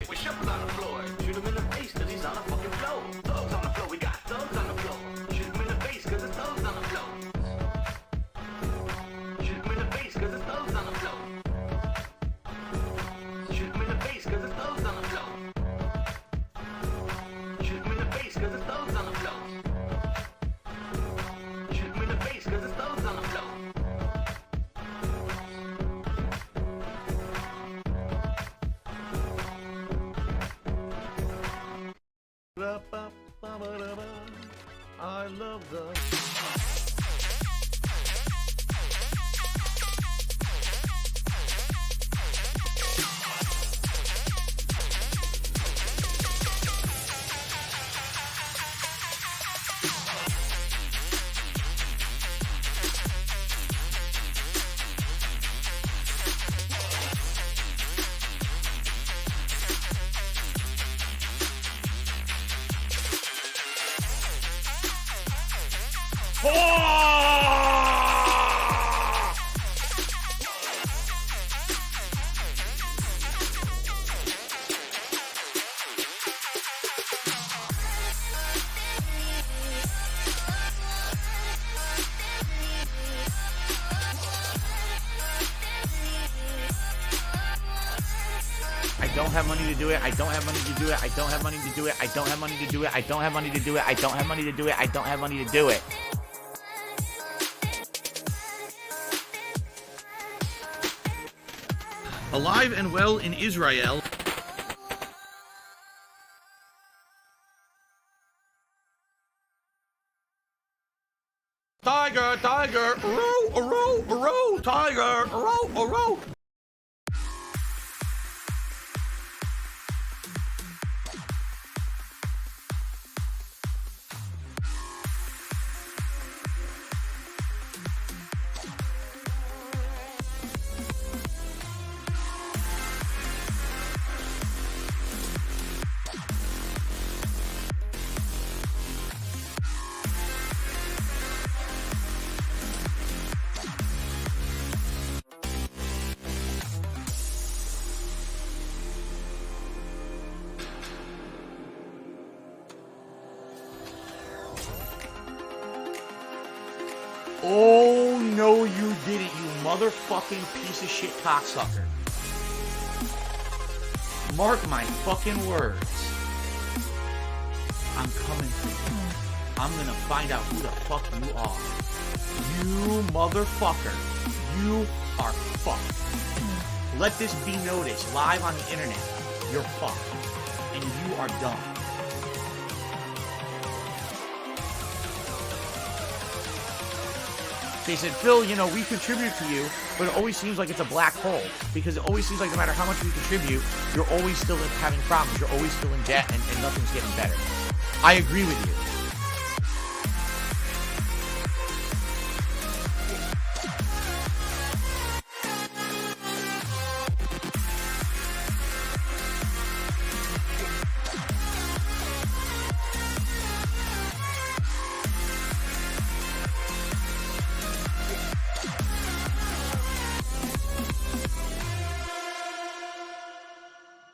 We shuffle on the floor, shoot him in the face cause he's on the fucking floor. Thugs on the floor, we got thugs on the floor. Shoot him in the face cause it's thugs on the floor. Shoot him in the face cause it's thugs on the floor. Shoot him in the face cause it's thugs on the floor. Shoot him in the face cause it's thugs on the floor. Shoot him in the face cause it's thugs on the floor. I love the... I don't have money to do it. I don't have money to do it. I don't have money to do it. I don't have money to do it. I don't have money to do it. I don't have money to do it. I don't have money to do it. Alive and well in Israel. Tiger, tiger, row, row, row, tiger, row, row. Oh, no, you didn't, you motherfucking piece of shit cocksucker. Mark my fucking words. I'm coming for you. I'm gonna find out who the fuck you are. You motherfucker. You are fucked. Let this be noticed live on the internet. You're fucked. And you are dumb. They said, Phil, you know, we contribute to you, but it always seems like it's a black hole. Because it always seems like no matter how much we contribute, you're always still having problems. You're always still in debt, and nothing's getting better. I agree with you.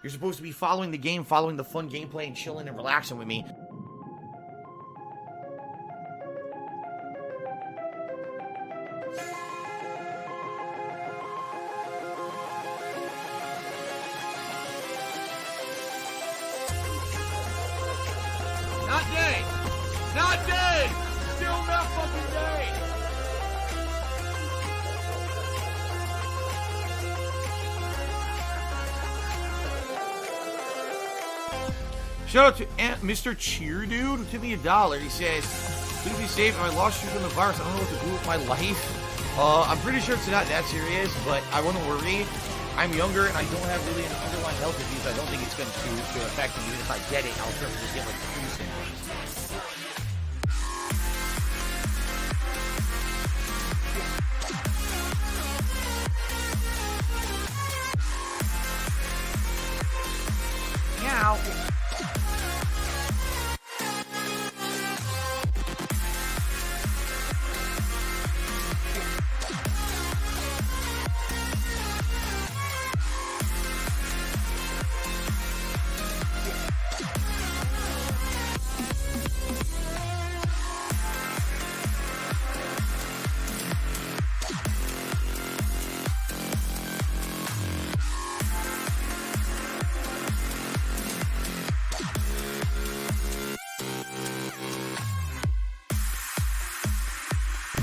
You're supposed to be following the game, following the fun gameplay, and chilling and relaxing with me. Not dead! Not dead! Still not fucking dead! Shout out to Mr. Cheer Dude who tipped me $1. He says, please be safe. If I lost you from the virus, I don't know what to do with my life. I'm pretty sure it's not that serious, but I wouldn't worry. I'm younger and I don't have really an underlying health disease. I don't think it's going to affect me. Even if I get it, I'll probably just get like the flu symptoms. now.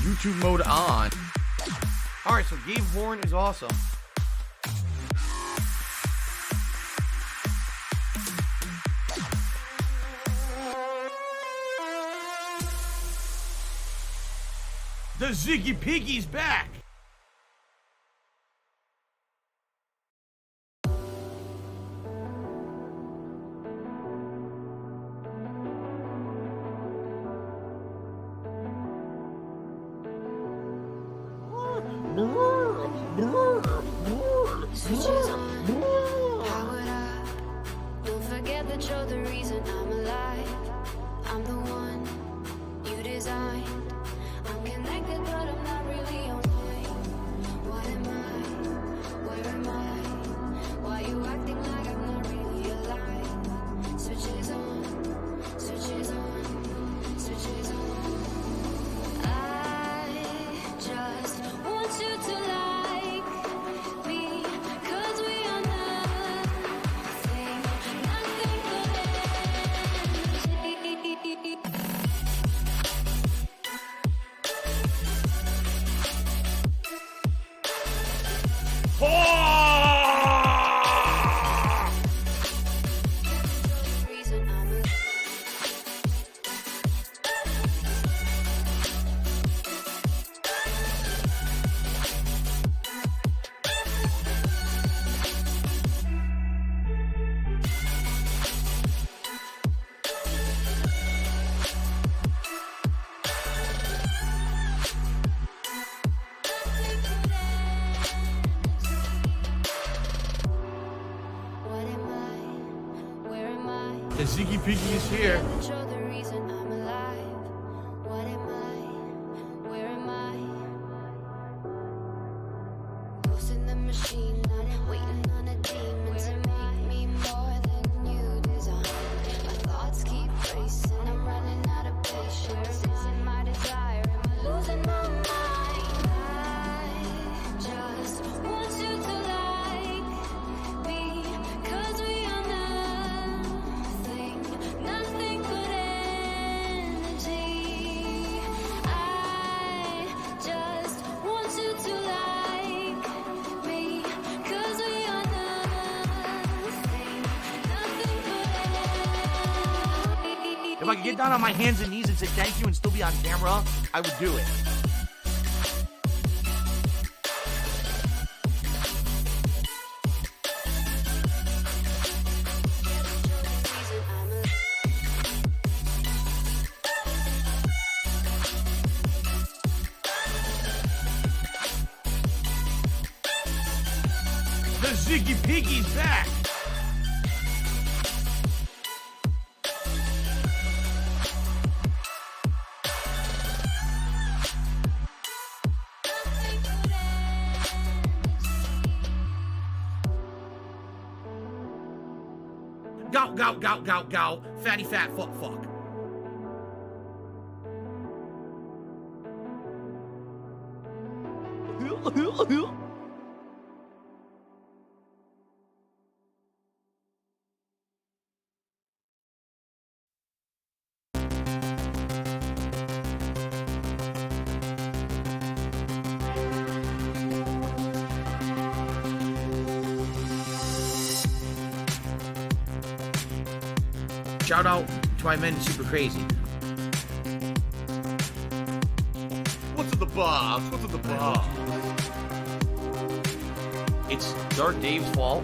YouTube mode on. Alright, so Gabe Horn is awesome. The Ziggy Piggy's back! Switches on. How would I? Don't forget that you're the reason I'm alive. I'm the one you designed. I'm connected, but I'm not really online. What am I? Where am I? Why you acting like I'm not really alive? Switches on. Switches on. Switches on. I just want you to like me, 'cause we are nothing, nothing but energy. Reason I'm a What am I? Where am I? The Ziggy Piggy is here. That you're the reason I'm alive. What am I? Where am I? Ghost in the machine, waiting on a demon to make me more than you design. My thoughts keep racing, I'm running out of patience. Isn't my desire? Am I losing my mind? I just want you to like me, 'cause we are nothing, nothing but energy. I just want you to like me, 'cause we are nothing, nothing but energy. If I could get down on my hands and knees and say thank you and still be on camera, I would do it. Reason I'm a The Ziggy Piggy's back! Gout, gout, gout, gout, gout. Fatty, fat, fuck, fuck. Shout out to my men Super Crazy. What's in the box? What's in the box? It's Dark Dave's fault.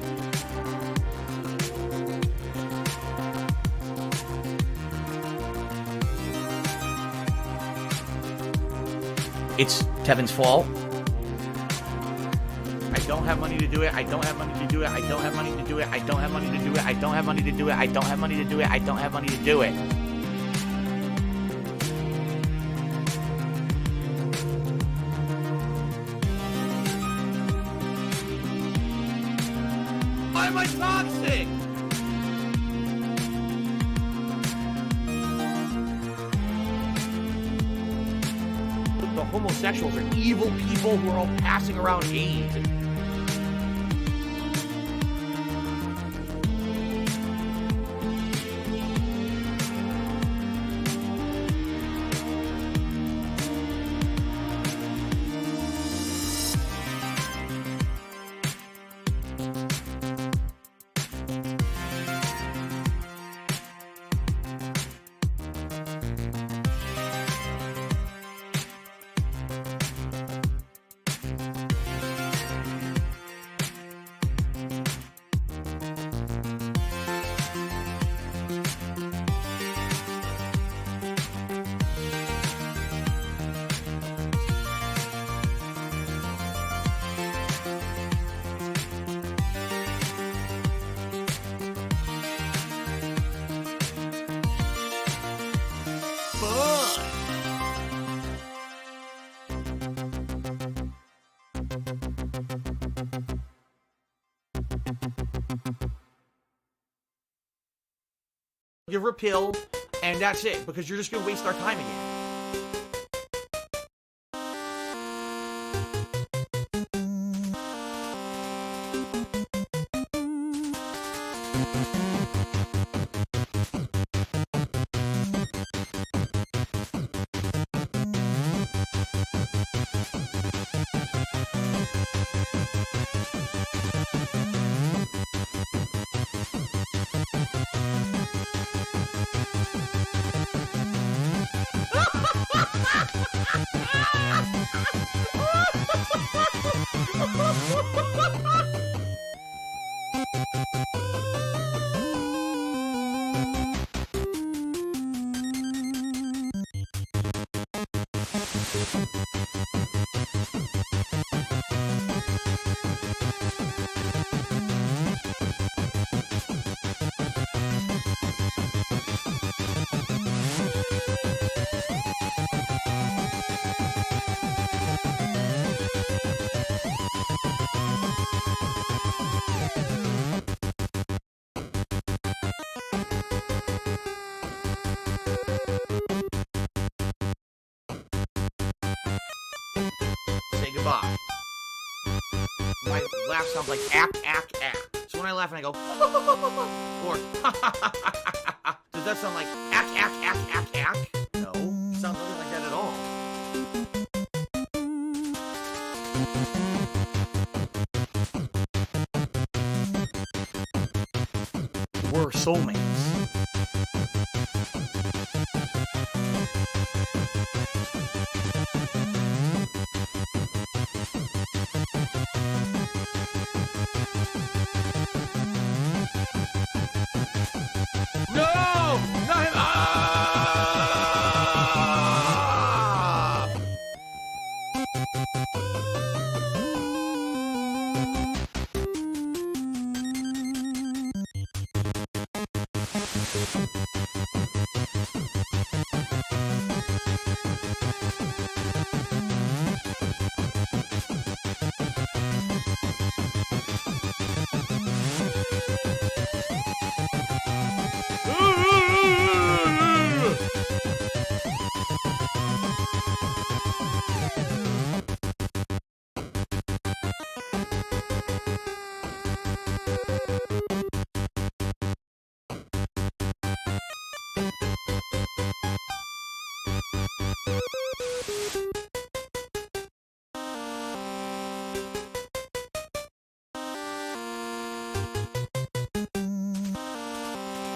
It's Kevin's fault. I don't don't have money to do it. I don't have money to do it. I don't have money to do it. I don't have money to do it. I don't have money to do it. I don't have money to do it. I don't have money to do it. Why am I toxic? The homosexuals are evil people who are all passing around AIDS. Give her a pill, and that's it, because you're just going to waste our time again. Say goodbye. My laugh sounds like ack, ack, ack. So when I laugh and I go, or does that sound like ack, ack, ack, ack, ack? No, it sounds nothing like that at all. We're soulmates.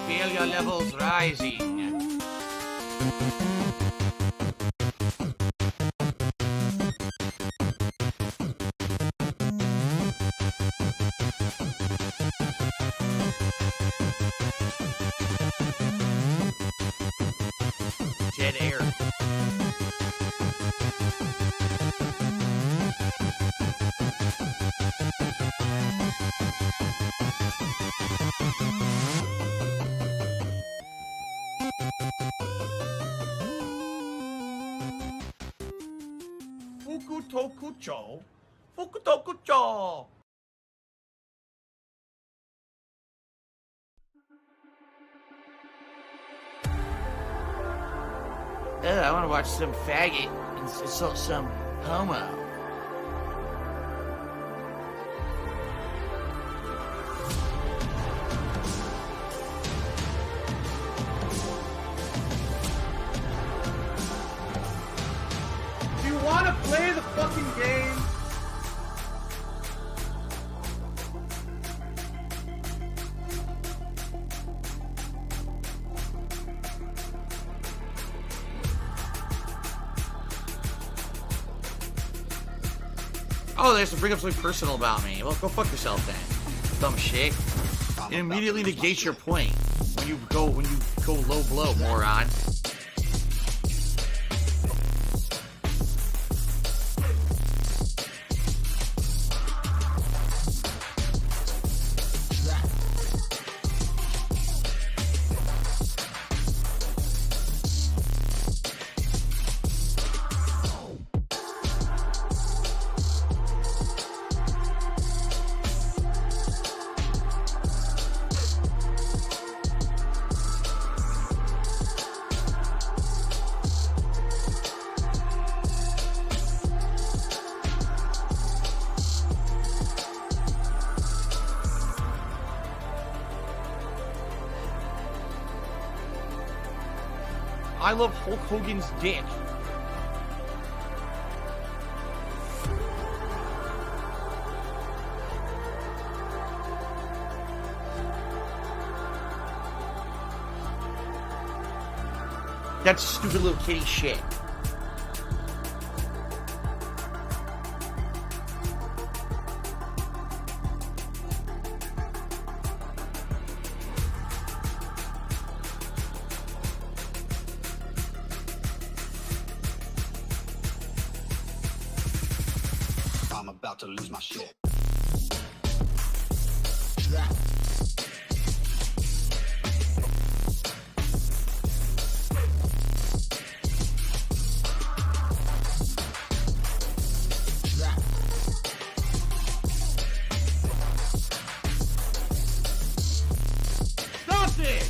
Failure levels rising. Dead air. Fukutokucho. Fukutokucho. I want to watch some faggot insult some homo. Do you want to play the fucking game? Oh, they have to bring up something personal about me. Well, go fuck yourself then, dumb shit. It immediately negates your point when you go low blow, moron. I love Hulk Hogan's dick. That's stupid little kitty shit. I'm about to lose my shit. Stop this!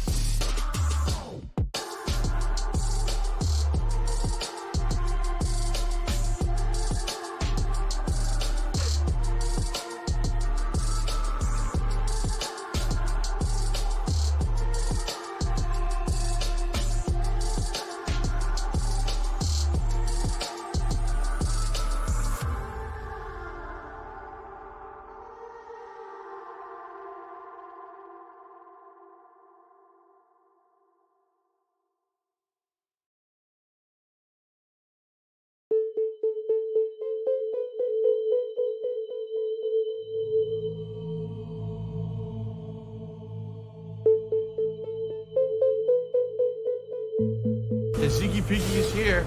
The Ziggy Piggy is here.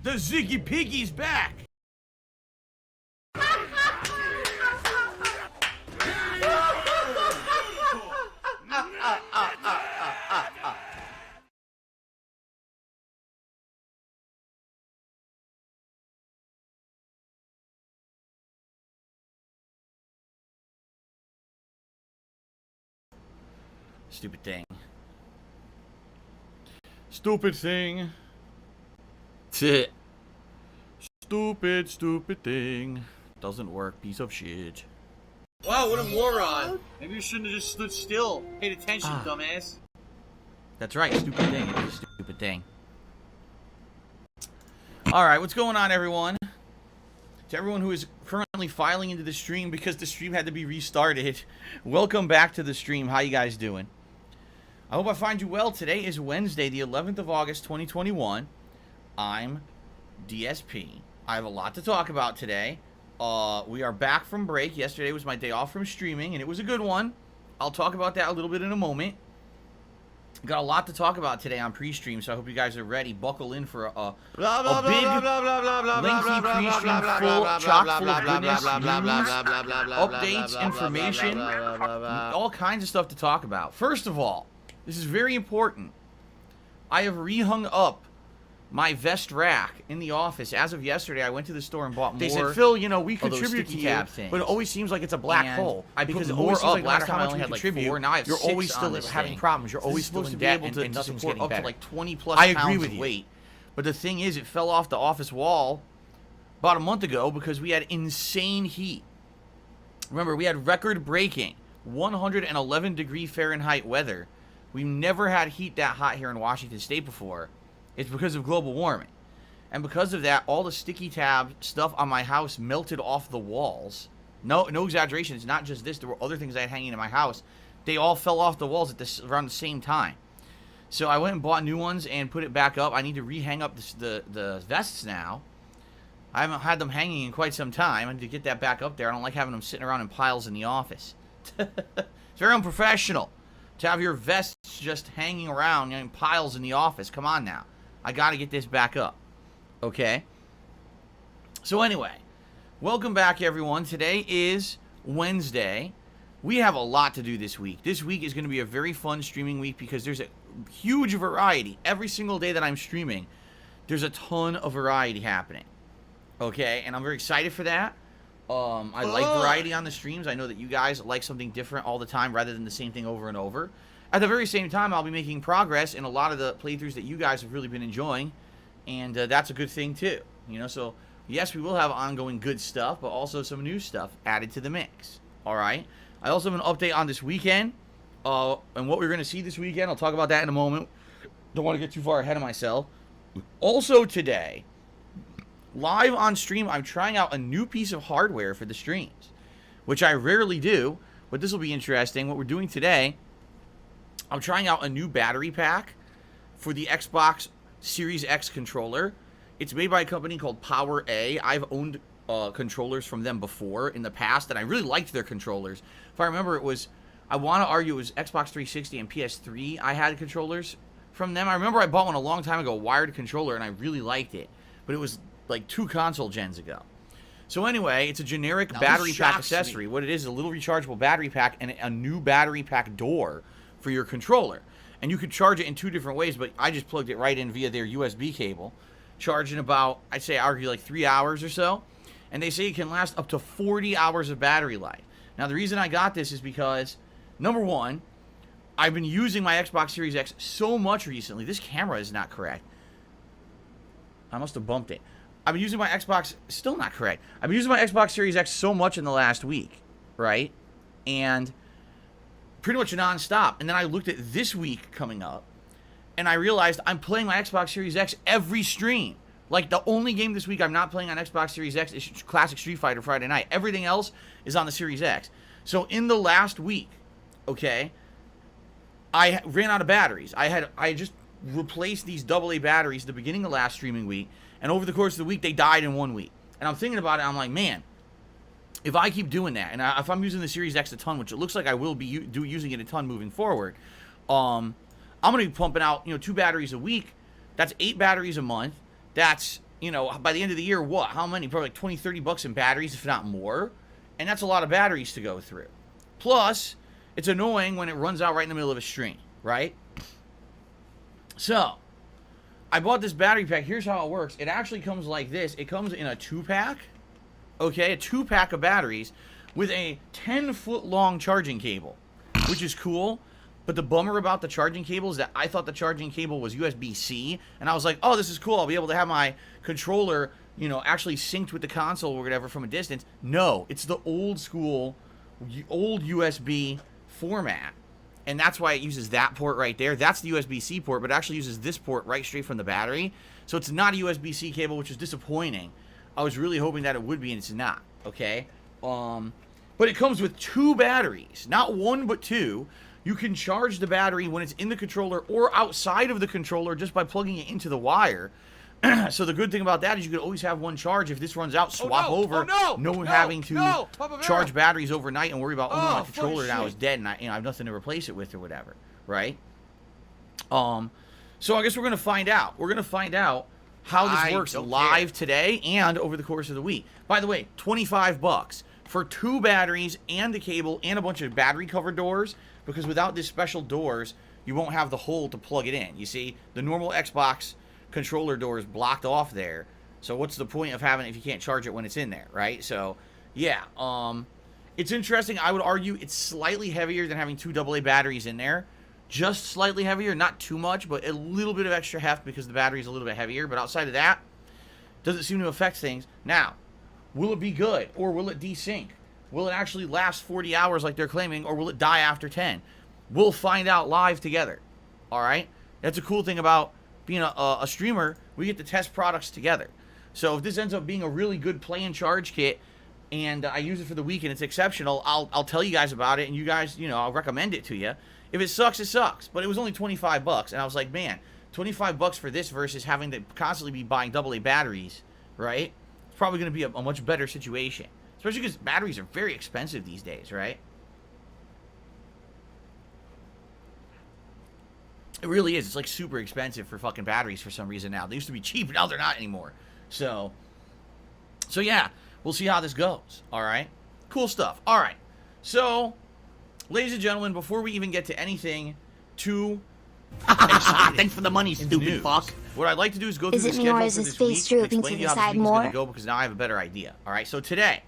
The Ziggy Piggy's back. Stupid thing. Stupid thing. Stupid, stupid thing. Doesn't work, piece of shit. Wow, what a moron. Maybe you shouldn't have just stood still. Paid attention, dumbass. That's right, stupid thing. It is a stupid thing. Alright, what's going on, everyone? To everyone who is currently filing into the stream because the stream had to be restarted, welcome back to the stream. How you guys doing? I hope I find you well. Today is Wednesday, the 11th of August, 2021. I'm DSP. I have a lot to talk about today. We are back from break. Yesterday was my day off from streaming, and it was a good one. I'll talk about that a little bit in a moment. Got a lot to talk about today on pre-stream, so I hope you guys are ready. Buckle in for a big, lengthy pre-stream chock full of goodness, news, updates, information, all kinds of stuff to talk about. First of all, this is very important. I have rehung up my vest rack in the office. As of yesterday, I went to the store and bought more. They said, Phil, you know, we of those contribute to sticky you, tab things. but it always seems like it's a black And hole. I Because put it more always seems up. like no Last matter time how I much only we had like contribute, 4. Now I have you're 6 always on still this having thing. problems. You're This is always still supposed in to be debt able and to nothing's support getting up better. to like 20 plus I agree pounds with of you. weight. But the thing is, it fell off the office wall about a month ago because we had insane heat. Remember, we had record-breaking 111 degree Fahrenheit weather. We've never had heat that hot here in Washington State before. It's because of global warming. And because of that, all the sticky tab stuff on my house melted off the walls. No exaggeration. It's not just this. There were other things I had hanging in my house. They all fell off the walls at around the same time. So I went and bought new ones and put it back up. I need to re-hang up the vests now. I haven't had them hanging in quite some time. I need to get that back up there. I don't like having them sitting around in piles in the office. It's very unprofessional to have your vests just hanging around in piles in the office. Come on now. I got to get this back up. Okay? So anyway, welcome back, everyone. Today is Wednesday. We have a lot to do this week. This week is going to be a very fun streaming week because there's a huge variety. Every single day that I'm streaming, there's a ton of variety happening. Okay? And I'm very excited for that. I like variety on the streams. I know that you guys like something different all the time rather than the same thing over and over. At the very same time, I'll be making progress in a lot of the playthroughs that you guys have really been enjoying. And that's a good thing, too. You know, so, yes, we will have ongoing good stuff, but also some new stuff added to the mix. All right? I also have an update on this weekend and what we're going to see this weekend. I'll talk about that in a moment. Don't want to get too far ahead of myself. Also today, live on stream, I'm trying out a new piece of hardware for the streams, which I rarely do, but this will be interesting. What we're doing today, I'm trying out a new battery pack for the Xbox Series X controller. It's made by a company called Power A. I've owned controllers from them before in the past, and I really liked their controllers. If I remember, I want to argue it was Xbox 360 and PS3 I had controllers from them. I remember I bought one a long time ago, a wired controller, and I really liked it, but it was like 2 console gens ago. So anyway, it's a generic battery pack accessory. What it is a little rechargeable battery pack and a new battery pack door for your controller. And you could charge it in 2 different ways, but I just plugged it right in via their USB cable. Charge in about, I'd say, argue like 3 hours or so. And they say it can last up to 40 hours of battery life. Now, the reason I got this is because, number one, I've been using my Xbox Series X so much recently. This camera is not correct. I must have bumped it. I've been using my Xbox, still not correct. I've been using my Xbox Series X so much in the last week, right? And pretty much nonstop. And then I looked at this week coming up, and I realized I'm playing my Xbox Series X every stream. Like, the only game this week I'm not playing on Xbox Series X is Classic Street Fighter Friday night. Everything else is on the Series X. So in the last week, okay, I ran out of batteries. I just replaced these AA batteries at the beginning of last streaming week, and over the course of the week, they died in 1 week. And I'm thinking about it, I'm like, man, if I keep doing that, and if I'm using the Series X a ton, which it looks like I will be using it a ton moving forward, I'm going to be pumping out, 2 batteries a week. That's 8 batteries a month. That's you know, by the end of the year, what? How many? Probably like 20, 30 bucks in batteries, if not more. And that's a lot of batteries to go through. Plus, it's annoying when it runs out right in the middle of a stream, right? So, I bought this battery pack. Here's how it works. It actually comes like this. It comes in a 2-pack. Okay, a 2-pack of batteries with a 10-foot long charging cable, which is cool. But the bummer about the charging cable is that I thought the charging cable was USB-C, and I was like, oh, this is cool. I'll be able to have my controller, you know, actually synced with the console or whatever from a distance. No, it's the old school, old USB format, and that's why it uses that port right there. That's the USB-C port, but it actually uses this port right straight from the battery. So it's not a USB-C cable, which is disappointing. I was really hoping that it would be, and it's not, okay? But it comes with 2 batteries, not 1 but 2. You can charge the battery when it's in the controller or outside of the controller just by plugging it into the wire. So the good thing about that is you can always have one charge. If this runs out, swap over. Having to charge batteries overnight and worry about, oh, no, my controller now is dead and I have nothing to replace it with or whatever, right? So I guess we're going to find out. We're going to find out how this works live today and over the course of the week. By the way, 25 bucks for 2 batteries and the cable and a bunch of battery cover doors, because without these special doors, you won't have the hole to plug it in. You see, the normal Xbox controller door is blocked off there. So what's the point of having it if you can't charge it when it's in there, right? So, yeah, it's interesting. I would argue it's slightly heavier than having 2 AA batteries in there. Just slightly heavier, not too much, but a little bit of extra heft because the battery is a little bit heavier. But outside of that, doesn't seem to affect things. Now, will it be good or will it desync? Will it actually last 40 hours like they're claiming, or will it die after 10? We'll find out live together, all right? That's a cool thing about being a streamer. We get to test products together. So if this ends up being a really good play and charge kit, and I use it for the week and it's exceptional, I'll tell you guys about it, and you guys, you know, I'll recommend it to you. If it sucks, it sucks. But it was only 25 bucks, and I was like, man, 25 bucks for this versus having to constantly be buying AA batteries, right? It's probably going to be a much better situation. Especially because batteries are very expensive these days, right? It really is. It's like super expensive for fucking batteries for some reason now. They used to be cheap, now they're not anymore. So yeah, we'll see how this goes, all right? Cool stuff. All right. So, ladies and gentlemen, before we even get to anything too Thanks for the money, stupid news, fuck. what I'd like to do is go through the Is it me schedule or for is this his week face and drooping explain to to you the how this side week is going to more? go, because now I have a better idea. All right, so today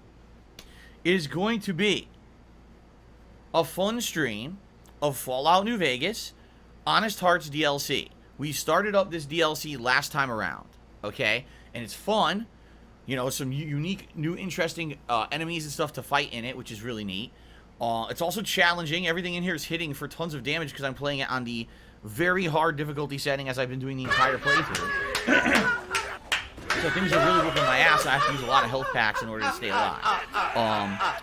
is going to be a fun stream of Fallout New Vegas, Honest Hearts DLC. We started up this DLC last time around, okay? And it's fun. You know, some unique, new, interesting enemies and stuff to fight in it, which is really neat. It's also challenging. Everything in here is hitting for tons of damage because I'm playing it on the very hard difficulty setting, as I've been doing the entire playthrough. So things are really whipping my ass. I have to use a lot of health packs in order to stay alive.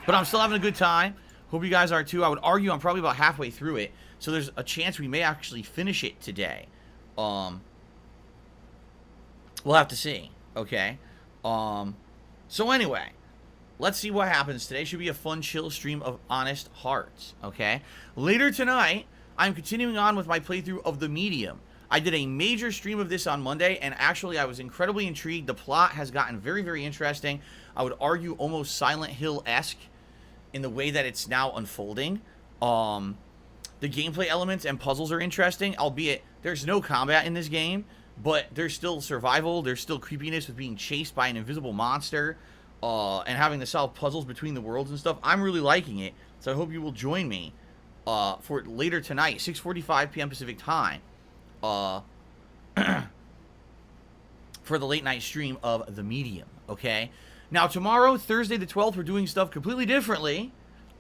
But I'm still having a good time. Hope you guys are too. I would argue I'm probably about halfway through it, so there's a chance we may actually finish it today. We'll have to see. Okay. So anyway, let's see what happens today. Should be a fun, chill stream of Honest Hearts. Okay. Later tonight, I'm continuing on with my playthrough of The Medium. I did a major stream of this on Monday, and actually I was incredibly intrigued. The plot has gotten very, very interesting. I would argue almost Silent Hill-esque in the way that it's now unfolding. The gameplay elements and puzzles are interesting, albeit there's no combat in this game, but there's still survival. There's still creepiness with being chased by an invisible monster, and having to solve puzzles between the worlds and stuff. I'm really liking it, so I hope you will join me for later tonight, 6:45 p.m. Pacific time, for the late night stream of The Medium, okay? Now, tomorrow, Thursday the 12th, we're doing stuff completely differently.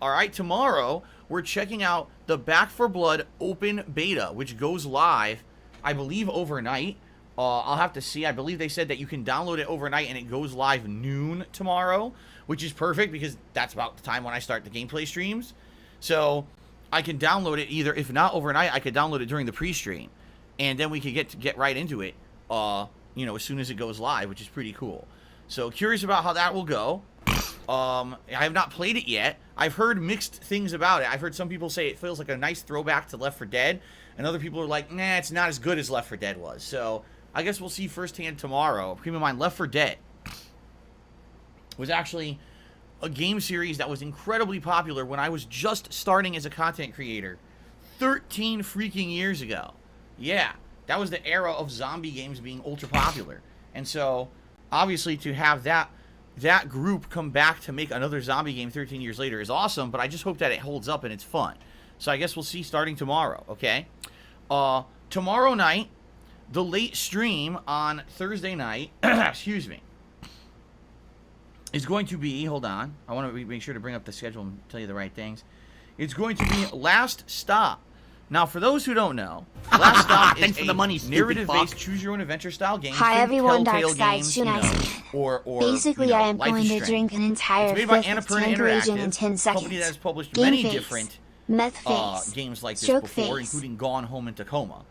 All right, tomorrow, we're checking out the Back 4 Blood open beta, which goes live, I believe, overnight. I'll have to see. I believe they said that you can download it overnight, and it goes live noon tomorrow, which is perfect because that's about the time when I start the gameplay streams. So I can download it either, if not overnight, I could download it during the pre-stream, and then we could get right into it, you know, as soon as it goes live, which is pretty cool. So curious about how that will go. I have not played it yet. I've heard mixed things about it. I've heard some people say it feels like a nice throwback to Left 4 Dead, and other people are like, nah, it's not as good as Left 4 Dead was. So I guess we'll see firsthand tomorrow. Keep in mind, Left 4 Dead was actually a game series that was incredibly popular when I was just starting as a content creator 13 freaking years ago. Yeah, that was the era of zombie games being ultra popular. And so, obviously, to have that group come back to make another zombie game 13 years later is awesome, but I just hope that it holds up and it's fun. So I guess we'll see starting tomorrow, okay? Tomorrow night, the late stream on Thursday night, excuse me, is going to be, hold on, I want to make sure to bring up the schedule and tell you the right things. It's going to be Last Stop. Now, for those who don't know, Last Stop is a narrative-based choose-your-own-adventure style game. Hi everyone, Dark Sky games, Tonight. Or basically, I am going to drink an entire fifth of Tanqueray in 10 a seconds. company that has published Game many face, different meth face, games like this stroke before, face. including Gone Home and Tacoma.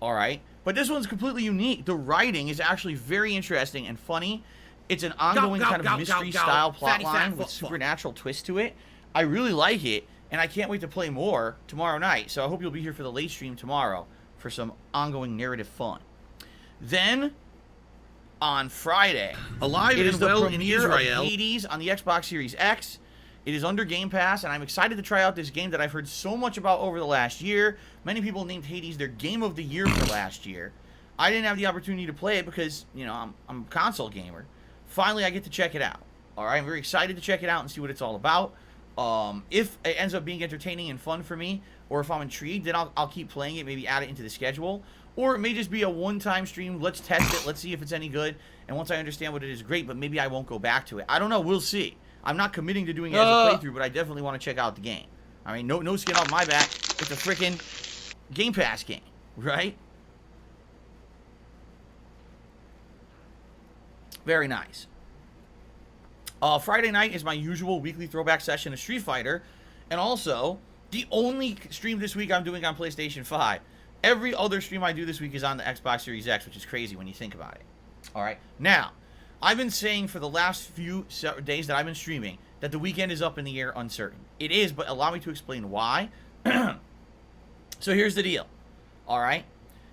All right, but this one's completely unique. The writing is actually very interesting and funny. It's an ongoing kind of mystery-style plotline with supernatural twist to it. I really like it, and I can't wait to play more tomorrow night. So I hope you'll be here for the late stream tomorrow for some ongoing narrative fun. Then, on Friday, Alive it is and the well in premiere Israel. of Hades on the Xbox Series X. It is under Game Pass, and I'm excited to try out this game that I've heard so much about over the last year. Many people named Hades their Game of the Year for last year. I didn't have the opportunity to play it because, you know, I'm a console gamer. Finally, I get to check it out. All right, I'm very excited to check it out and see what it's all about. If it ends up being entertaining and fun for me, or if I'm intrigued, then I'll keep playing it, maybe add it into the schedule. Or it may just be a one-time stream. Let's test it. Let's see if it's any good. And once I understand what it is, great, but maybe I won't go back to it. I don't know. We'll see. I'm not committing to doing it as a playthrough, but I definitely want to check out the game. I mean, no skin off my back. It's a freaking Game Pass game, right? Very nice. Friday night is my usual weekly throwback session of Street Fighter. And also, the only stream this week I'm doing on PlayStation 5. Every other stream I do this week is on the Xbox Series X, which is crazy when you think about it. All right. Now, I've been saying for the last few days that I've been streaming that the weekend is up in the air, uncertain. It is, but allow me to explain why. So here's the deal. All right.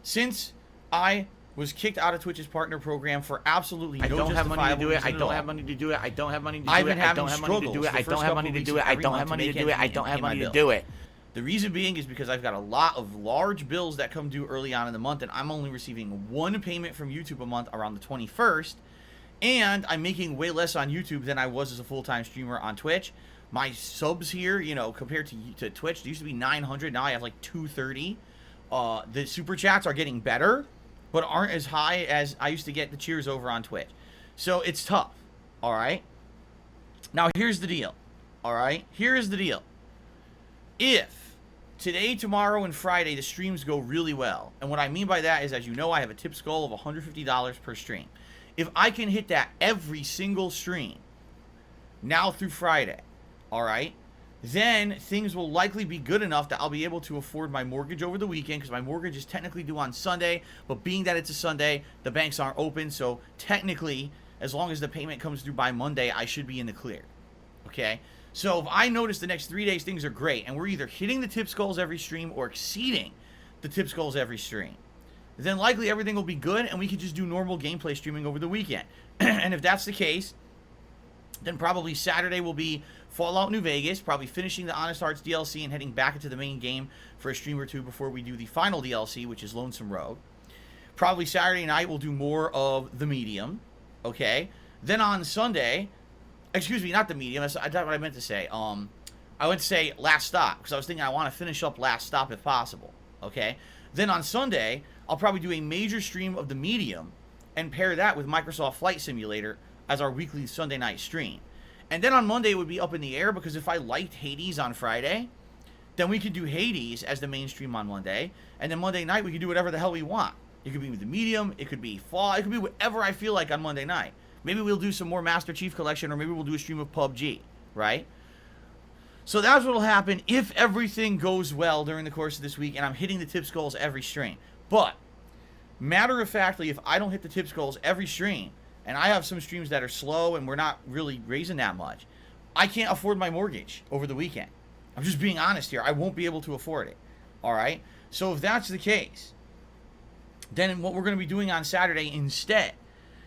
Since I was kicked out of Twitch's partner program for absolutely no justifiable reason at all. I don't have money to do it. I don't have money to do it. I've been having struggles. I don't have money to do it. I don't have money to do it. I don't have money to do it. The reason being is because I've got a lot of large bills that come due early on in the month, and I'm only receiving one payment from YouTube a month around the 21st, and I'm making way less on YouTube than I was as a full-time streamer on Twitch. My subs here, you know, compared to Twitch, they used to be 900. Now I have like 230. The super chats are getting better, but aren't as high as I used to get the cheers over on Twitch. So it's tough, all right? Now, here's the deal, all right? Here is the deal. If today, tomorrow, and Friday, the streams go really well, and what I mean by that is, as you know, I have a tip goal of $150 per stream. If I can hit that every single stream, now through Friday, all right, then things will likely be good enough that I'll be able to afford my mortgage over the weekend, because my mortgage is technically due on Sunday, but being that it's a Sunday, the banks aren't open, so technically, as long as the payment comes through by Monday, I should be in the clear, okay? So if I notice the next 3 days things are great, and we're either hitting the tips goals every stream or exceeding the tips goals every stream, then likely everything will be good, and we can just do normal gameplay streaming over the weekend. And if that's the case, then probably Saturday will be Fallout New Vegas, probably finishing the Honest Hearts DLC and heading back into the main game for a stream or two before we do the final DLC, which is Lonesome Road. Probably Saturday night we'll do more of The Medium, okay? Then on Sunday, excuse me, not The Medium, that's what I meant to say. I would say Last Stop, because I was thinking I want to finish up Last Stop if possible, okay? Then on Sunday, I'll probably do a major stream of The Medium and pair that with Microsoft Flight Simulator as our weekly Sunday night stream. And then on Monday, it would be up in the air, because if I liked Hades on Friday, then we could do Hades as the main stream on Monday, and then Monday night we could do whatever the hell we want. It could be with The Medium, it could be Fall, it could be whatever I feel like on Monday night. Maybe we'll do some more Master Chief Collection, or maybe we'll do a stream of PUBG, right? So that's what will happen if everything goes well during the course of this week, and I'm hitting the tips goals every stream. But, matter of factly, if I don't hit the tips goals every stream, and I have some streams that are slow and we're not really raising that much, I can't afford my mortgage over the weekend. I'm just being honest here. I won't be able to afford it. All right? So if that's the case, then what we're going to be doing on Saturday instead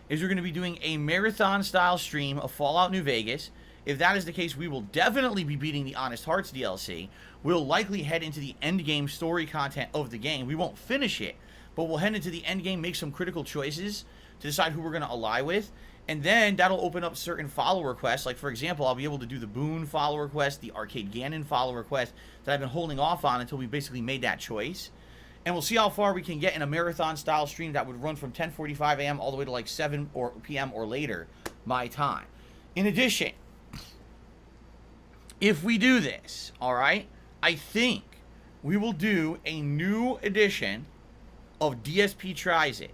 is we're going to be doing a marathon-style stream of Fallout New Vegas. If that is the case, we will definitely be beating the Honest Hearts DLC. We'll likely head into the endgame story content of the game. We won't finish it, but we'll head into the endgame, make some critical choices to decide who we're going to ally with. And then that'll open up certain follower quests. Like, for example, I'll be able to do the Boone follower quest, the Arcade Ganon follower quest that I've been holding off on until we basically made that choice. And we'll see how far we can get in a marathon-style stream that would run from 10:45 a.m. all the way to like 7 p.m. or later, my time. In addition, if we do this, all right, I think we will do a new edition of DSP Tries It,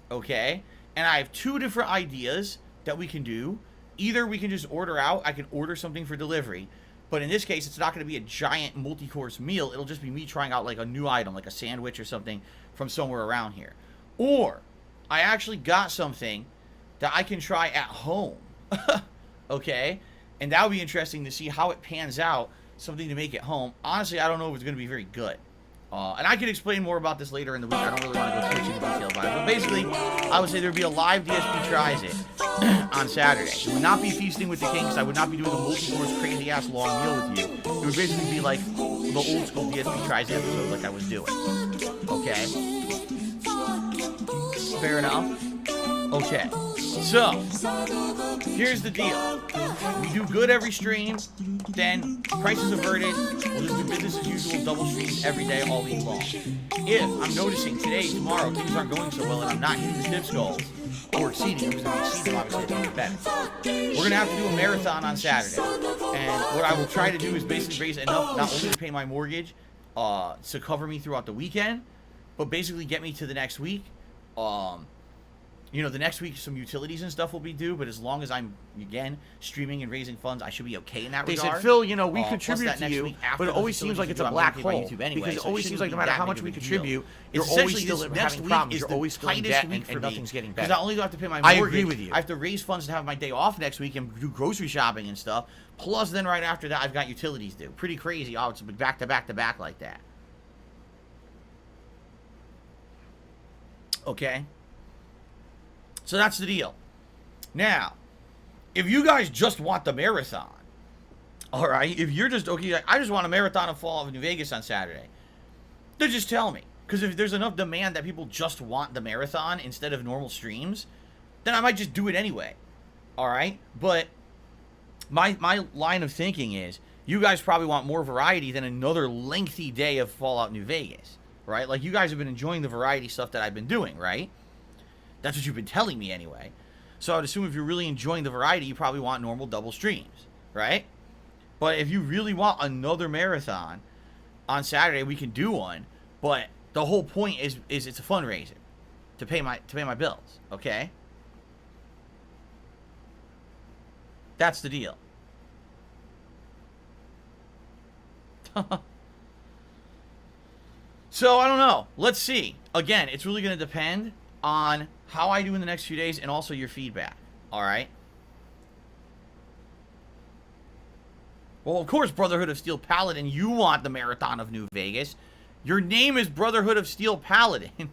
okay? And I have 2 different ideas that we can do. Either we can just order out. I can order something for delivery. But in this case, it's not going to be a giant multi-course meal. It'll just be me trying out like a new item, like a sandwich or something from somewhere around here. Or I actually got something that I can try at home. Okay? And that would be interesting to see how it pans out. Something to make at home. Honestly, I don't know if it's going to be very good. And I can explain more about this later in the week. I don't really want to go too much into detail about it. But basically, I would say there would be a live DSP Tries It on Saturday. It would not be Feasting with the King, because I would not be doing a multi-course, crazy-ass long meal with you. It would basically be like the old-school DSP Tries It episode like I was doing. Okay? Fair enough? Okay. So, here's the deal. We do good every stream, then prices averted. We'll just do business as usual, double streams every day, all week long. If I'm noticing today, tomorrow, things aren't going so well and I'm not hitting the dip skulls, or exceeding them, because if we exceed them, obviously it's better. We're going to have to do a marathon on Saturday. And what I will try to do is basically raise enough, not only to pay my mortgage, to cover me throughout the weekend, but basically get me to the next week. You know, the next week some utilities and stuff will be due, but as long as I'm, again, streaming and raising funds, I should be okay in that regard. They said, Phil, you know, we contribute to you, but it always seems like it's a black hole. Because it always seems like no matter how much we contribute, you're always still having problems. You're always still in debt and nothing's getting better. Because not only do I have to pay my mortgage, I agree with you. I have to raise funds to have my day off next week and do grocery shopping and stuff. Plus, then right after that, I've got utilities due. Pretty crazy. Oh, it's back to back to back like that. Okay? So that's the deal. Now, if you guys just want the marathon, all right, if you're just, okay, I just want a marathon of Fallout New Vegas on Saturday, then just tell me. Because if there's enough demand that people just want the marathon instead of normal streams, then I might just do it anyway. All right? But my line of thinking is, you guys probably want more variety than another lengthy day of Fallout New Vegas, right? Like, you guys have been enjoying the variety stuff that I've been doing, right? That's what you've been telling me anyway. So I would assume if you're really enjoying the variety, you probably want normal double streams, right? But if you really want another marathon on Saturday, we can do one. But the whole point is it's a fundraiser to pay my bills, okay? That's the deal. So I don't know. Let's see. Again, it's really going to depend on how I do in the next few days and also your feedback. All right? Well, of course, Brotherhood of Steel Paladin, you want the Marathon of New Vegas. Your name is Brotherhood of Steel Paladin.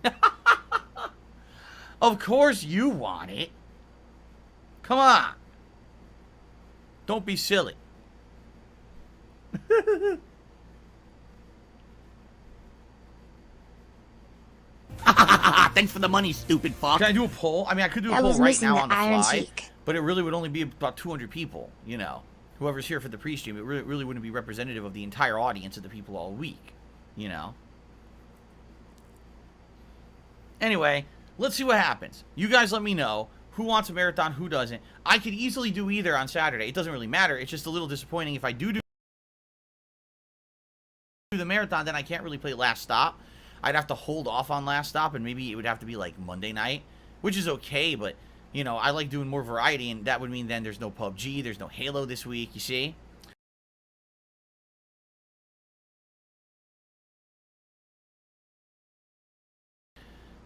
Of course you want it. Come on. Don't be silly. Thanks for the money, stupid fuck. Can I do a poll? I mean, I could do a I poll was right missing now the on the Iron fly, Cheek. but it really would only be about 200 people, you know. Whoever's here for the pre-stream, it really wouldn't be representative of the entire audience of the people all week, you know. Anyway, let's see what happens. You guys let me know who wants a marathon, who doesn't. I could easily do either on Saturday. It doesn't really matter. It's just a little disappointing if I do the marathon, then I can't really play Last Stop. I'd have to hold off on Last Stop, and maybe it would have to be like Monday night, which is okay, but, you know, I like doing more variety, and that would mean then there's no PUBG, there's no Halo this week, you see?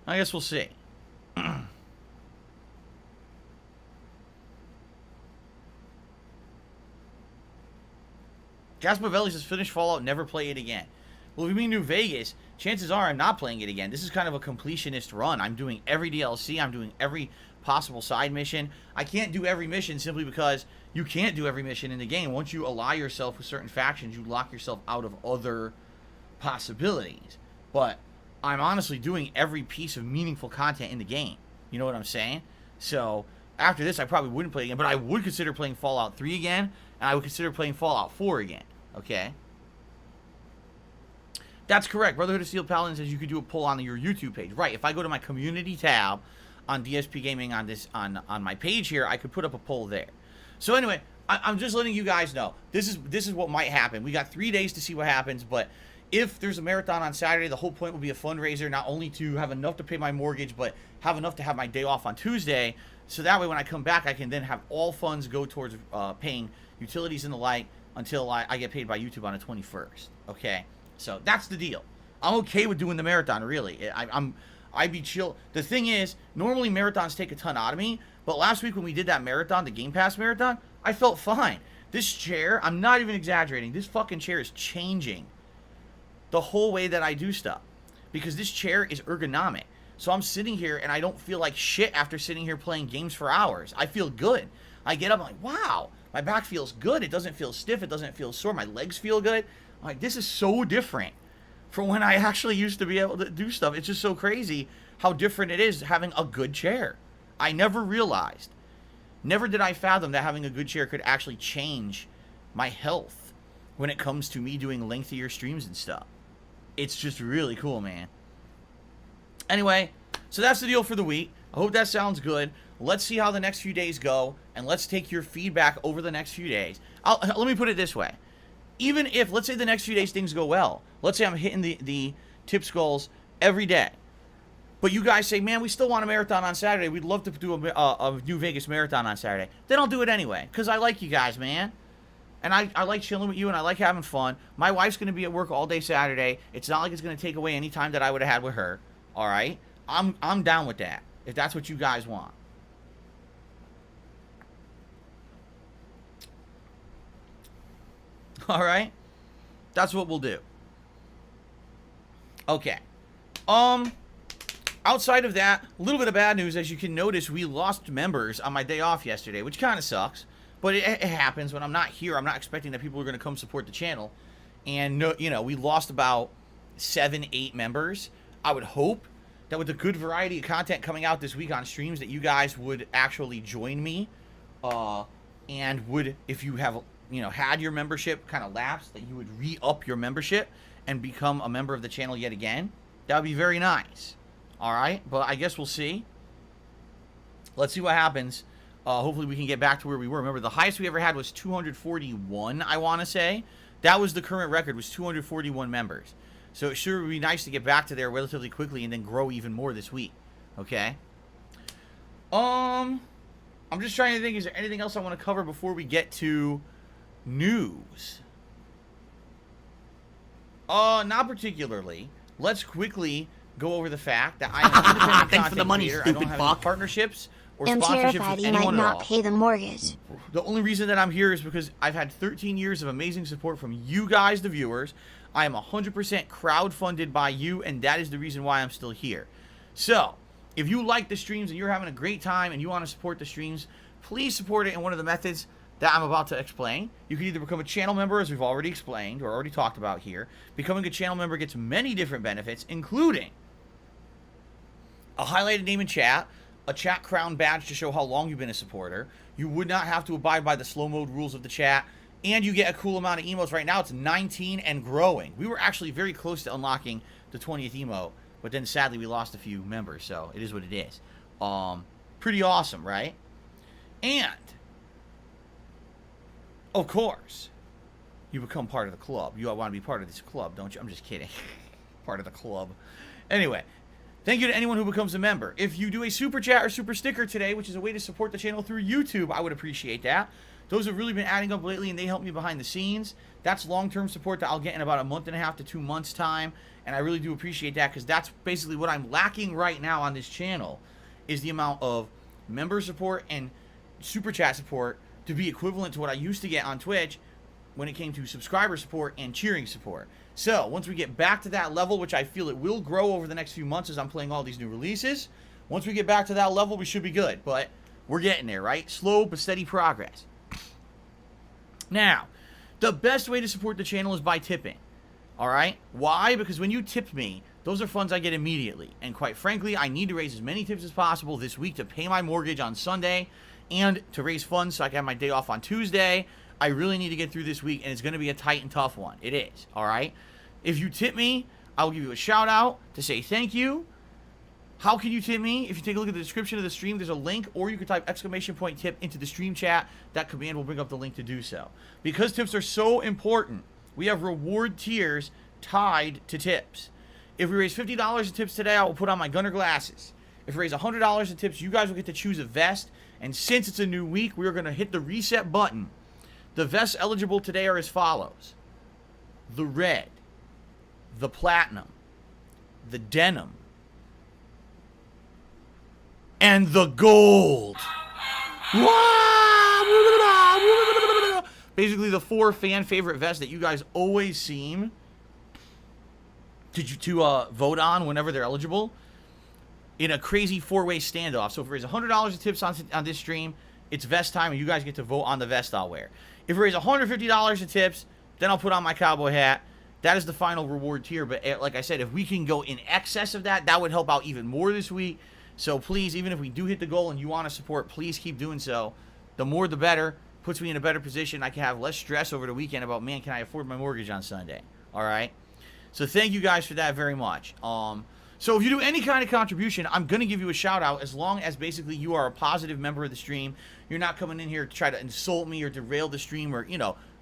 I guess we'll see. Gaspavelli says, finish Fallout, never play it again. Well, if you mean New Vegas, chances are I'm not playing it again. This is kind of a completionist run. I'm doing every DLC. I'm doing every possible side mission. I can't do every mission simply because you can't do every mission in the game. Once you ally yourself with certain factions, you lock yourself out of other possibilities. But I'm honestly doing every piece of meaningful content in the game. You know what I'm saying? So after this, I probably wouldn't play again, but I would consider playing Fallout 3 again, and I would consider playing Fallout 4 again. Okay? That's correct. Brotherhood of Steel Paladin says you could do a poll on your YouTube page. Right. If I go to my community tab on DSP Gaming on my page here, I could put up a poll there. So anyway, I'm just letting you guys know. This is what might happen. We got 3 days to see what happens, but if there's a marathon on Saturday, the whole point will be a fundraiser, not only to have enough to pay my mortgage, but have enough to have my day off on Tuesday. So that way when I come back, I can then have all funds go towards paying utilities and the like until I get paid by YouTube on the 21st. Okay? So that's the deal. I'm okay with doing the marathon, really. I'd be chill. The thing is, normally marathons take a ton out of me, but last week when we did that marathon, the Game Pass marathon, I felt fine. This chair, I'm not even exaggerating, this fucking chair is changing the whole way that I do stuff. Because this chair is ergonomic. So I'm sitting here and I don't feel like shit after sitting here playing games for hours. I feel good. I get up, I'm like, wow, my back feels good. It doesn't feel stiff. It doesn't feel sore. My legs feel good. I'm like, this is so different from when I actually used to be able to do stuff. It's just so crazy how different it is having a good chair. I never realized, never did I fathom that having a good chair could actually change my health when it comes to me doing lengthier streams and stuff. It's just really cool, man. Anyway, so that's the deal for the week. I hope that sounds good. Let's see how the next few days go, and let's take your feedback over the next few days. Let me put it this way. Even if, let's say the next few days things go well, let's say I'm hitting the tip skulls every day, but you guys say, man, we still want a marathon on Saturday. We'd love to do a New Vegas marathon on Saturday. Then I'll do it anyway, because I like you guys, man. And I like chilling with you, and I like having fun. My wife's going to be at work all day Saturday. It's not like it's going to take away any time that I would have had with her. All right? I'm down with that, if that's what you guys want. All right? That's what we'll do. Okay. Outside of that, a little bit of bad news. As you can notice, we lost members on my day off yesterday, which kind of sucks. But it happens when I'm not here. I'm not expecting that people are going to come support the channel. And, no, you know, we lost about 7-8 members. I would hope that with the good variety of content coming out this week on streams that you guys would actually join me. And would, if you have, you know, had your membership kind of lapsed, that you would re-up your membership and become a member of the channel yet again. That would be very nice. All right? But I guess we'll see. Let's see what happens. Hopefully we can get back to where we were. Remember, the highest we ever had was 241, I want to say. That was the current record, was 241 members. So it sure would be nice to get back to there relatively quickly and then grow even more this week. Okay? I'm just trying to think, is there anything else I want to cover before we get to news? Not particularly. Let's quickly go over the fact that I am an independent Thanks for the money, creator. stupid I don't have fuck. any partnerships or I'm sponsorships terrified with he might anyone at not all. pay the mortgage. The only reason that I'm here is because I've had 13 years of amazing support from you guys, the viewers. I am 100% crowdfunded by you, and that is the reason why I'm still here. So, if you like the streams and you're having a great time and you want to support the streams, please support it in one of the methods that I'm about to explain. You can either become a channel member, as we've already explained or already talked about here. Becoming a channel member gets many different benefits, including a highlighted name in chat, a chat crown badge to show how long you've been a supporter. You would not have to abide by the slow mode rules of the chat, and you get a cool amount of emotes. Right now it's 19 and growing. We were actually very close to unlocking the 20th emote, but then sadly we lost a few members, so it is what it is. Pretty awesome, right? And of course, you become part of the club. You want to be part of this club, don't you? I'm just kidding. Part of the club. Anyway, thank you to anyone who becomes a member. If you do a super chat or super sticker today, which is a way to support the channel through YouTube, I would appreciate that. Those have really been adding up lately, and they help me behind the scenes. That's long-term support that I'll get in about a month and a half to 2 months' time, and I really do appreciate that, because that's basically what I'm lacking right now on this channel, is the amount of member support and super chat support to be equivalent to what I used to get on Twitch when it came to subscriber support and cheering support. So, once we get back to that level, which I feel it will grow over the next few months as I'm playing all these new releases, once we get back to that level, we should be good. But we're getting there, right? Slow but steady progress. Now, the best way to support the channel is by tipping. All right? Why? Because when you tip me, those are funds I get immediately. And quite frankly, I need to raise as many tips as possible this week to pay my mortgage on Sunday and to raise funds so I can have my day off on Tuesday. I really need to get through this week, and it's going to be a tight and tough one. It is, all right? If you tip me, I will give you a shout-out to say thank you. How can you tip me? If you take a look at the description of the stream, there's a link, or you can type !tip into the stream chat. That command will bring up the link to do so. Because tips are so important, we have reward tiers tied to tips. If we raise $50 in tips today, I will put on my gunner glasses. If we raise $100 in tips, you guys will get to choose a vest. And since it's a new week, we are going to hit the reset button. The vests eligible today are as follows: the red, the platinum, the denim, and the gold. Basically, the 4 fan favorite vests that you guys always seem to vote on whenever they're eligible in a crazy 4-way standoff. So if we raise $100 in tips on this stream, it's vest time, and you guys get to vote on the vest I'll wear. If we raise $150 in tips, then I'll put on my cowboy hat. That is the final reward tier. But like I said, if we can go in excess of that, that would help out even more this week. So please, even if we do hit the goal and you want to support, please keep doing so. The more the better. Puts me in a better position. I can have less stress over the weekend about, man, can I afford my mortgage on Sunday? All right? So thank you guys for that very much. So if you do any kind of contribution, I'm going to give you a shout out as long as basically you are a positive member of the stream. You're not coming in here to try to insult me or derail the stream or,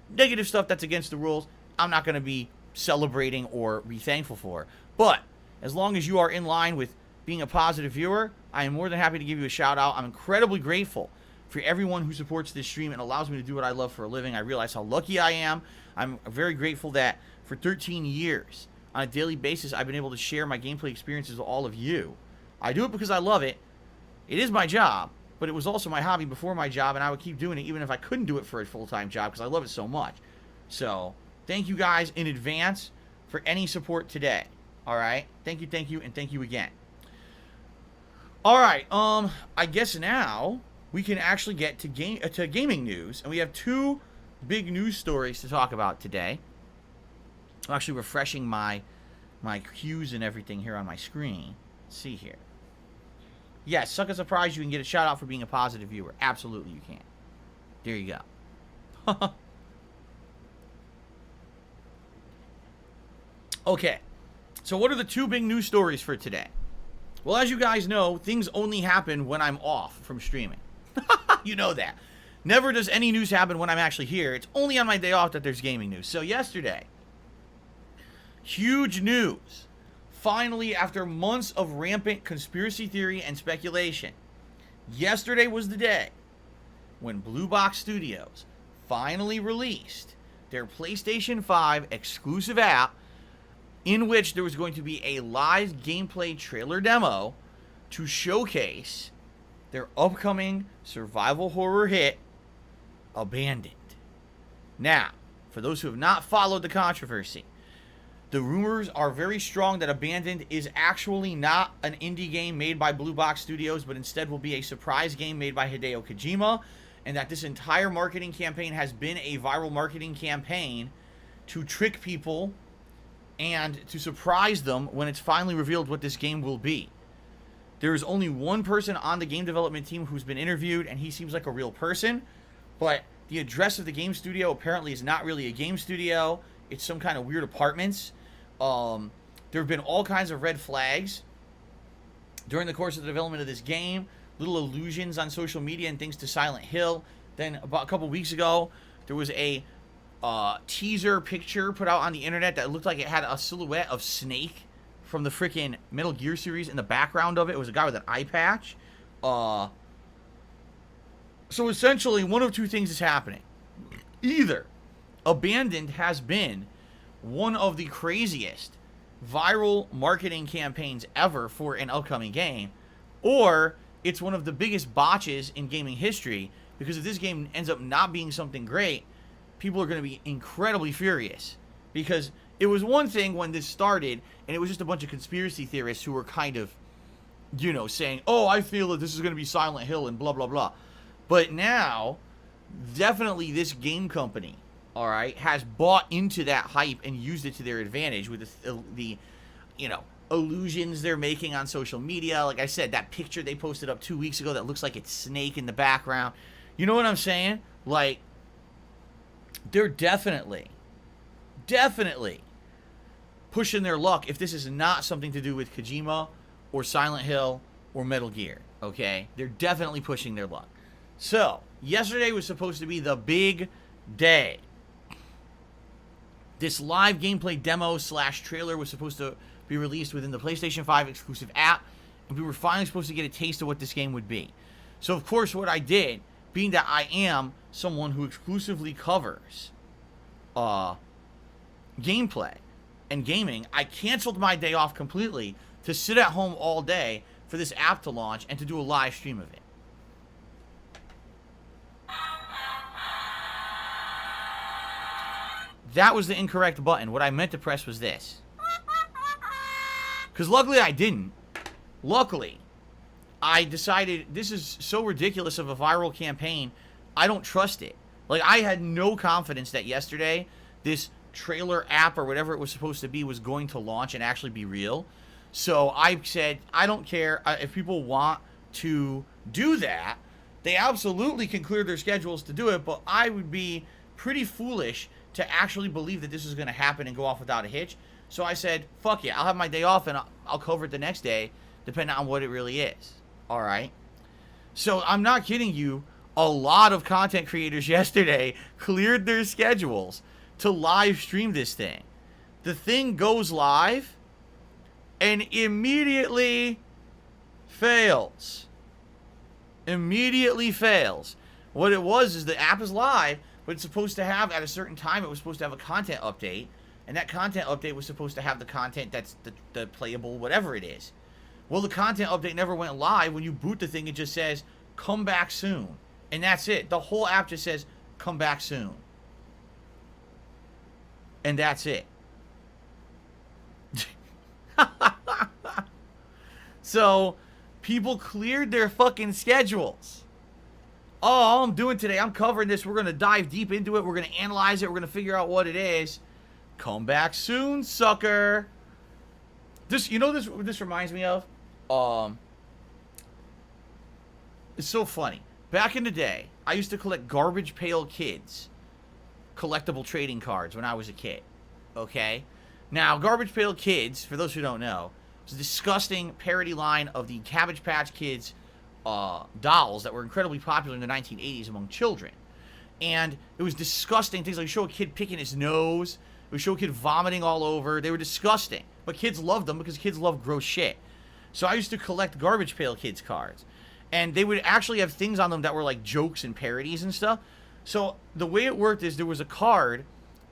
negative stuff that's against the rules. I'm not going to be celebrating or be thankful for. But as long as you are in line with being a positive viewer, I am more than happy to give you a shout out. I'm incredibly grateful for everyone who supports this stream and allows me to do what I love for a living. I realize how lucky I am. I'm very grateful that for 13 years, on a daily basis, I've been able to share my gameplay experiences with all of you. I do it because I love it. It is my job, but it was also my hobby before my job, and I would keep doing it even if I couldn't do it for a full-time job because I love it so much. So, thank you guys in advance for any support today. All right? Thank you, and thank you again. All right, I guess now we can actually get to gaming news, and we have 2 big news stories to talk about today. I'm actually refreshing my cues and everything here on my screen. Let's see here. Yes, Suck a Surprise, you can get a shout out for being a positive viewer. Absolutely you can. There you go. Okay, so what are the 2 big news stories for today? Well, as you guys know, things only happen when I'm off from streaming. You know that. Never does any news happen when I'm actually here. It's only on my day off that there's gaming news. So yesterday, huge news. Finally, after months of rampant conspiracy theory and speculation, yesterday was the day when Blue Box Studios finally released their PlayStation 5 exclusive app, in which there was going to be a live gameplay trailer demo to showcase their upcoming survival horror hit, Abandoned. Now, for those who have not followed the controversy, the rumors are very strong that Abandoned is actually not an indie game made by Blue Box Studios, but instead will be a surprise game made by Hideo Kojima, and that this entire marketing campaign has been a viral marketing campaign to trick people and to surprise them when it's finally revealed what this game will be. There is only one person on the game development team who's been interviewed, and he seems like a real person, but the address of the game studio apparently is not really a game studio. It's some kind of weird apartments. There have been all kinds of red flags during the course of the development of this game, little allusions on social media and things to Silent Hill. Then about a couple weeks ago, there was a teaser picture put out on the internet that looked like it had a silhouette of Snake from the freaking Metal Gear series in the background of it. It was a guy with an eye patch. So essentially, one of 2 things is happening. Either Abandoned has been one of the craziest viral marketing campaigns ever for an upcoming game, or it's one of the biggest botches in gaming history, because if this game ends up not being something great, people are going to be incredibly furious. Because It was one thing when this started, and it was just a bunch of conspiracy theorists who were kind of, you know, saying, oh, I feel that this is going to be Silent Hill and blah, blah, blah. But now, definitely this game company, all right, has bought into that hype and used it to their advantage with the you know, illusions they're making on social media. Like I said, that picture they posted up 2 weeks ago that looks like it's Snake in the background. You know what I'm saying? Like, they're definitely pushing their luck if this is not something to do with Kojima or Silent Hill or Metal Gear, okay? They're definitely pushing their luck. So, yesterday was supposed to be the big day. This live gameplay demo / trailer was supposed to be released within the PlayStation 5 exclusive app, and we were finally supposed to get a taste of what this game would be. So, of course, what I did, being that I am someone who exclusively covers gameplay and gaming, I canceled my day off completely to sit at home all day for this app to launch and to do a live stream of it. That was the incorrect button. What I meant to press was this. Because luckily I didn't. Luckily, I decided this is so ridiculous of a viral campaign, I don't trust it. Like, I had no confidence that yesterday this trailer app or whatever it was supposed to be was going to launch and actually be real. So I said, I don't care if people want to do that. They absolutely can clear their schedules to do it, but I would be pretty foolish to actually believe that this is going to happen and go off without a hitch. So I said, fuck yeah, I'll have my day off and I'll cover it the next day, depending on what it really is. All right? So I'm not kidding you. A lot of content creators yesterday cleared their schedules to live stream this thing. The thing goes live and immediately fails. Immediately fails. What it was is the app is live, but it's supposed to have, at a certain time, it was supposed to have a content update. And that content update was supposed to have the content that's the playable, whatever it is. Well, the content update never went live. When you boot the thing, it just says, come back soon. And that's it. The whole app just says, come back soon. And that's it. So, people cleared their fucking schedules. Oh, all I'm doing today, I'm covering this. We're going to dive deep into it. We're going to analyze it. We're going to figure out what it is. Come back soon, sucker. This, you know, this reminds me of? It's so funny. Back in the day, I used to collect Garbage Pail Kids collectible trading cards when I was a kid. Okay? Now, Garbage Pail Kids, for those who don't know, was a disgusting parody line of the Cabbage Patch Kids dolls that were incredibly popular in the 1980s among children. And it was disgusting. Things like show a kid picking his nose. It would show a kid vomiting all over. They were disgusting. But kids loved them because kids love gross shit. So I used to collect Garbage Pail Kids cards. And they would actually have things on them that were like jokes and parodies and stuff. So the way it worked is there was a card,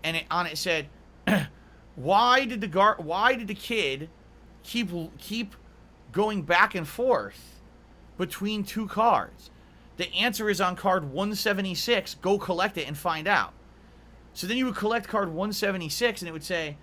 and on it said, why did the kid keep going back and forth between two cards? The answer is on card 176. Go collect it and find out. So then you would collect card 176, and it would say,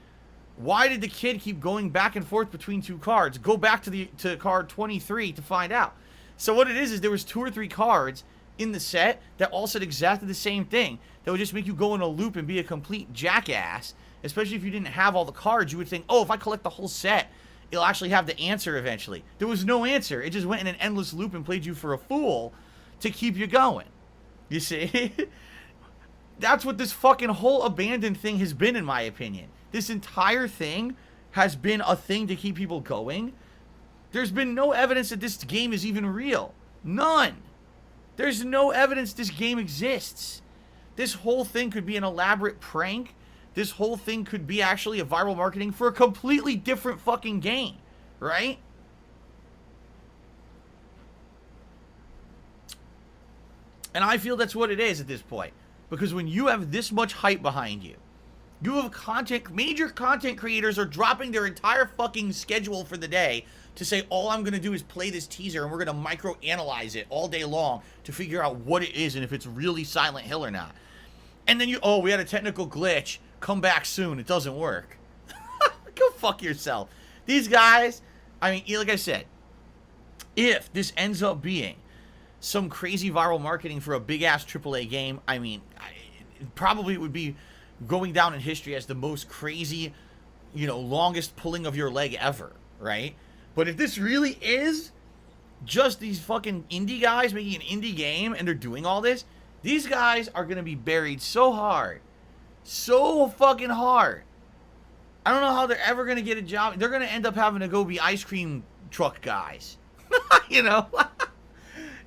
why did the kid keep going back and forth between two cards? Go back to card 23 to find out. So what it is there was 2 or 3 cards in the set that all said exactly the same thing. That would just make you go in a loop and be a complete jackass. Especially if you didn't have all the cards, you would think, oh, if I collect the whole set, it'll actually have the answer eventually. There was no answer. It just went in an endless loop and played you for a fool to keep you going. You see? That's what this fucking whole abandoned thing has been, in my opinion. This entire thing has been a thing to keep people going. There's been no evidence that this game is even real. None. There's no evidence this game exists. This whole thing could be an elaborate prank. This whole thing could be actually a viral marketing for a completely different fucking game. Right? And I feel that's what it is at this point. Because when you have this much hype behind you, you have major content creators are dropping their entire fucking schedule for the day to say, all I'm going to do is play this teaser and we're going to micro-analyze it all day long to figure out what it is and if it's really Silent Hill or not. And then we had a technical glitch. Come back soon. It doesn't work. Go fuck yourself. These guys, I mean, like I said, if this ends up being some crazy viral marketing for a big-ass AAA game, I mean, it probably would be going down in history as the most crazy, you know, longest pulling of your leg ever, right? But if this really is just these fucking indie guys making an indie game and they're doing all this, these guys are going to be buried so hard. So fucking hard. I don't know how they're ever going to get a job. They're going to end up having to go be ice cream truck guys. You know?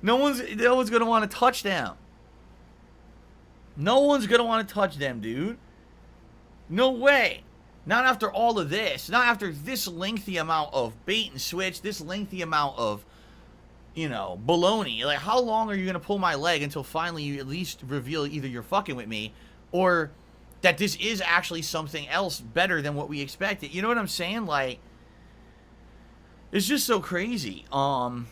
No one's going to want to touch them. No one's going to want to touch them, dude. No way. Not after all of this. Not after this lengthy amount of bait and switch. This lengthy amount of, you know, baloney. Like, how long are you going to pull my leg until finally you at least reveal either you're fucking with me or that this is actually something else better than what we expected? You know what I'm saying? Like, it's just so crazy. And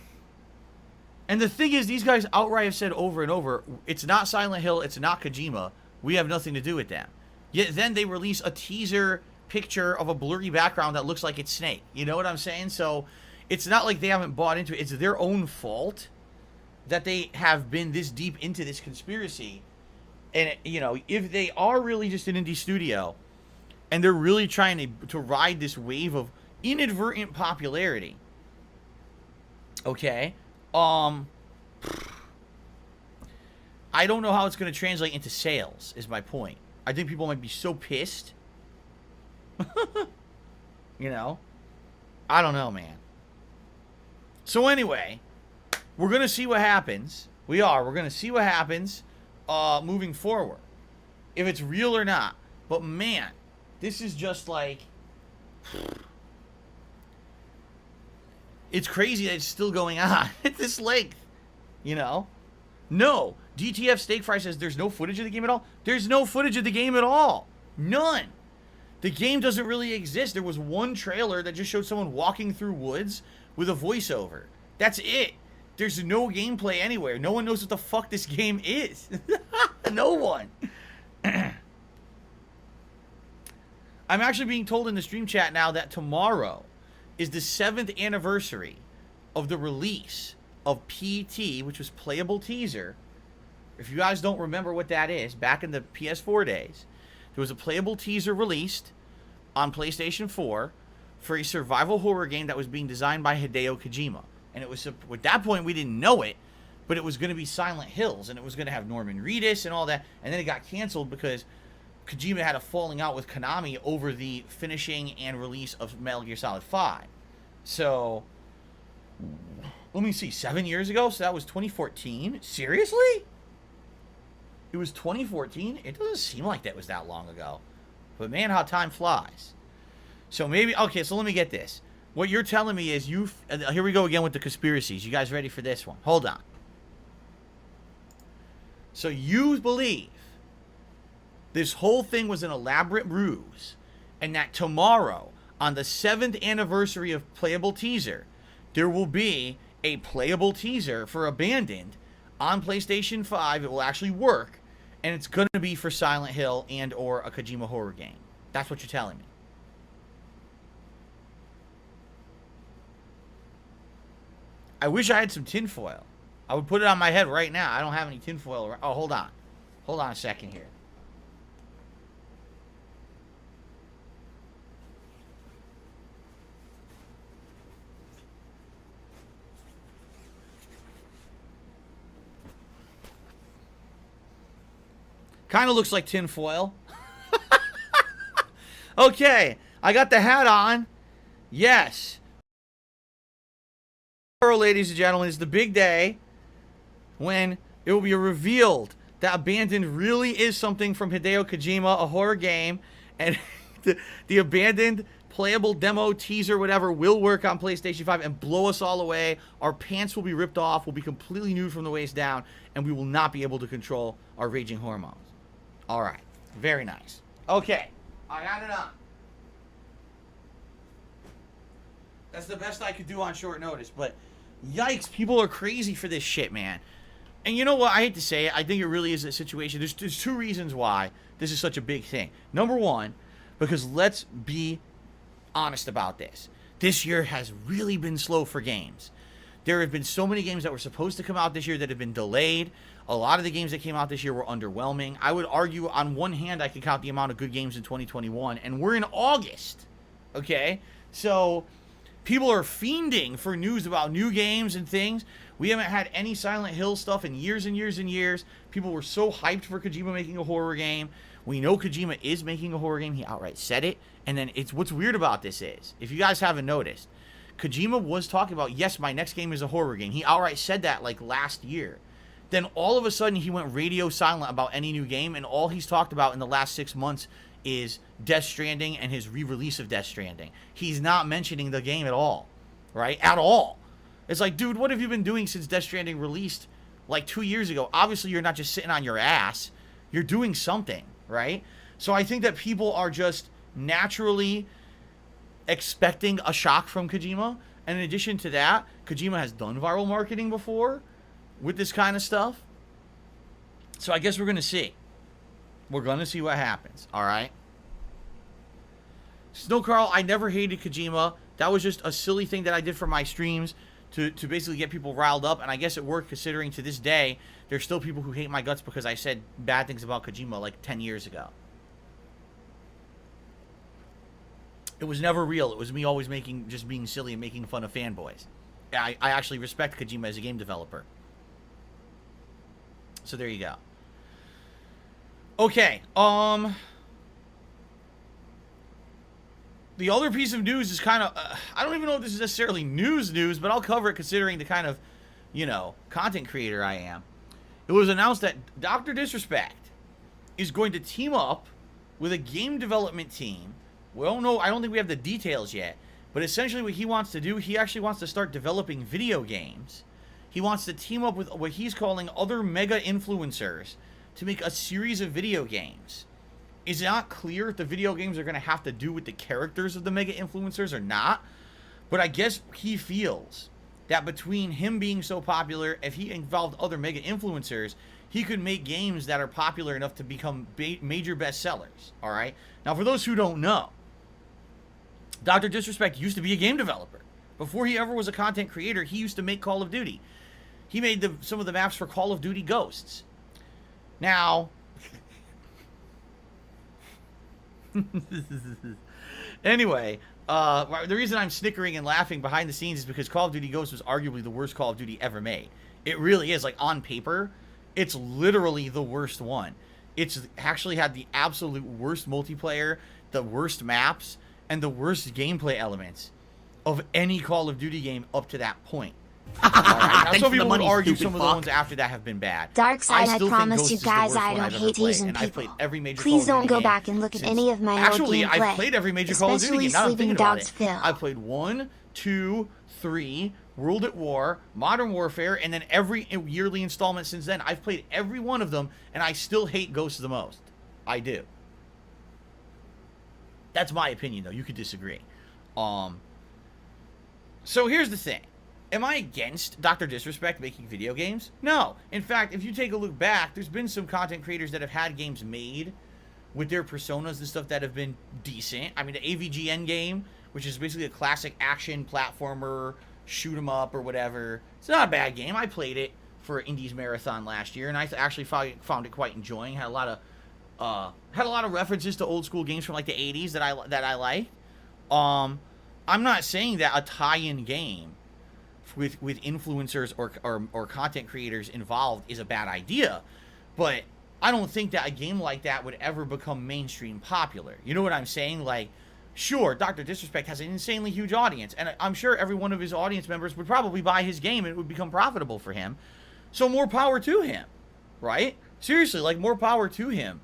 the thing is, these guys outright have said over and over, it's not Silent Hill, it's not Kojima, we have nothing to do with them. Yet then they release a teaser picture of a blurry background that looks like it's Snake. You know what I'm saying? So it's not like they haven't bought into it. It's their own fault that they have been this deep into this conspiracy. And, you know, if they are really just an indie studio and they're really trying to ride this wave of inadvertent popularity, okay, I don't know how it's going to translate into sales, is my point. I think people might be so pissed. You know? I don't know, man. So anyway, we're going to see what happens. We're going to see what happens moving forward. If it's real or not. But man, this is just like... It's crazy that it's still going on at this length. You know? No. DTF Steak Fry says there's no footage of the game at all. There's no footage of the game at all. None. The game doesn't really exist. There was one trailer that just showed someone walking through woods with a voiceover. That's it. There's no gameplay anywhere. No one knows what the fuck this game is. No one. I'm actually being told in the stream chat now that tomorrow is the 7th anniversary of the release of PT, which was Playable Teaser. If you guys don't remember what that is, back in the PS4 days, there was a Playable Teaser released on PlayStation 4 for a survival horror game that was being designed by Hideo Kojima. And it was, at that point, we didn't know it, but it was going to be Silent Hills, and it was going to have Norman Reedus and all that. And then it got canceled because Kojima had a falling out with Konami over the finishing and release of Metal Gear Solid 5. So, let me see, 7 years ago? So that was 2014? Seriously? It was 2014? It doesn't seem like that was that long ago. But man, how time flies. So maybe, okay, so let me get this. What you're telling me is here we go again with the conspiracies. You guys ready for this one? Hold on. So you believe this whole thing was an elaborate ruse, and that tomorrow, on the 7th anniversary of Playable Teaser, there will be a Playable Teaser for Abandoned on PlayStation 5. It will actually work, and it's going to be for Silent Hill and or a Kojima horror game. That's what you're telling me. I wish I had some tinfoil. I would put it on my head right now. I don't have any tinfoil around. Oh, hold on. Hold on a second here. Kind of looks like tinfoil. Okay, I got the hat on. Yes. Tomorrow, ladies and gentlemen, is the big day when it will be revealed that Abandoned really is something from Hideo Kojima, a horror game, and the Abandoned playable demo, teaser, whatever, will work on PlayStation 5 and blow us all away. Our pants will be ripped off, we'll be completely nude from the waist down, and we will not be able to control our raging hormones. All right, very nice. Okay, I got it on. That's the best I could do on short notice, but yikes, people are crazy for this shit, man. And you know what? I hate to say it. I think it really is a situation. There's two reasons why this is such a big thing. Number one, because let's be honest about this. This year has really been slow for games. There have been so many games that were supposed to come out this year that have been delayed. A lot of the games that came out this year were underwhelming. I would argue, on one hand, I could count the amount of good games in 2021, and we're in August, okay? So people are fiending for news about new games and things. We haven't had any Silent Hill stuff in years and years and years. People were so hyped for Kojima making a horror game. We know Kojima is making a horror game. He outright said it. And then what's weird about this is, if you guys haven't noticed, Kojima was talking about, yes, my next game is a horror game. He outright said that like last year. Then all of a sudden he went radio silent about any new game, and all he's talked about in the last 6 months is Death Stranding and his re-release of Death Stranding. He's not mentioning the game at all, right? At all. It's like, dude, what have you been doing since Death Stranding released like 2 years ago? Obviously, you're not just sitting on your ass. You're doing something, right? So I think that people are just naturally expecting a shock from Kojima. And in addition to that, Kojima has done viral marketing before with this kind of stuff. So I guess we're going to see. We're going to see what happens, all right? Snow Carl, I never hated Kojima. That was just a silly thing that I did for my streams to basically get people riled up, and I guess it worked, considering to this day there's still people who hate my guts because I said bad things about Kojima like 10 years ago. It was never real. It was me always just being silly and making fun of fanboys. I actually respect Kojima as a game developer. So there you go. Okay, the other piece of news is kind of, I don't even know if this is necessarily news, but I'll cover it considering the kind of, content creator I am. It was announced that Dr. Disrespect is going to team up with a game development team. I don't think we have the details yet, but essentially what he wants to do, he actually wants to start developing video games. He wants to team up with what he's calling other mega influencers to make a series of video games. It's not clear if the video games are going to have to do with the characters of the mega influencers or not, but I guess he feels that between him being so popular, if he involved other mega influencers, he could make games that are popular enough to become major bestsellers, all right? Now, for those who don't know, Dr. Disrespect used to be a game developer. Before he ever was a content creator, he used to make Call of Duty. He made some of the maps for Call of Duty Ghosts. Now, anyway, the reason I'm snickering and laughing behind the scenes is because Call of Duty Ghosts was arguably the worst Call of Duty ever made. It really is. Like, on paper, it's literally the worst one. It's actually had the absolute worst multiplayer, the worst maps, and the worst gameplay elements of any Call of Duty game up to that point. Now, some people would argue some of the ones after that have been bad. Dark side, I promise you guys I don't hate Asian people. Please don't go back and look at any of my old gameplay. I've played every major Call of Duty game. Now I'm thinking about it. Phil. I've played 1, 2, 3, World at War, Modern Warfare, and then every yearly installment since then. I've played every one of them, and I still hate Ghosts the most. I do. That's my opinion, though. You could disagree. So here's the thing. Am I against Dr. Disrespect making video games? No. In fact, if you take a look back, there's been some content creators that have had games made with their personas and stuff that have been decent. I mean, the AVGN game, which is basically a classic action platformer, shoot 'em up or whatever. It's not a bad game. I played it for Indies Marathon last year, and I actually found it quite enjoying. Had a lot of references to old school games from like the 80s that I like. I'm not saying that a tie-in game with influencers or content creators involved is a bad idea, but I don't think that a game like that would ever become mainstream popular. You know what I'm saying? Like, sure, Dr. Disrespect has an insanely huge audience, and I'm sure every one of his audience members would probably buy his game and it would become profitable for him. So more power to him, right? Seriously, like, more power to him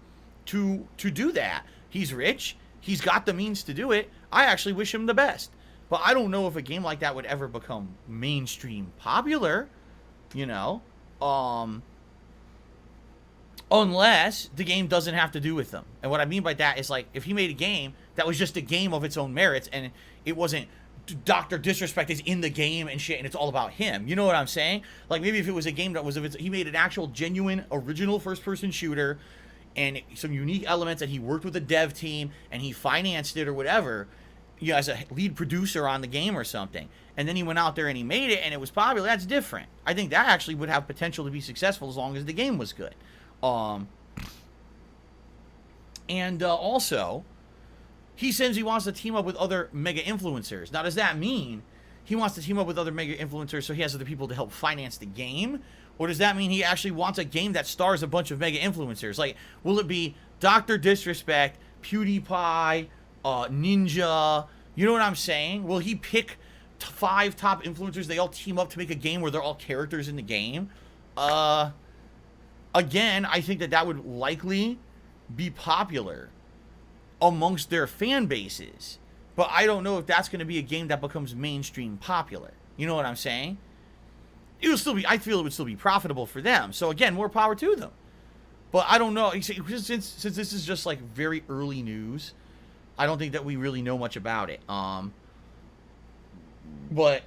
to do that. He's rich. He's got the means to do it. I actually wish him the best. But I don't know if a game like that would ever become mainstream popular, unless the game doesn't have to do with them. And what I mean by that is, like, if he made a game that was just a game of its own merits and it wasn't Dr. Disrespect is in the game and shit and it's all about him. You know what I'm saying? Like, maybe if it was a game that was he made an actual genuine original first-person shooter and some unique elements, and he worked with a dev team and he financed it or whatever, as a lead producer on the game or something, and then he went out there and he made it and it was popular, that's different. I think that actually would have potential to be successful as long as the game was good. Also, he says he wants to team up with other mega influencers. Now, does that mean he wants to team up with other mega influencers so he has other people to help finance the game? Or does that mean he actually wants a game that stars a bunch of mega influencers? Like, will it be Dr. Disrespect, PewDiePie, Ninja? You know what I'm saying? Will he pick 5 top influencers? They all team up to make a game where they're all characters in the game? Again, I think that would likely be popular amongst their fan bases. But I don't know if that's going to be a game that becomes mainstream popular. You know what I'm saying? It will still be, I feel it would still be profitable for them. So again, more power to them. But I don't know, since this is just like very early news, I don't think that we really know much about it. But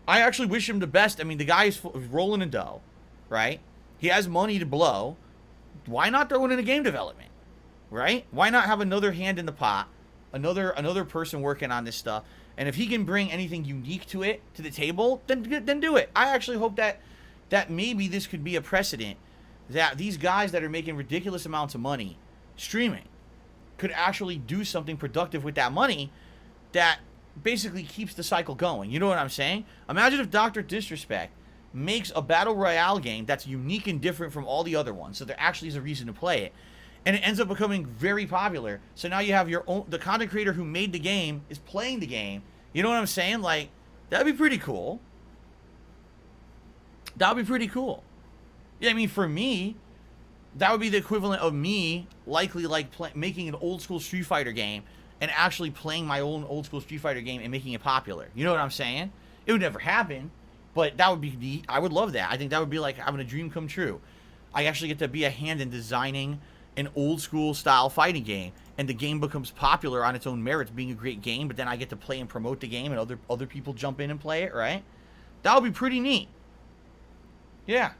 I actually wish him the best. I mean, the guy is rolling in dough, right? He has money to blow. Why not throw it into game development, right? Why not have another hand in the pot, another person working on this stuff? And if he can bring anything unique to it, to the table, then do it. I actually hope that maybe this could be a precedent that these guys that are making ridiculous amounts of money streaming could actually do something productive with that money that basically keeps the cycle going. You know what I'm saying? Imagine if Dr. Disrespect makes a battle royale game that's unique and different from all the other ones, so there actually is a reason to play it, and it ends up becoming very popular. So now you have the content creator who made the game is playing the game. You know what I'm saying? Like, that'd be pretty cool. That would be pretty cool. Yeah, I mean, for me, that would be the equivalent of me likely making an old school Street Fighter game and actually playing my own old school Street Fighter game and making it popular. You know what I'm saying? It would never happen, but that would be neat. I would love that. I think that would be like having a dream come true. I actually get to be a hand in designing an old school style fighting game, and the game becomes popular on its own merits, being a great game, but then I get to play and promote the game, and other people jump in and play it, right? That would be pretty neat. Yeah.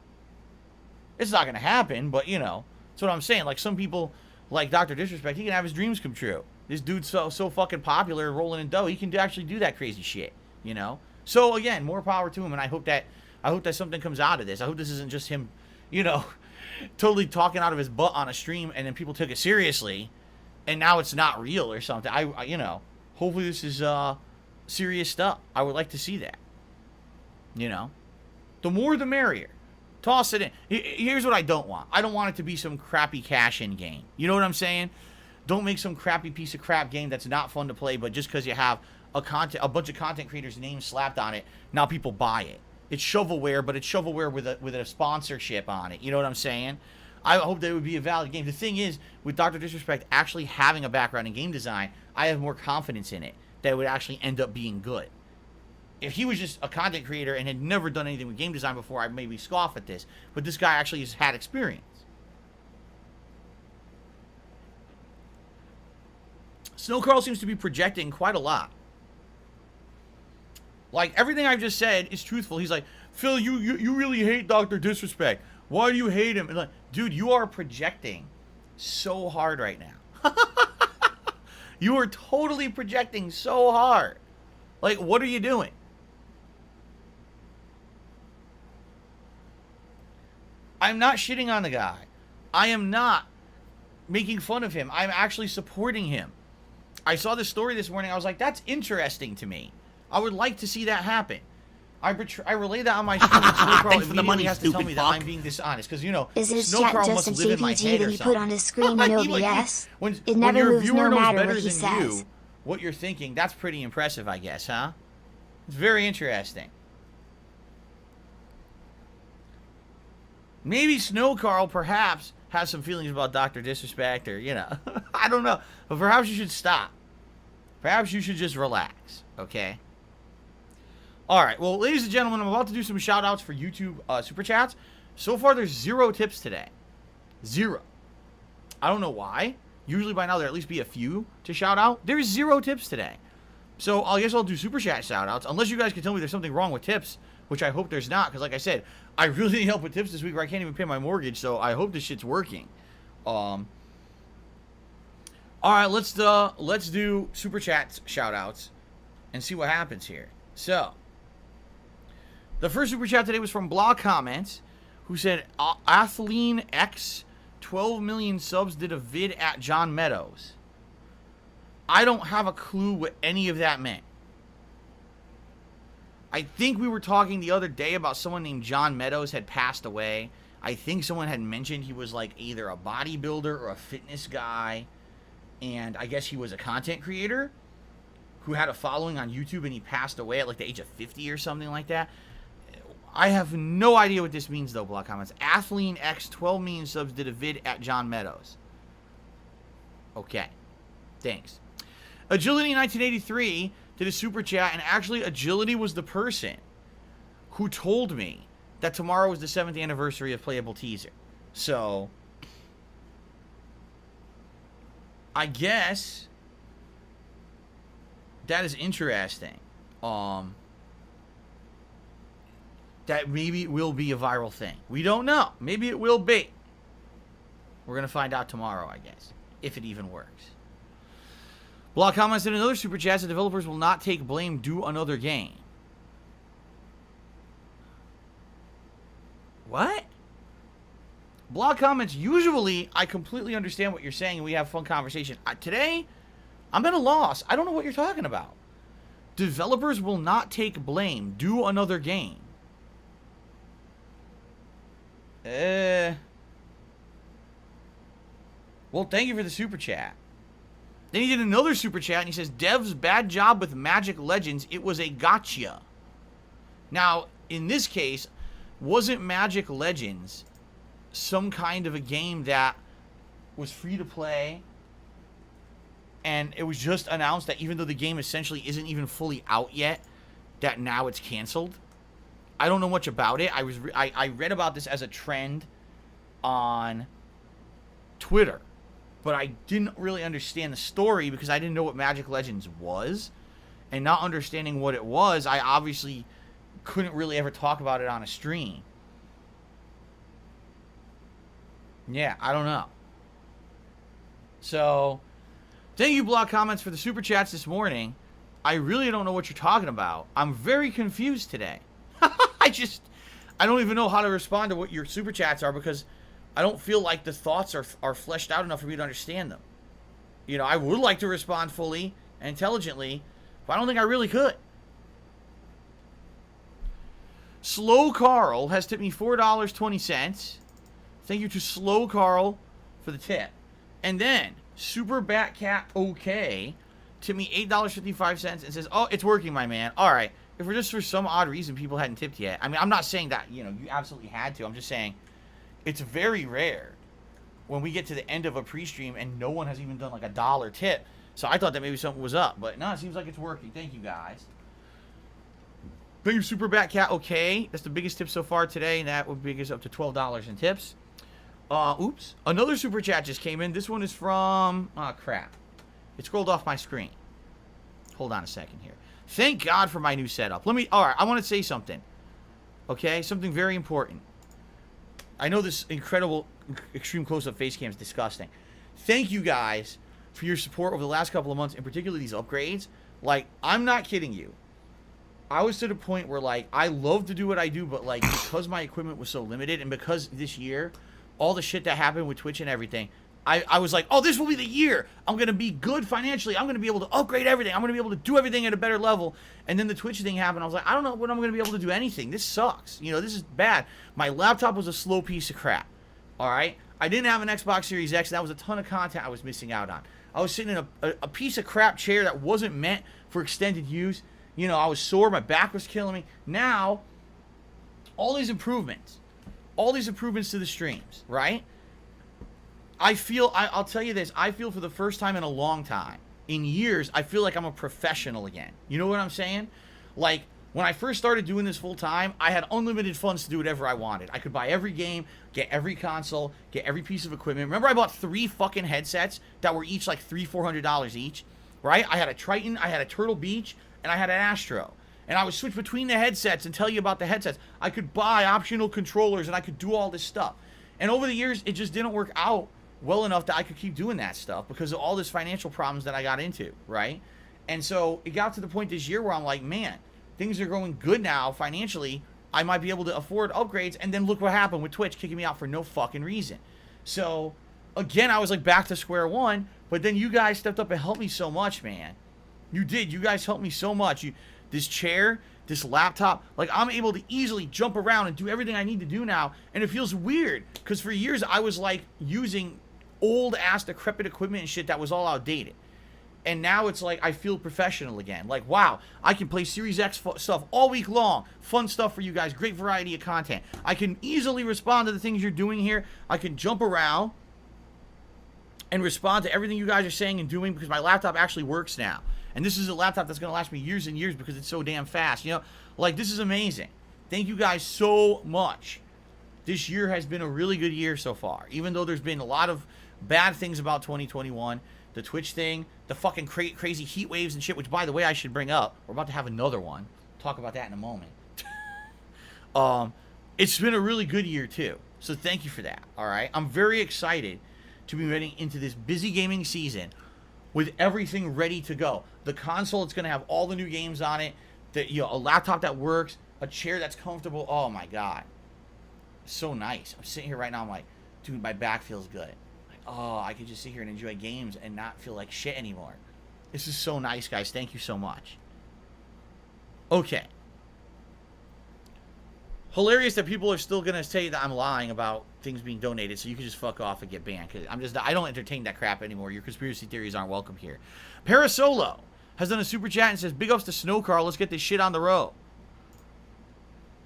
It's not going to happen, but, you know, that's what I'm saying. Like, some people, like Dr. Disrespect, he can have his dreams come true. This dude's so fucking popular, rolling in dough, he can actually do that crazy shit, you know? So, again, more power to him, and I hope that something comes out of this. I hope this isn't just him, you know, totally talking out of his butt on a stream, and then people took it seriously, and now it's not real or something. I you know, hopefully this is serious stuff. I would like to see that. You know, the more the merrier. Toss it in. Here's what I don't want. I don't want it to be some crappy cash-in game. You know what I'm saying? Don't make some crappy piece of crap game that's not fun to play, but just because you have a bunch of content creators' names slapped on it, now people buy it. It's shovelware, but it's shovelware with a sponsorship on it. You know what I'm saying? I hope that it would be a valid game. The thing is, with Dr. Disrespect actually having a background in game design, I have more confidence in it that it would actually end up being good. If he was just a content creator and had never done anything with game design before, I'd maybe scoff at this. But this guy actually has had experience. Snow Carl seems to be projecting quite a lot. Like, everything I've just said is truthful. He's like, Phil, you really hate Dr. Disrespect. Why do you hate him? And like, dude, you are projecting so hard right now. You are totally projecting so hard. Like, what are you doing? I'm not shitting on the guy. I am not making fun of him. I'm actually supporting him. I saw this story this morning. I was like, that's interesting to me. I would like to see that happen. I relay that on my stream. Thanks for the money, has to tell me that I'm being dishonest, because you know, Is his Snow chat Carl just a must live in my JPG head that or he put something. on his screen in OBS? It when never your moves viewer no knows matter better what he than says. you what you're thinking, that's pretty impressive, I guess, huh? It's very interesting. Maybe Snow Carl perhaps has some feelings about Dr. Disrespect, or, you know, I don't know. But perhaps you should stop. Perhaps you should just relax, okay? All right, well, ladies and gentlemen, I'm about to do some shout-outs for YouTube Super Chats. So far, there's 0 tips today. 0. I don't know why. Usually by now, there'd at least be a few to shout out. There's 0 tips today. So I guess I'll do Super Chat shout-outs, unless you guys can tell me there's something wrong with tips, which I hope there's not, because like I said, I really need help with tips this week where I can't even pay my mortgage, so I hope this shit's working. All right, let's do Super Chat shout-outs. and see what happens here. So, the first super chat today was from Blog Comments, who said, Athleen X, 12 million subs, did a vid at John Meadows. I don't have a clue what any of that meant. I think we were talking the other day about someone named John Meadows had passed away. I think someone had mentioned he was like either a bodybuilder or a fitness guy. And I guess he was a content creator who had a following on YouTube, and he passed away at like the age of 50 or something like that. I have no idea what this means though, Block Comments. Athleen X, 12 million subs, did a vid at John Meadows. Okay. Thanks. Agility 1983 did a super chat, and actually Agility was the person who told me that tomorrow was the 7th anniversary of Playable Teaser. So, I guess that is interesting. That maybe it will be a viral thing. We don't know. Maybe it will be. We're going to find out tomorrow, I guess, if it even works. Block Comments in another super chat, the developers will not take blame, do another game. What? Blog Comments, usually I completely understand what you're saying and we have fun conversation. Today, I'm at a loss. I don't know what you're talking about. Developers will not take blame, do another game. Well, thank you for the super chat. Then he did another super chat, and he says, Dev's bad job with Magic Legends, it was a gotcha. Now, in this case, wasn't Magic Legends some kind of a game that was free to play, and it was just announced that even though the game essentially isn't even fully out yet, that now it's canceled? I don't know much about it. I read about this as a trend on Twitter, but I didn't really understand the story because I didn't know what Magic Legends was. And not understanding what it was, I obviously couldn't really ever talk about it on a stream. Yeah, I don't know. So, thank you, Block Comments, for the super chats this morning. I really don't know what you're talking about. I'm very confused today. I don't even know how to respond to what your super chats are because I don't feel like the thoughts are fleshed out enough for me to understand them. You know, I would like to respond fully and intelligently, but I don't think I really could. Slow Carl has tipped me $4.20. Thank you to Slow Carl for the tip. And then Super Batcat OK tipped me $8.55 and says, "Oh, it's working, my man." All right. If we're just for some odd reason people hadn't tipped yet. I mean, I'm not saying that, you know, you absolutely had to. I'm just saying it's very rare when we get to the end of a pre-stream and no one has even done like $1 tip. So I thought that maybe something was up, but no, it seems like it's working. Thank you, guys. Thank you, Super Batcat. Okay, that's the biggest tip so far today, and that would bring us up to $12 in tips. Oops. Another super chat just came in. This one is from, crap. It scrolled off my screen. Hold on a second here. Thank God for my new setup. Alright, I want to say something. Okay, something very important. I know this incredible, extreme close-up face cam is disgusting. Thank you guys for your support over the last couple of months, in particular these upgrades. Like, I'm not kidding you. I was to the point where, like, I love to do what I do, but, like, because my equipment was so limited, and because this year, all the shit that happened with Twitch and everything, I was like, oh, this will be the year. I'm going to be good financially. I'm going to be able to upgrade everything. I'm going to be able to do everything at a better level. And then the Twitch thing happened. I was like, I don't know when I'm going to be able to do anything. This sucks. You know, this is bad. My laptop was a slow piece of crap. All right? I didn't have an Xbox Series X. That was a ton of content I was missing out on. I was sitting in a piece of crap chair that wasn't meant for extended use. You know, I was sore. My back was killing me. Now, all these improvements to the streams, right? I'll tell you this, I feel for the first time in a long time, in years, I feel like I'm a professional again. You know what I'm saying? Like, when I first started doing this full time, I had unlimited funds to do whatever I wanted. I could buy every game, get every console, get every piece of equipment. Remember I bought 3 fucking headsets that were each like $300-$400 each, right? I had a Triton, I had a Turtle Beach, and I had an Astro. And I would switch between the headsets and tell you about the headsets. I could buy optional controllers and I could do all this stuff. And over the years, it just didn't work out well enough that I could keep doing that stuff because of all this financial problems that I got into, right? And so it got to the point this year where I'm like, man, things are going good now financially. I might be able to afford upgrades. And then look what happened with Twitch kicking me out for no fucking reason. So again, I was like back to square one. But then you guys stepped up and helped me so much, man. You did. You guys helped me so much. This chair, this laptop, like I'm able to easily jump around and do everything I need to do now. And it feels weird because for years I was like using old ass decrepit equipment and shit that was all outdated. And now it's like I feel professional again. Like, wow, I can play Series X stuff all week long. Fun stuff for you guys. Great variety of content. I can easily respond to the things you're doing here. I can jump around and respond to everything you guys are saying and doing because my laptop actually works now. And this is a laptop that's going to last me years and years because it's so damn fast. You know, like, this is amazing. Thank you guys so much. This year has been a really good year so far. Even though there's been a lot of bad things about 2021. The Twitch thing, the fucking crazy heat waves and shit, which, by the way, I should bring up. We're about to have another one. Talk about that in a moment. It's been a really good year, too. So thank you for that, all right? I'm very excited to be getting into this busy gaming season with everything ready to go. The console, it's going to have all the new games on it. A laptop that works, a chair that's comfortable. Oh, my God. So nice. I'm sitting here right now. I'm like, dude, my back feels good. Like, oh, I could just sit here and enjoy games and not feel like shit anymore. This is so nice, guys. Thank you so much. Okay. Hilarious that people are still going to say that I'm lying about things being donated, so you can just fuck off and get banned. Cause I don't entertain that crap anymore. Your conspiracy theories aren't welcome here. Parasolo has done a super chat and says, big ups to Snow Carl. Let's get this shit on the road.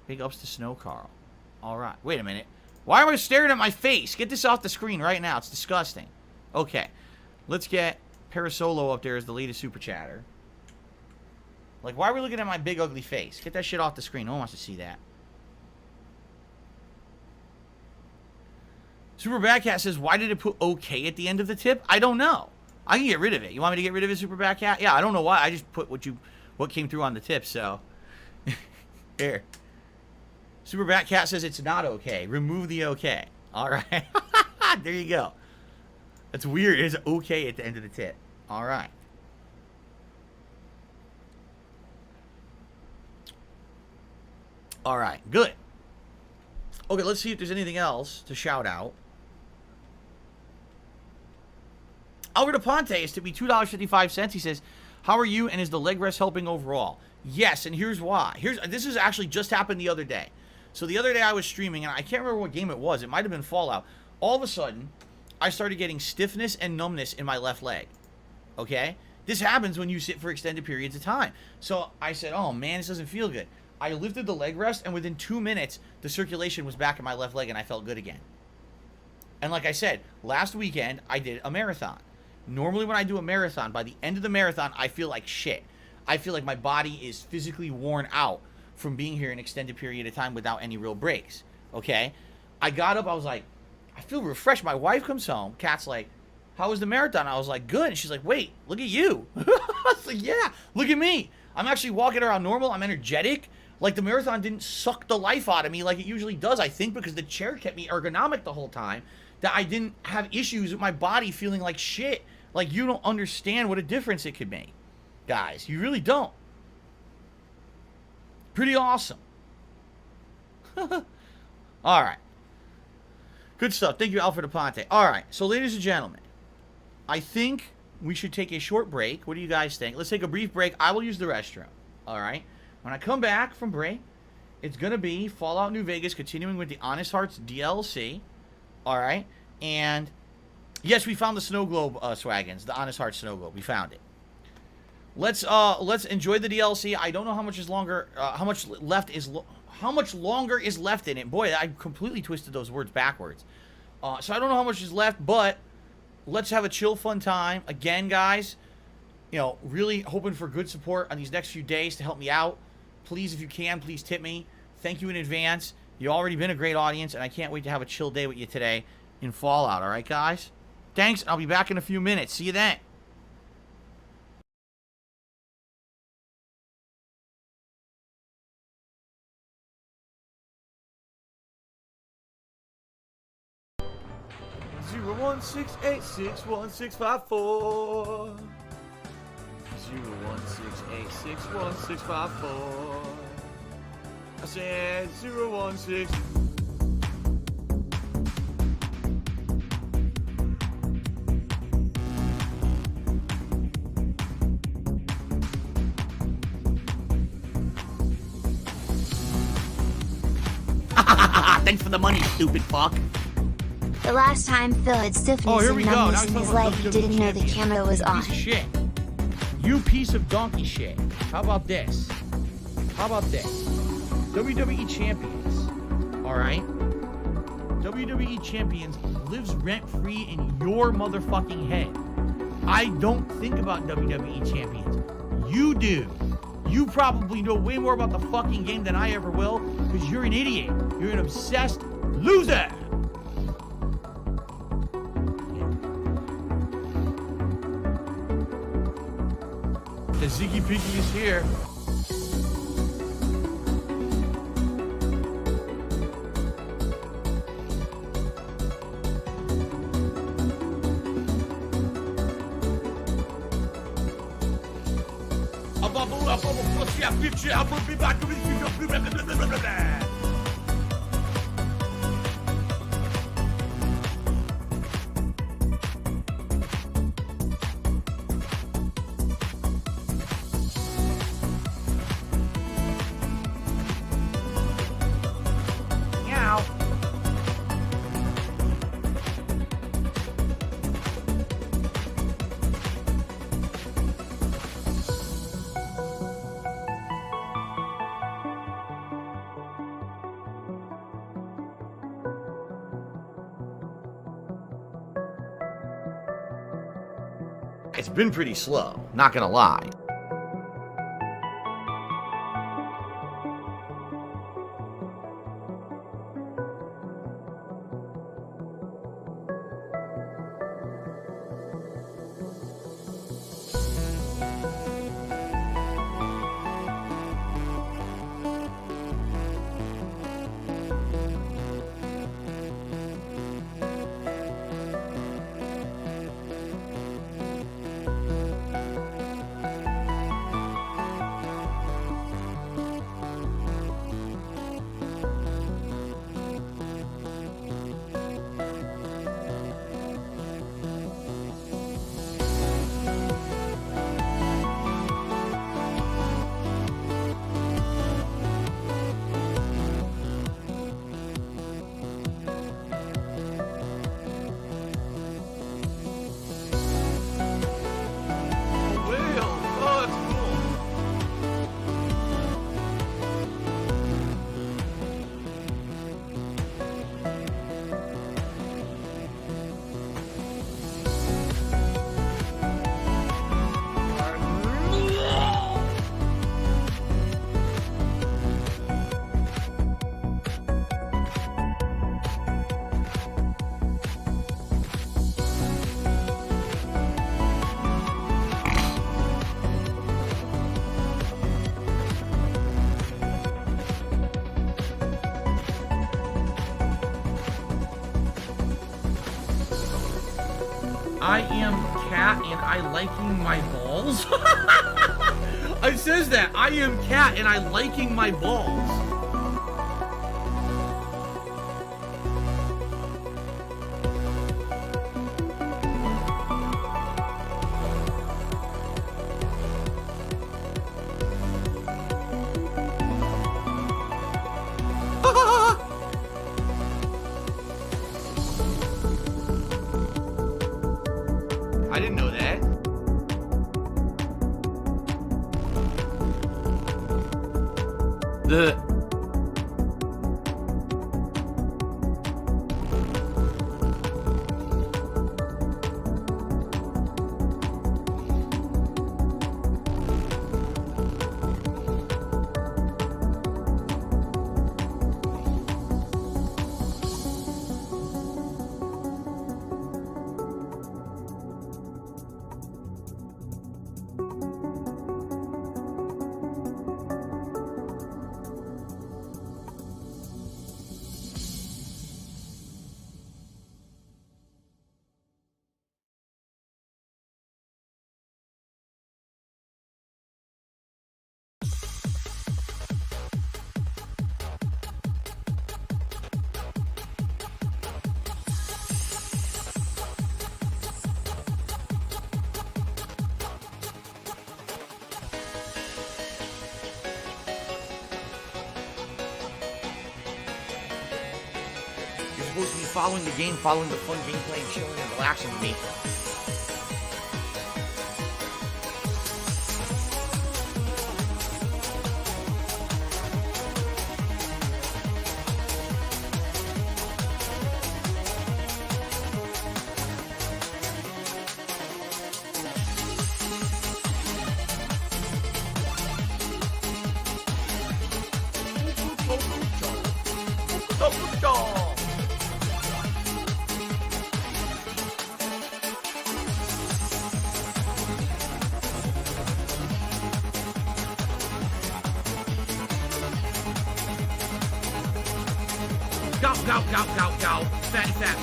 Big ups to Snow Carl. All right. Wait a minute. Why am I staring at my face? Get this off the screen right now. It's disgusting. Okay. Let's get Parasolo up there as the latest super chatter. Like, why are we looking at my big ugly face? Get that shit off the screen. No one wants to see that. Super Bad Cat says, why did it put okay at the end of the tip? I don't know. I can get rid of it. You want me to get rid of it, Super Bad Cat? Yeah, I don't know why. I just put what came through on the tip, so. Here. Super Bad Cat says it's not okay. Remove the okay. All right. There you go. That's weird. It's okay at the end of the tip. All right. All right. Good. Okay, let's see if there's anything else to shout out. Albert Aponte is to be $2.55. He says, how are you and is the leg rest helping overall? Yes, and here's why. This has actually just happened the other day. So the other day I was streaming, and I can't remember what game it was. It might have been Fallout. All of a sudden, I started getting stiffness and numbness in my left leg. Okay? This happens when you sit for extended periods of time. So I said, oh man, this doesn't feel good. I lifted the leg rest, and within 2 minutes, the circulation was back in my left leg, and I felt good again. And like I said, last weekend, I did a marathon. Normally when I do a marathon, by the end of the marathon, I feel like shit. I feel like my body is physically worn out from being here an extended period of time without any real breaks. Okay? I got up, I was like, I feel refreshed. My wife comes home. Kat's like, how was the marathon? I was like, good. And she's like, wait, look at you. I was like, yeah, look at me. I'm actually walking around normal. I'm energetic. Like, the marathon didn't suck the life out of me like it usually does, I think, because the chair kept me ergonomic the whole time, that I didn't have issues with my body feeling like shit. Like, you don't understand what a difference it could make. Guys, you really don't. Pretty awesome. All right. Good stuff. Thank you, Alfred Aponte. All right. So, ladies and gentlemen, I think we should take a short break. What do you guys think? Let's take a brief break. I will use the restroom. All right. When I come back from break, it's going to be Fallout New Vegas, continuing with the Honest Hearts DLC. All right. And, yes, we found the Snow Globe swaggins, the Honest Hearts Snow Globe. We found it. Let's enjoy the DLC. I don't know how much is longer, how much longer is left in it. Boy, I completely twisted those words backwards. So I don't know how much is left, but let's have a chill, fun time. Again, guys, you know, really hoping for good support on these next few days to help me out. Please, if you can, please tip me. Thank you in advance. You've already been a great audience, and I can't wait to have a chill day with you today in Fallout. All right, guys? Thanks. I'll be back in a few minutes. See you then. 016861654. I said 016. Thanks for the money, stupid fuck. The last time Phil had stiffness here and we go. Now numbness he's in his talking about leg, he WWE didn't know the champion. camera was on. Piece of shit. You piece of donkey shit. How about this? How about this? WWE champions. Alright? WWE champions lives rent-free in your motherfucking head. I don't think about WWE champions. You do. You probably know way more about the fucking game than I ever will, because you're an idiot. You're an obsessed loser. The Ziggy Piggy is here. It's been pretty slow, not gonna lie. I am cat and I liking my balls. It says that. I am cat and I liking my balls. I didn't know that. supposed to be following the game, following the fun gameplay, and chilling and relaxing with me. Go, go, go, go, go. Fatty fat.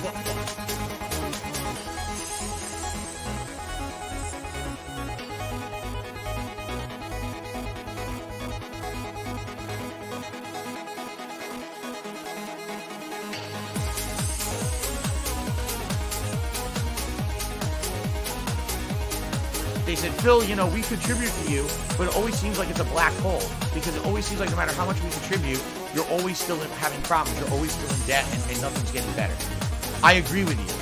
They said, Phil, you know, we contribute to you, but it always seems like it's a black hole. Because it always seems like no matter how much we contribute, you're always still having problems. You're always still in debt, and nothing's getting better. I agree with you.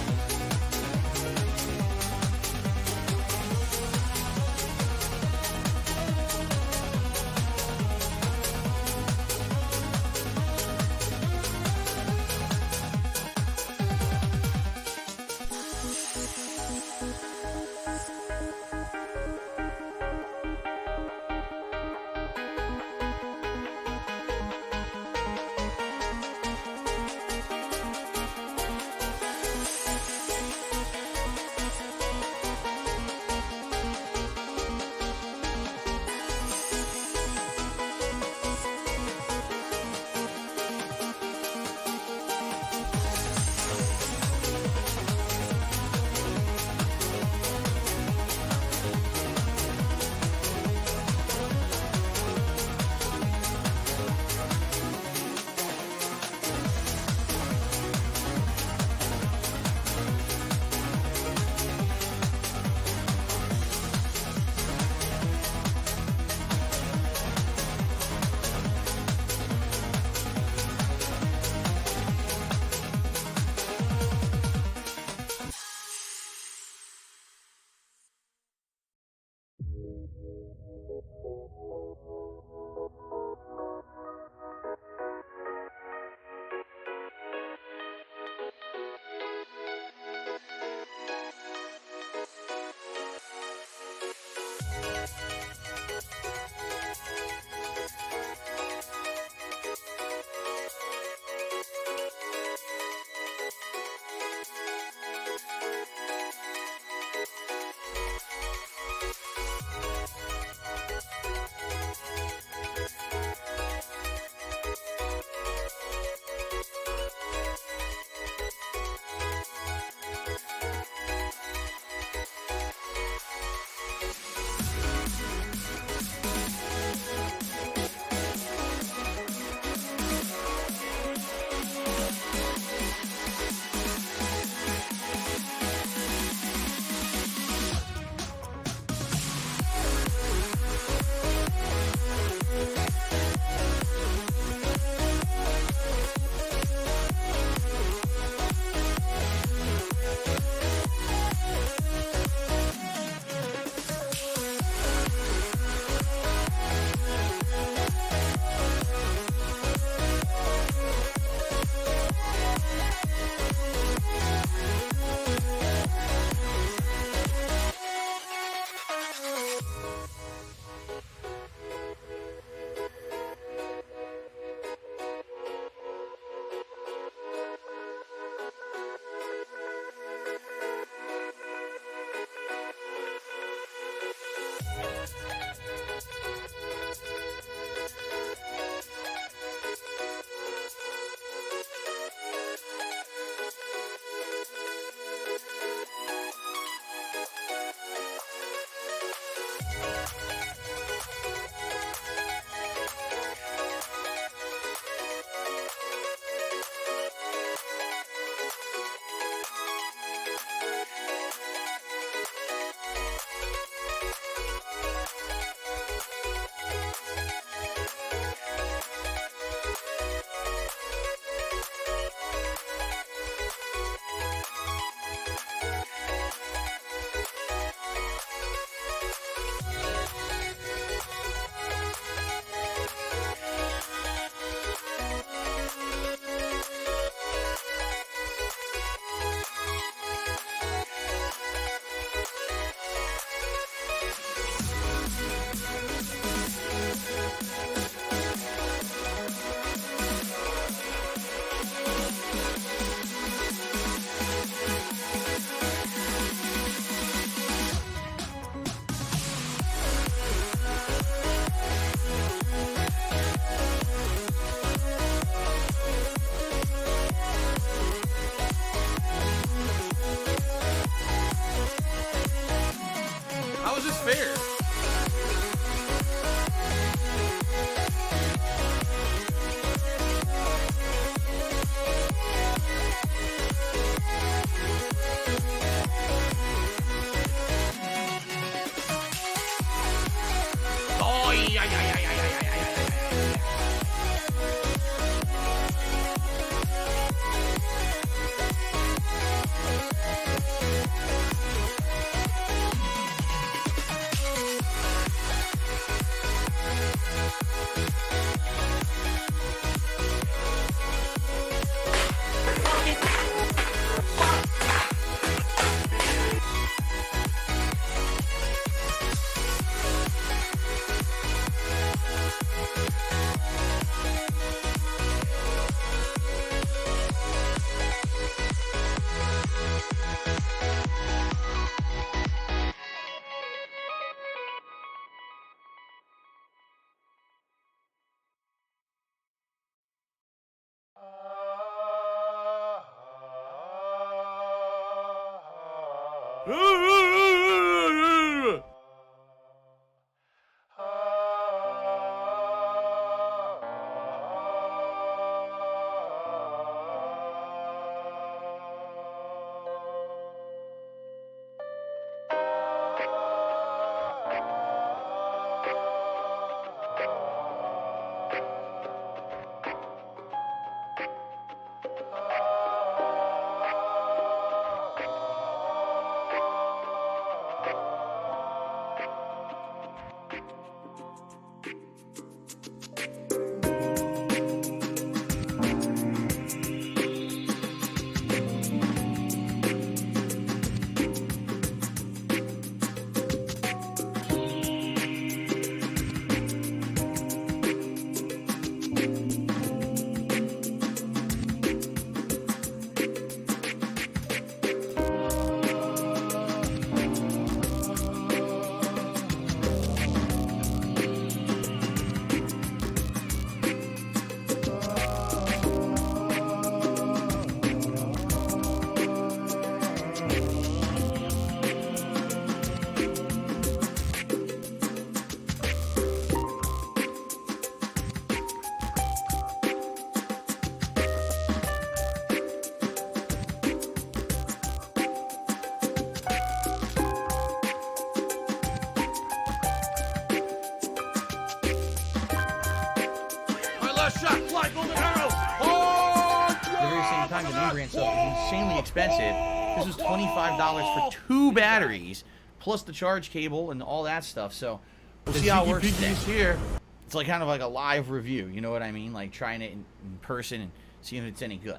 Insanely expensive. This was $25 for 2 batteries, plus the charge cable and all that stuff. So we'll see how it works here. It's like kind of like a live review, you know what I mean? Like trying it in person and seeing if it's any good.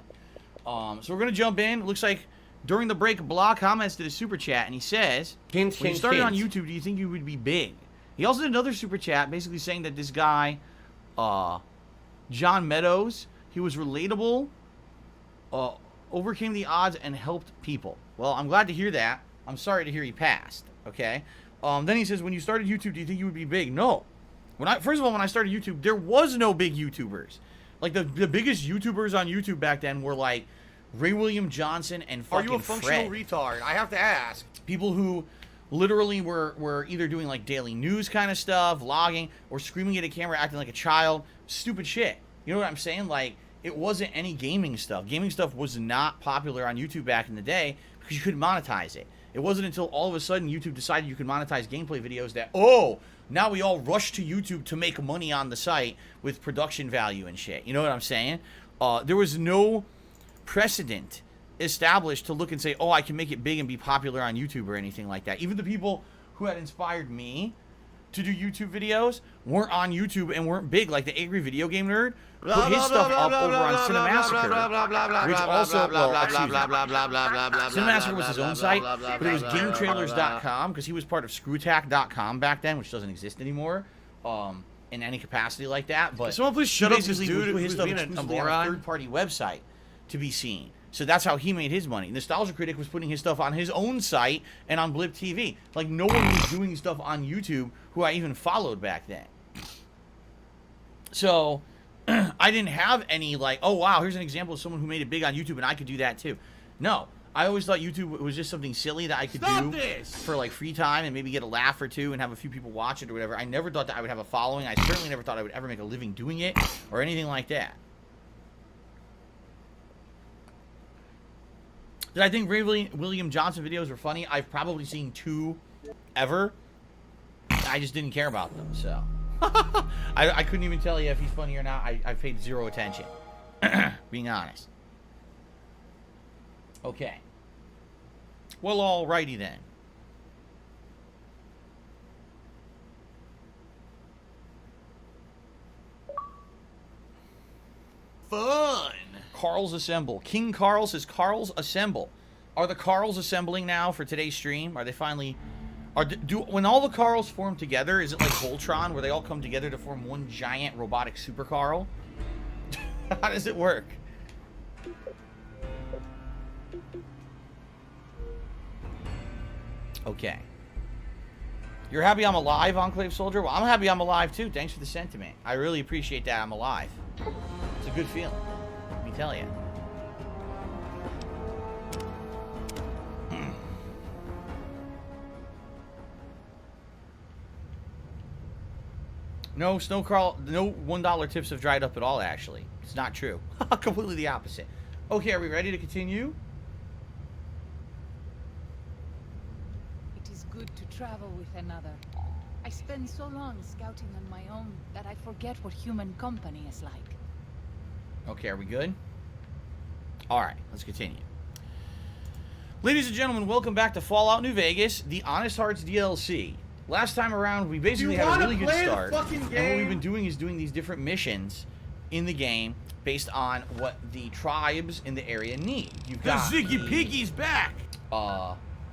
So we're gonna jump in. It looks like during the break, Block comments to the super chat, and he says, "When you started on YouTube, do you think you would be big?" He also did another super chat, basically saying that this guy, John Meadows, he was relatable. Overcame the odds and helped people. Well, I'm glad to hear that. I'm sorry to hear he passed. Okay. Then he says, when you started YouTube, do you think you would be big? No. First of all, when I started YouTube, there was no big YouTubers. Like the biggest YouTubers on YouTube back then were like Ray William Johnson and fucking Are you a functional Fred. retard? I have to ask. People who literally were either doing like daily news kind of stuff, vlogging, or screaming at a camera, acting like a child. Stupid shit. You know what I'm saying? Like, it wasn't any gaming stuff. Gaming stuff was not popular on YouTube back in the day because you couldn't monetize it. It wasn't until all of a sudden YouTube decided you could monetize gameplay videos that, oh, now we all rush to YouTube to make money on the site with production value and shit. You know what I'm saying? There was no precedent established to look and say, oh, I can make it big and be popular on YouTube or anything like that. Even the people who had inspired me to do YouTube videos weren't on YouTube and weren't big, like the Angry Video Game Nerd put his stuff up over on Cinemassacre, which also, well, excuse me, Cinemassacre was his own site, but it was GameTrailers.com because he was part of ScrewTack.com back then, which doesn't exist anymore in any capacity like that. But someone please shut up this dude put his who's stuff being a exclusively on a moron. third-party website to be seen. So that's how he made his money. Nostalgia Critic was putting his stuff on his own site and on Blip TV. Like, no one was doing stuff on YouTube who I even followed back then. So, I didn't have any, like, oh, wow, here's an example of someone who made it big on YouTube and I could do that too. No. I always thought YouTube was just something silly that I could do for, like, free time and maybe get a laugh or two and have a few people watch it or whatever. I never thought that I would have a following. I certainly never thought I would ever make a living doing it or anything like that. Did I think Ray William Johnson videos were funny? I've probably seen 2 ever. I just didn't care about them, so. I couldn't even tell you if he's funny or not. I paid 0 attention. Being honest. Okay. Well, alrighty then. Fun. Carl's Assemble. King Carl says, Carl's Assemble. Are the Carls assembling now for today's stream? Are they finally... when all the Carls form together, is it like Voltron, where they all come together to form one giant robotic super Carl? How does it work? Okay. You're happy I'm alive, Enclave Soldier? Well, I'm happy I'm alive, too. Thanks for the sentiment. I really appreciate that I'm alive. It's a good feeling. Let me tell you. No, snow crawl, no $1 tips have dried up at all, actually. It's not true. Completely the opposite. Okay, are we ready to continue? It is good to travel with another. I spend so long scouting on my own that I forget what human company is like. Okay, are we good? Alright, let's continue. Ladies and gentlemen, welcome back to Fallout New Vegas, the Honest Hearts DLC. Last time around, we basically had a really good start. And what we've been doing is doing these different missions in the game based on what the tribes in the area need. You've got the Ziggy Piggy's back!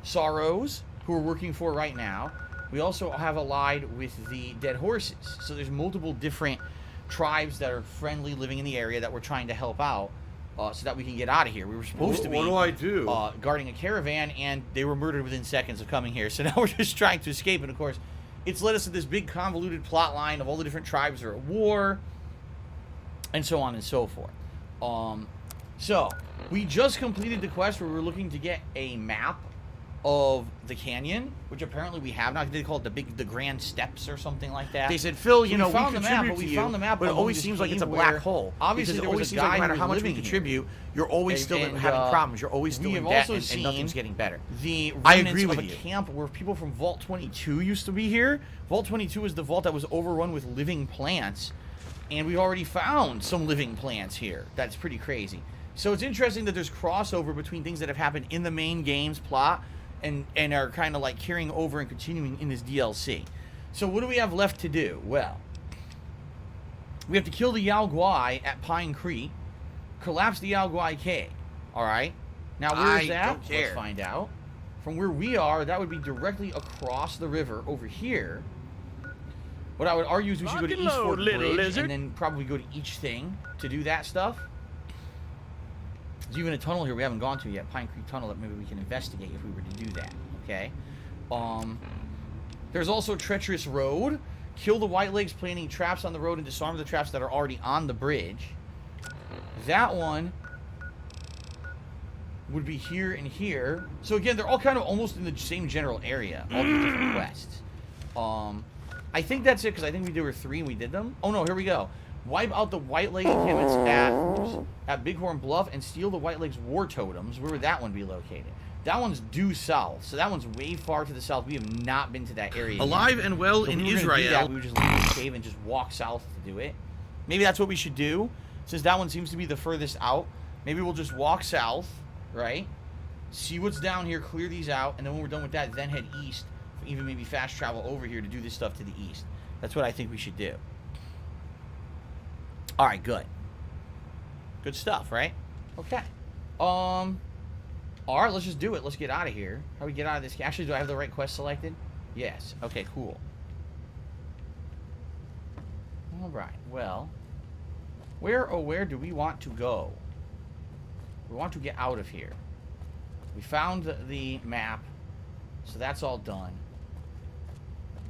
Sorrows, who we're working for right now. We also have allied with the Dead Horses. So there's multiple different tribes that are friendly living in the area that we're trying to help out so that we can get out of here. We were supposed to be what do I do? Guarding a caravan, and they were murdered within seconds of coming here. So now we're just trying to escape. And of course, it's led us to this big convoluted plot line of all the different tribes are at war, and so on and so forth. So we just completed the quest where we were looking to get a map of the canyon, which apparently we have now. They call it the Grand Steps or something like that. They said, Phil, you know, we found the map, but we found the map, but it always seems like it's a black hole. Obviously, it always seems like no matter how much we contribute, you're always still having problems. You're always still in debt, and nothing's getting better. The I agree with of you. A camp where people from Vault 22 used to be here. Vault 22 is the vault that was overrun with living plants, and we already found some living plants here. That's pretty crazy. So it's interesting that there's crossover between things that have happened in the main game's plot and are kind of like carrying over and continuing in this DLC. So what do we have left to do? Well, we have to kill the Yao Guai at Pine Creek, collapse the Yao Guai Cave. Alright? Now where's that? Don't care. Let's find out. From where we are, that would be directly across the river over here. What I would argue is we should go to East Fort Bridge and then probably go to each thing to do that stuff. There's even a tunnel here we haven't gone to yet, Pine Creek Tunnel, that maybe we can investigate if we were to do that, okay? There's also Treacherous Road. Kill the White Legs planting traps on the road and disarm the traps that are already on the bridge. That one would be here and here. So again, they're all kind of almost in the same general area, all these different quests. I think that's it, because I think there were 3 and we did them. Oh no, here we go. Wipe out the White Leg encampments at Bighorn Bluff and steal the White Leg's war totems. Where would that one be located? That one's due south, so that one's way far to the south. We have not been to that area Alive yet. and well So in if we were gonna do Israel. that, we would just leave the cave and just walk south to do it. Maybe that's what we should do, since that one seems to be the furthest out. Maybe we'll just walk south, right? See what's down here, clear these out, and then when we're done with that, then head east. Even maybe fast travel over here to do this stuff to the east. That's what I think we should do. Alright, good. Good stuff, right? Okay. Alright, let's just do it. Let's get out of here. How do we get out of this? Actually, do I have the right quest selected? Yes. Okay, cool. Alright, well. Where do we want to go? We want to get out of here. We found the map. So that's all done.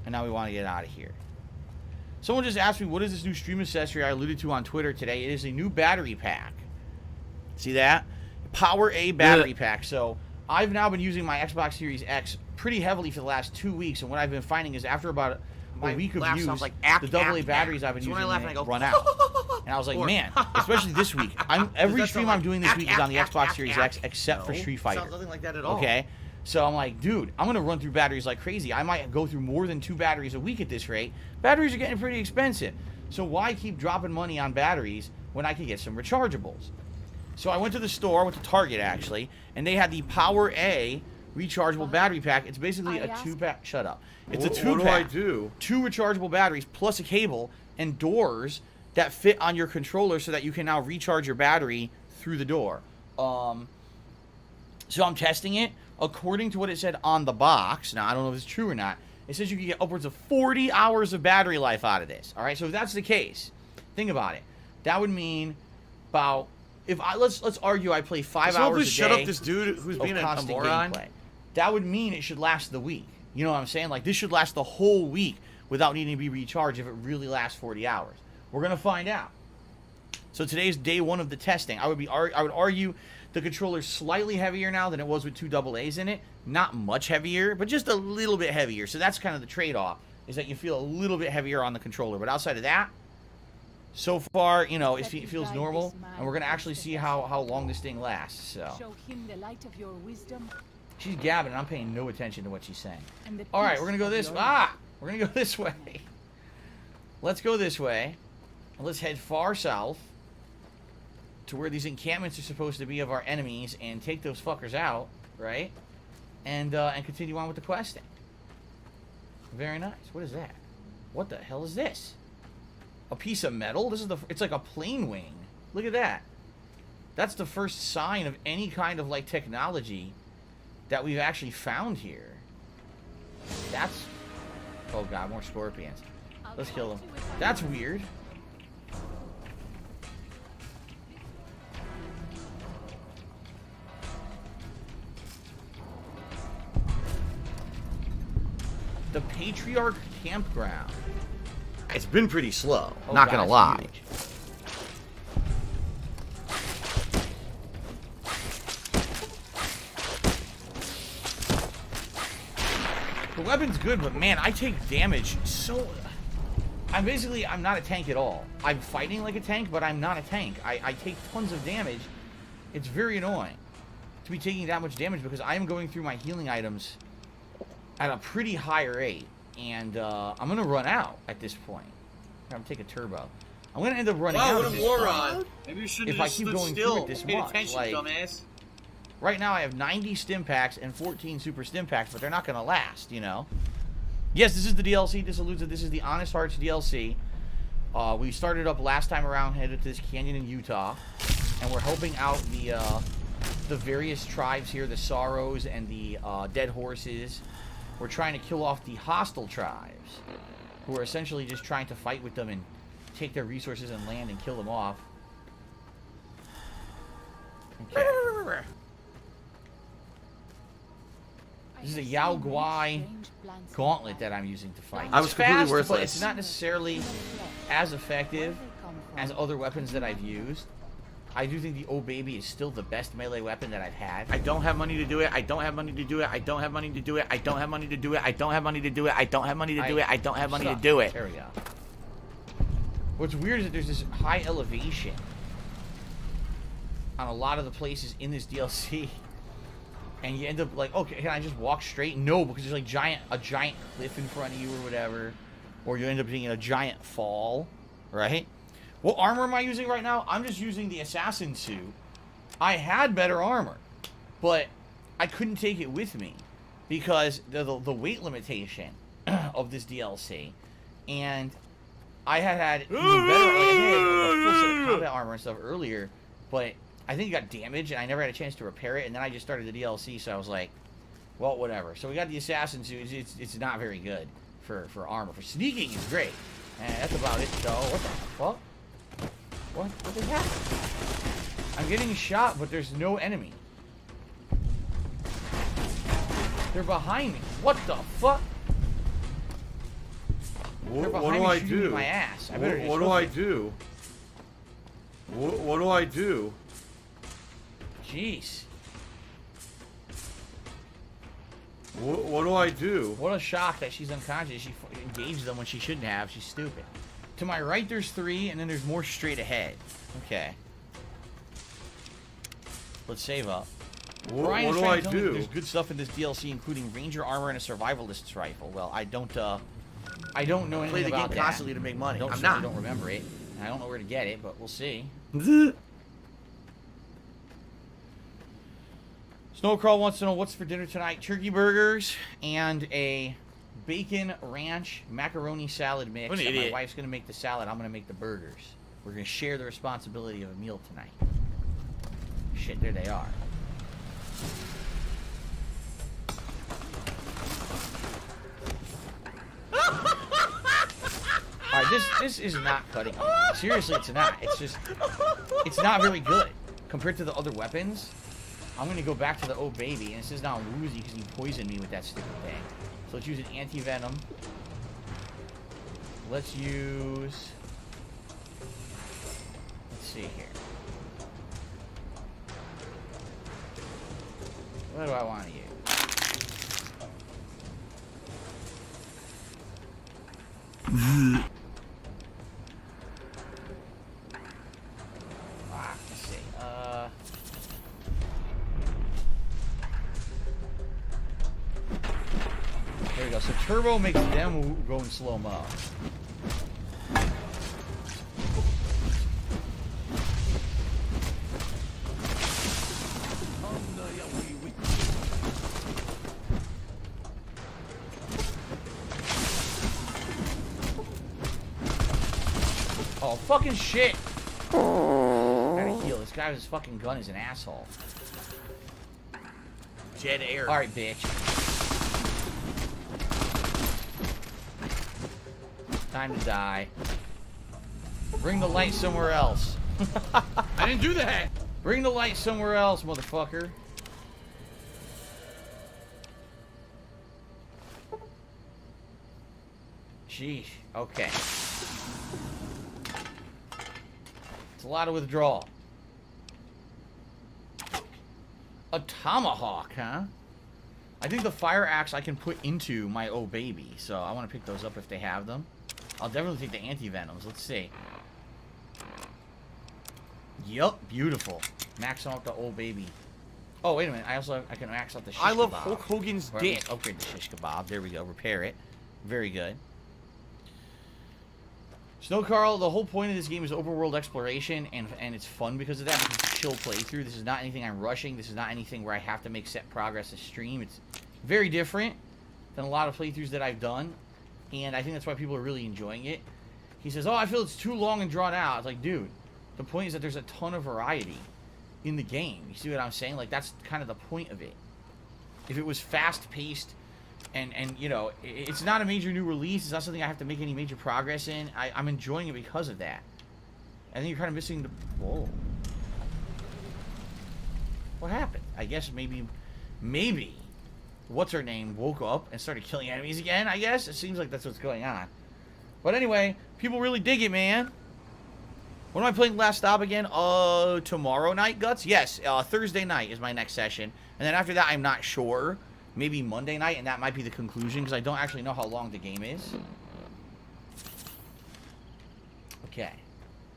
And now we want to get out of here. Someone just asked me, what is this new stream accessory I alluded to on Twitter today? It is a new battery pack. See that? Power A battery pack. So I've now been using my Xbox Series X pretty heavily for the last 2 weeks. And what I've been finding is after about a week of use, like the AA batteries I've been using run out. And I was like, man, especially this week. Every stream I'm doing this week is on the Xbox Series X except for Street Fighter. Sounds nothing like that at all. Okay? So I'm like, dude, I'm going to run through batteries like crazy. I might go through more than 2 batteries a week at this rate. Batteries are getting pretty expensive. So why keep dropping money on batteries when I can get some rechargeables? So I went to the store, went to Target actually, and they had the Power A rechargeable battery pack. It's basically a 2-pack. Shut up. It's a 2-pack. What do I do? 2 rechargeable batteries plus a cable and doors that fit on your controller so that you can now recharge your battery through the door. So I'm testing it. According to what it said on the box, now I don't know if it's true or not, it says you can get upwards of 40 hours of battery life out of this. All right, so if that's the case, think about it. That would mean about, if I let's argue I play 5 hours a day. Shut up this dude who's being a moron. Gameplay. That would mean it should last the week. You know what I'm saying? Like this should last the whole week without needing to be recharged if it really lasts 40 hours. We're gonna find out. So today's day 1 of the testing. I would argue the controller's slightly heavier now than it was with 2 AA's in it. Not much heavier, but just a little bit heavier. So that's kind of the trade-off is that you feel a little bit heavier on the controller. But outside of that, so far, you know, it feels normal. And we're going to actually see how long this thing lasts. So. Show him the light of your wisdom. She's gabbing, and I'm paying no attention to what she's saying. All right, we're going to go this way. We're going to go this way. Let's go this way. Let's head far south to where these encampments are supposed to be of our enemies and take those fuckers out, right? And continue on with the questing. Very nice. What is that? What the hell is this? A piece of metal? This is it's like a plane wing. Look at that. That's the first sign of any kind of like technology that we've actually found here. That's... Oh god, more scorpions. Let's kill them. That's weird. The Patriarch Campground. It's been pretty slow, Oh, not God, gonna it's lie. huge. The weapon's good, but man, I take damage so... I'm not a tank at all. I'm fighting like a tank, but I'm not a tank. I take tons of damage. It's very annoying to be taking that much damage because I am going through my healing items at a pretty high rate. And I'm going to run out at this point. I'm going to take a turbo. I'm going to end up running out Wow, what at a this moron. point. Maybe you should If have I just keep stood going still. through it this Paid much, attention, like- dumbass. Right now I have 90 stim packs and 14 super stim packs, but they're not going to last, you know? Yes, this is the DLC. This alludes that this is the Honest Hearts DLC. We started up last time around, headed to this canyon in Utah, and we're helping out the various tribes here, the Sorrows and the Dead Horses. We're trying to kill off the hostile tribes, who are essentially just trying to fight with them and take their resources and land and kill them off. Okay. This is a Yao Guai gauntlet that I'm using to fight. I was It's completely fast, worthless. but it's not necessarily as effective as other weapons that I've used. I do think the Oh Baby is still the best melee weapon that I've had. I don't have money to do it. I don't have money to do it. I don't have money to do it. I don't have money to do it. I don't have money to do it. I don't have money to do it. I don't have money to do it. There we go. What's weird is that there's this high elevation on a lot of the places in this DLC. And you end up like, okay, can I just walk straight? No, because there's like a giant cliff in front of you or whatever. Or you end up being in a giant fall, right? What armor am I using right now? I'm just using the assassin suit. I had better armor, but I couldn't take it with me because the weight limitation of this DLC. And I had even better, like, I had a full set of combat armor and stuff earlier, but I think it got damaged, and I never had a chance to repair it, and then I just started the DLC, so I was like, well, whatever. So we got the assassin suit. It's not very good for armor. For sneaking, it's great. And that's about it, though. What the fuck? What the heck? I'm getting shot, but there's no enemy. They're behind me. What the fuck? They're What behind do me I shooting do? my ass. I better just What do hook I it. do? What do I do? Jeez. What do I do? What a shock that she's unconscious. She engaged them when she shouldn't have. She's stupid. To my right, there's 3, and then there's more straight ahead. Okay. Let's save up. Brian What is do trying I to tell me that do? there's good stuff in this DLC, including Ranger armor and a survivalist's rifle. Well, I don't know I anything play the game about that. constantly to make money. I'm certainly not. don't remember it. I don't know where to get it, but we'll see. Snowcrawl wants to know what's for dinner tonight. Turkey burgers and a bacon ranch macaroni salad mix. What an And my idiot. wife's going to make the salad. I'm going to make the burgers. We're going to share the responsibility of a meal tonight. Shit, there they are. Alright, this is not cutting it. Seriously, it's not. It's not very good. Compared to the other weapons, I'm going to go back to the Oh Baby, and this is now woozy because he poisoned me with that stupid thing. So let's use an anti-venom. Let's use... Let's see here. What do I want to use? Let's see. There we go. So turbo makes them go in slow-mo. Oh, fucking shit! Gotta heal. This guy with his fucking gun is an asshole. Dead air. Alright, bitch. Time to die. Bring the light somewhere else. I didn't do that. Bring the light somewhere else, motherfucker. Sheesh. Okay. It's a lot of withdrawal. A tomahawk, huh? I think the fire axe I can put into my oh baby, so I want to pick those up if they have them. I'll definitely take the anti-venoms. Let's see. Yup, beautiful. Max out the old baby. Oh, wait a minute. I can max out the shish I love kebab. Hulk Hogan's Or dick. upgrade the shish kebab. There we go. Repair it. Very good. Snow Carl, the whole point of this game is overworld exploration, and it's fun because of that. It's a chill playthrough. This is not anything I'm rushing. This is not anything where I have to make set progress to stream. It's very different than a lot of playthroughs that I've done, and I think that's why people are really enjoying it. He says, oh, I feel it's too long and drawn out. It's like, dude, the point is that there's a ton of variety in the game. You see what I'm saying? Like, that's kind of the point of it. If it was fast-paced, and you know, it's not a major new release. It's not something I have to make any major progress in. I'm enjoying it because of that. I think you're kind of missing the... Whoa. What happened? I guess maybe... What's her name woke up and started killing enemies again, I guess? It seems like that's what's going on. But anyway, people really dig it, man. When am I playing Last Stop again? Tomorrow night, Guts? Yes, Thursday night is my next session. And then after that, I'm not sure. Maybe Monday night, and that might be the conclusion, because I don't actually know how long the game is. Okay.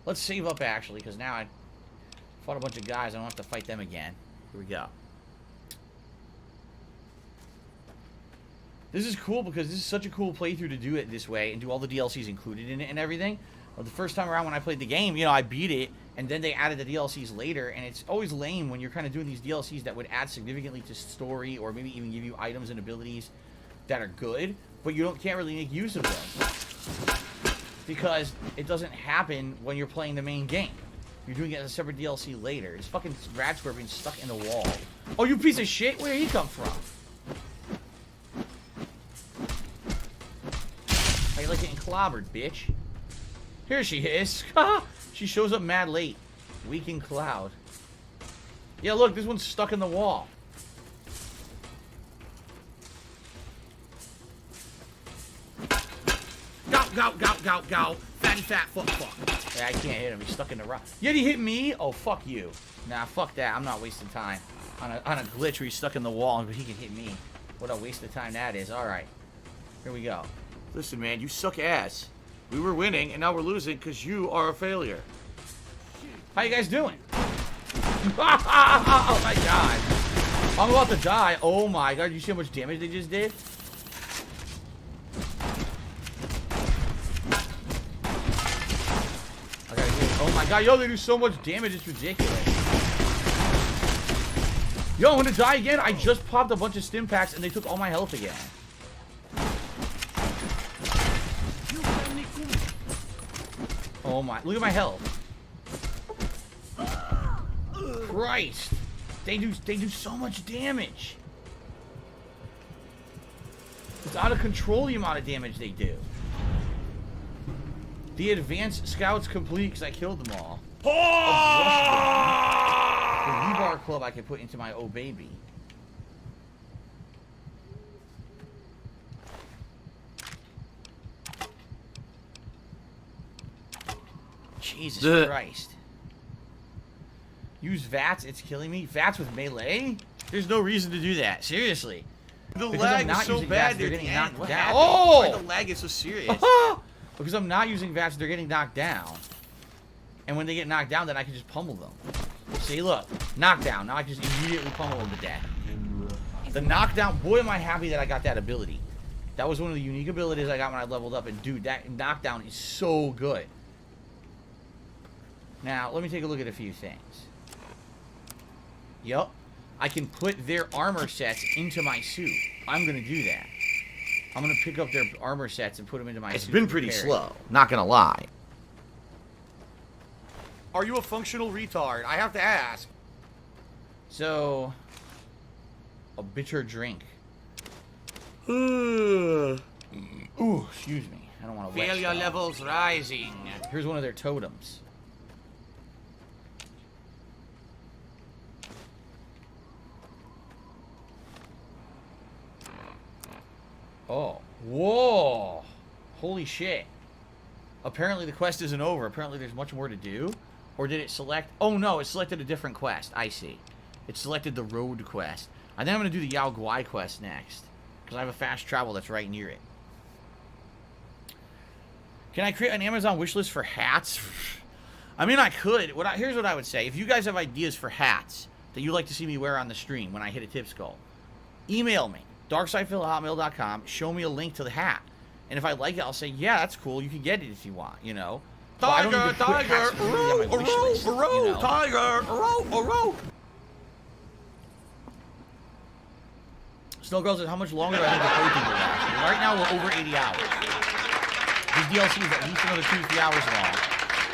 Let's save up, actually, because now I fought a bunch of guys. I don't have to fight them again. Here we go. This is cool, because this is such a cool playthrough to do it this way, and do all the DLCs included in it and everything. Well, the first time around when I played the game, you know, I beat it, and then they added the DLCs later, and it's always lame when you're kind of doing these DLCs that would add significantly to story, or maybe even give you items and abilities that are good, but you can't really make use of them. Because it doesn't happen when you're playing the main game. You're doing it as a separate DLC later. It's fucking Rad Scorpion stuck in the wall. Oh, you piece of shit! Where did he come from? How you like getting clobbered, bitch? Here she is. She shows up mad late. Weakened Cloud. Yeah, look, this one's stuck in the wall. Go. Fatty fat fuck. Yeah, I can't hit him. He's stuck in the rock. Yet he hit me? Oh, fuck you. Nah, fuck that. I'm not wasting time on a glitch where he's stuck in the wall but he can hit me. What a waste of time that is. Alright. Here we go. Listen, man, you suck ass. We were winning, and now we're losing because you are a failure. How you guys doing? Oh my god. I'm about to die. Oh my god. You see how much damage they just did? Oh my god. Yo, they do so much damage. It's ridiculous. Yo, I'm gonna die again. I just popped a bunch of stim packs and they took all my health again. Oh my, look at my health. Christ. They do so much damage. It's out of control the amount of damage they do. The advanced scouts complete because I killed them all. The rebar club I can put into my oh baby. Jesus Christ. Use VATS, it's killing me. VATS with melee? There's no reason to do that. Seriously. The lag is so bad there at the end. Oh! Why the lag is so serious? Because I'm not using VATS, they're getting knocked down. And when they get knocked down, then I can just pummel them. See, look. Knockdown. Now I can just immediately pummel them to death. The knockdown, boy, am I happy that I got that ability. That was one of the unique abilities I got when I leveled up. And, dude, that knockdown is so good. Now, let me take a look at a few things. Yup. I can put their armor sets into my suit. I'm going to do that. I'm going to pick up their armor sets and put them into my suit. It's been pretty slow, not gonna lie. Are you a functional retard? I have to ask. So, a bitter drink. Ooh, excuse me. I don't want to Feel your levels rising. Here's one of their totems. Oh. Whoa. Holy shit. Apparently the quest isn't over. Apparently there's much more to do. Or did it select... Oh, no. It selected a different quest. I see. It selected the road quest. I think I'm going to do the Yao Guai quest next. Because I have a fast travel that's right near it. Can I create an Amazon wishlist for hats? I mean, I could. Here's what I would say. If you guys have ideas for hats that you'd like to see me wear on the stream when I hit a tip skull, email me. darksidefil@hotmail.com. Show me a link to the hat. And if I like it, I'll say, yeah, that's cool. You can get it if you want, you know. Tiger, tiger, tiger, Snow Girl says, how much longer do I think the playthrough will last? Right now, we're over 80 hours. This DLC is at least another 2-3 hours long.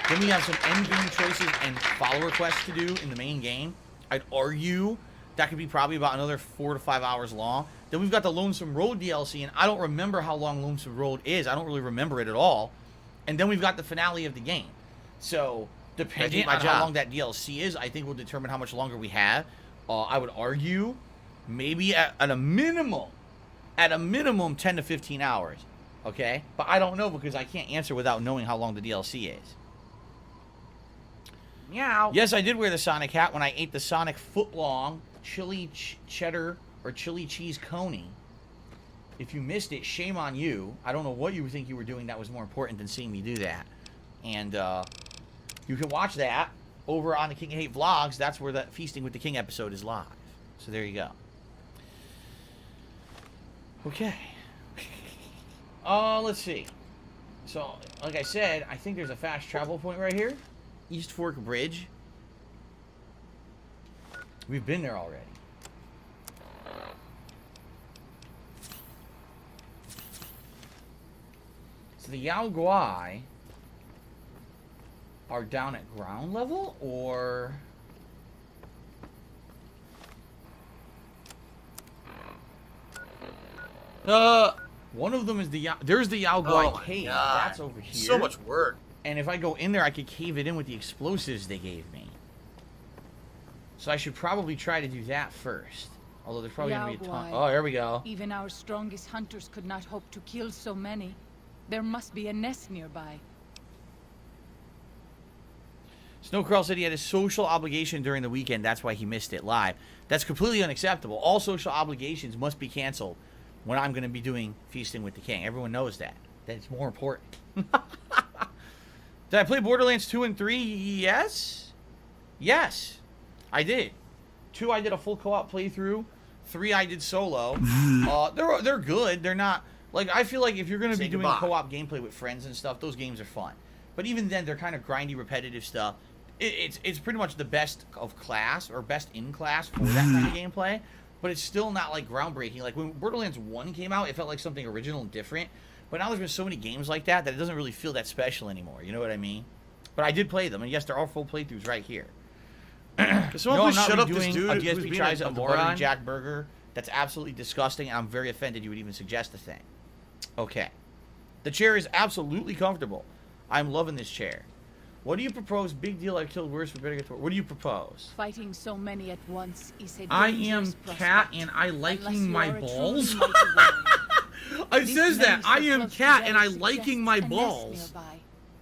Then we have some endgame choices and follower quests to do in the main game. I'd argue that could be probably about another 4 to 5 hours long. Then we've got the Lonesome Road DLC, and I don't remember how long Lonesome Road is. I don't really remember it at all. And then we've got the finale of the game. So, depending on how long that DLC is, I think will determine how much longer we have. I would argue maybe at a minimum 10 to 15 hours. Okay? But I don't know because I can't answer without knowing how long the DLC is. Meow. Yes, I did wear the Sonic hat when I ate the Sonic footlong chili cheddar or chili cheese coney. If you missed it, shame on you. I don't know what you think you were doing that was more important than seeing me do that. And you can watch that over on the King of Hate vlogs. That's where that Feasting with the King episode is live. So there you go. Okay. Let's see. So, like I said, I think there's a fast travel point right here. East Fork Bridge. We've been there already. So the Yao Guai are down at ground level, or... One of them is the Yao... There's the Yao Guai cave. God. That's over here. So much work. And if I go in there, I could cave it in with the explosives they gave me. So I should probably try to do that first. Although there's probably going to be a ton... Oh, there we go. Even our strongest hunters could not hope to kill so many. There must be a nest nearby. Snowcrawl said he had a social obligation during the weekend. That's why he missed it live. That's completely unacceptable. All social obligations must be canceled when I'm going to be doing Feasting with the King. Everyone knows that. That's more important. Did I play Borderlands 2 and 3? Yes. Yes, I did. 2, I did a full co-op playthrough. 3, I did solo. They're good. They're not... Like, I feel like if you're going to be doing co-op gameplay with friends and stuff, those games are fun. But even then, they're kind of grindy, repetitive stuff. It's pretty much the best of class, or best in class for that kind of gameplay. But it's still not, like, groundbreaking. Like, when Borderlands 1 came out, it felt like something original and different. But now there's been so many games like that it doesn't really feel that special anymore. You know what I mean? But I did play them, and yes, there are full playthroughs right here. Can someone please shut up this dude a who's DSP being tries a a moron? Jack Burger. That's absolutely disgusting, and I'm very offended you would even suggest the thing. Okay. The chair is absolutely comfortable. I'm loving this chair. What do you propose? Big deal, I've killed worse for better get to work. What do you propose? Fighting so many at once is a I dangerous am prospect, cat and I liking my unless you are a balls. truly mighty warrior. It This says that. I manuscript am of cat today and I suggests liking my a nest balls. nearby.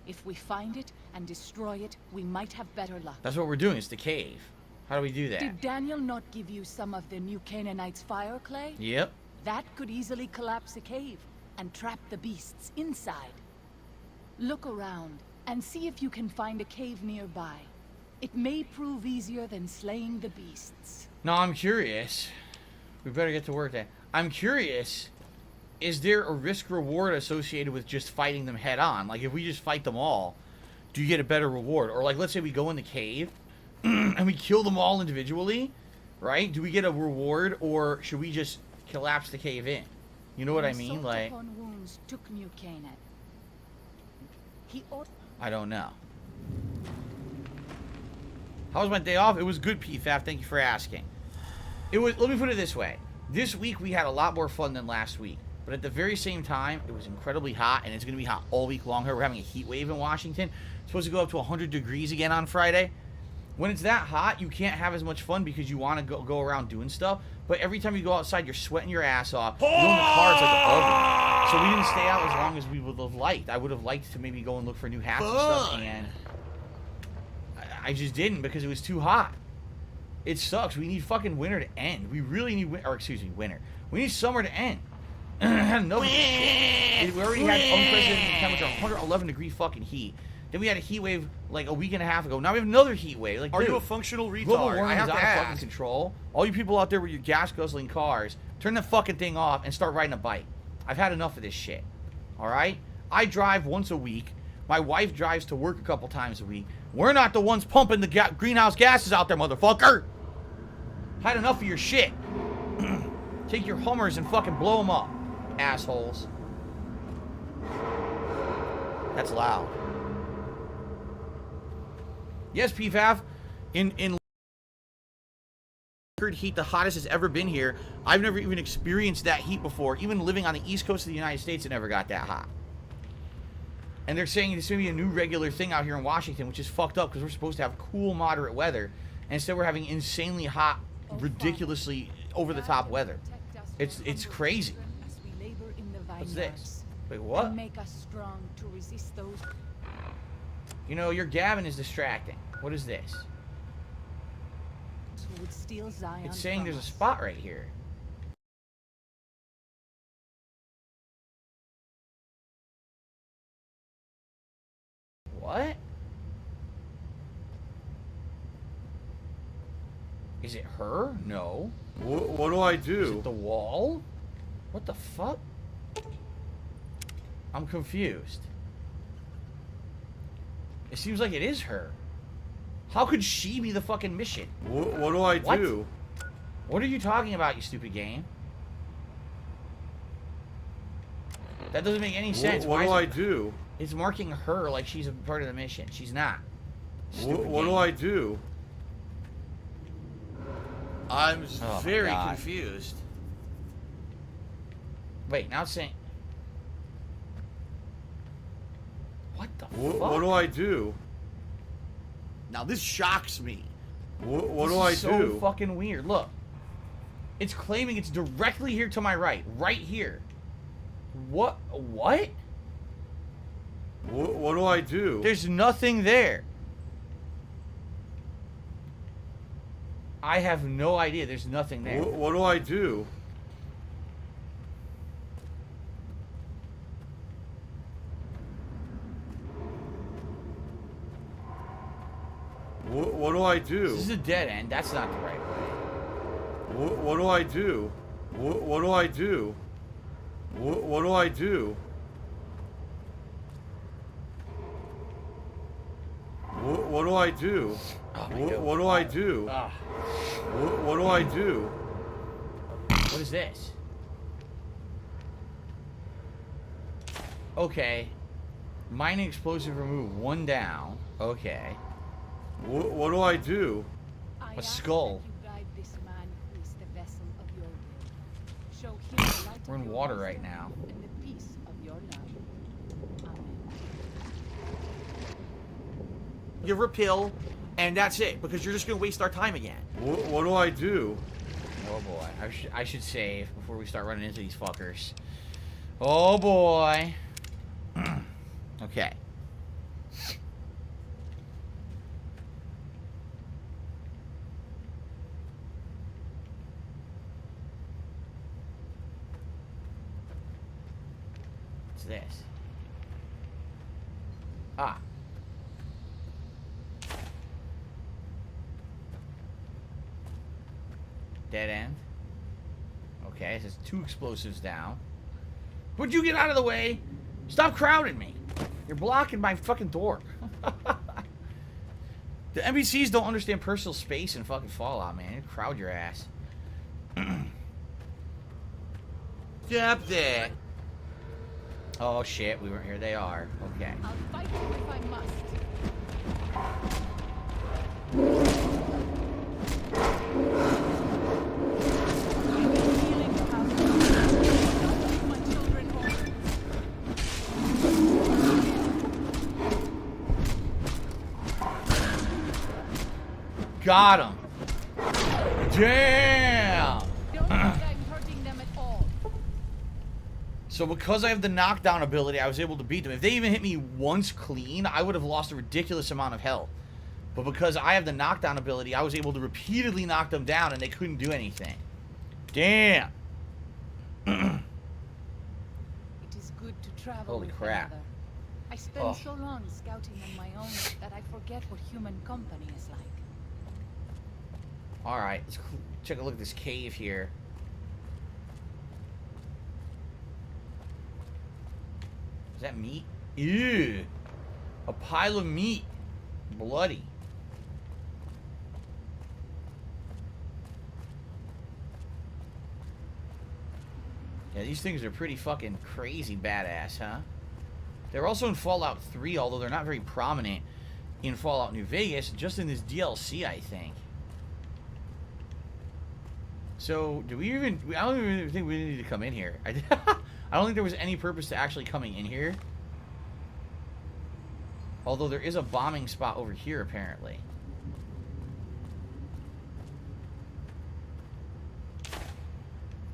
If we find it and destroy it, we might have better luck. That's what we're doing. It's the cave. How do we do that? Did Daniel not give you some of the new Canaanites' fire clay? Yep. That could easily collapse a cave and trap the beasts inside. Look around and see if you can find a cave nearby. It may prove easier than slaying the beasts. No, I'm curious. We better get to work then. I'm curious, is there a risk reward associated with just fighting them head on? Like, if we just fight them all, do you get a better reward? Or, like, let's say we go in the cave and we kill them all individually, right? Do we get a reward, or should we just collapse the cave in? You know what I mean? Like, I don't know. How was my day off? It was good, PFAF. Thank you for asking. It was. Let me put it this way. This week we had a lot more fun than last week. But at the very same time, it was incredibly hot, and it's going to be hot all week long here. We're having a heat wave in Washington. It's supposed to go up to 100 degrees again on Friday. When it's that hot, you can't have as much fun because you want to go around doing stuff. But every time you go outside, you're sweating your ass off. You're in the car, it's like an oven. So we didn't stay out as long as we would have liked. I would have liked to maybe go and look for new hats and stuff, and I just didn't because it was too hot. It sucks. We need fucking winter to end. We really need winter. Winter. We need summer to end. No, we already had unprecedented temperature, 111 degree fucking heat. Then we had a heat wave like a week and a half ago. Now we have another heat wave. Like, are dude, you a functional retard? Global warming I have is to out of ask. fucking control. All you people out there with your gas guzzling cars, turn the fucking thing off and start riding a bike. I've had enough of this shit. All right? I drive once a week. My wife drives to work a couple times a week. We're not the ones pumping the greenhouse gases out there, motherfucker. Had enough of your shit. Take your Hummers and fucking blow them up, assholes. That's loud. Yes, PFAF. In heat, the hottest it's ever been here. I've never even experienced that heat before. Even living on the east coast of the United States, it never got that hot. And they're saying it's going to be a new regular thing out here in Washington, which is fucked up because we're supposed to have cool, moderate weather. And instead we're having insanely hot, ridiculously over-the-top weather. It's crazy. What's this? Wait, what? Make us strong to resist those. You know, your gabbing is distracting. What is this? Who would steal Zion It's saying from there's a us. spot right here. What? Is it her? No. What do I do? Is it the wall? What the fuck? I'm confused. It seems like it is her. How could she be the fucking mission? What do I do? What are you talking about, you stupid game? That doesn't make any sense. What do I do? It's marking her like she's a part of the mission. She's not. What do I do? I'm Oh, very God. confused. Wait, now it's saying... What the fuck? What do I do? Now this shocks me. What do This I is do? so fucking weird. Look. It's claiming it's directly here to my right. Right here. What? What? What do I do? There's nothing there. I have no idea. There's nothing there. What do I do? What do I do? This is a dead end. That's not the right way. What do I do? What do I do? What do I do? What do I do? Oh my God. What do I do? Ah. What do I do? What is this? Okay. Mining explosive remove. One down. Okay. What do I do? I A ask skull. that you guide this man who is the vessel of your will. Show him the light We're of in your water wisdom right now. And the peace of your love. Amen. Give her a pill, and that's it, because you're just going to waste our time again. What do I do? Oh boy. I should save before we start running into these fuckers. Oh boy. Okay. What's this? Dead end. Okay, it says 2 explosives down. Would you get out of the way? Stop crowding me. You're blocking my fucking door. The NPCs don't understand personal space in fucking Fallout, man. Crowd your ass. Stop that. Oh shit, we weren't here. They are. Okay. I'll fight you if I must. My children home. Got him. Damn. Don't think I'm hurting them at all. So because I have the knockdown ability, I was able to beat them. If they even hit me once clean, I would have lost a ridiculous amount of health. But because I have the knockdown ability, I was able to repeatedly knock them down and they couldn't do anything. Damn. It is good to travel Holy with crap. another. I spend so long scouting on my own that I forget what human company is like. Alright, let's check a look at this cave here. Is that meat? Ew. A pile of meat. Bloody. Yeah, these things are pretty fucking crazy badass, huh? They're also in Fallout 3, although they're not very prominent in Fallout New Vegas, just in this DLC, I think. So, do we even... I don't even think we need to come in here. I don't think there was any purpose to actually coming in here. Although there is a bombing spot over here, apparently.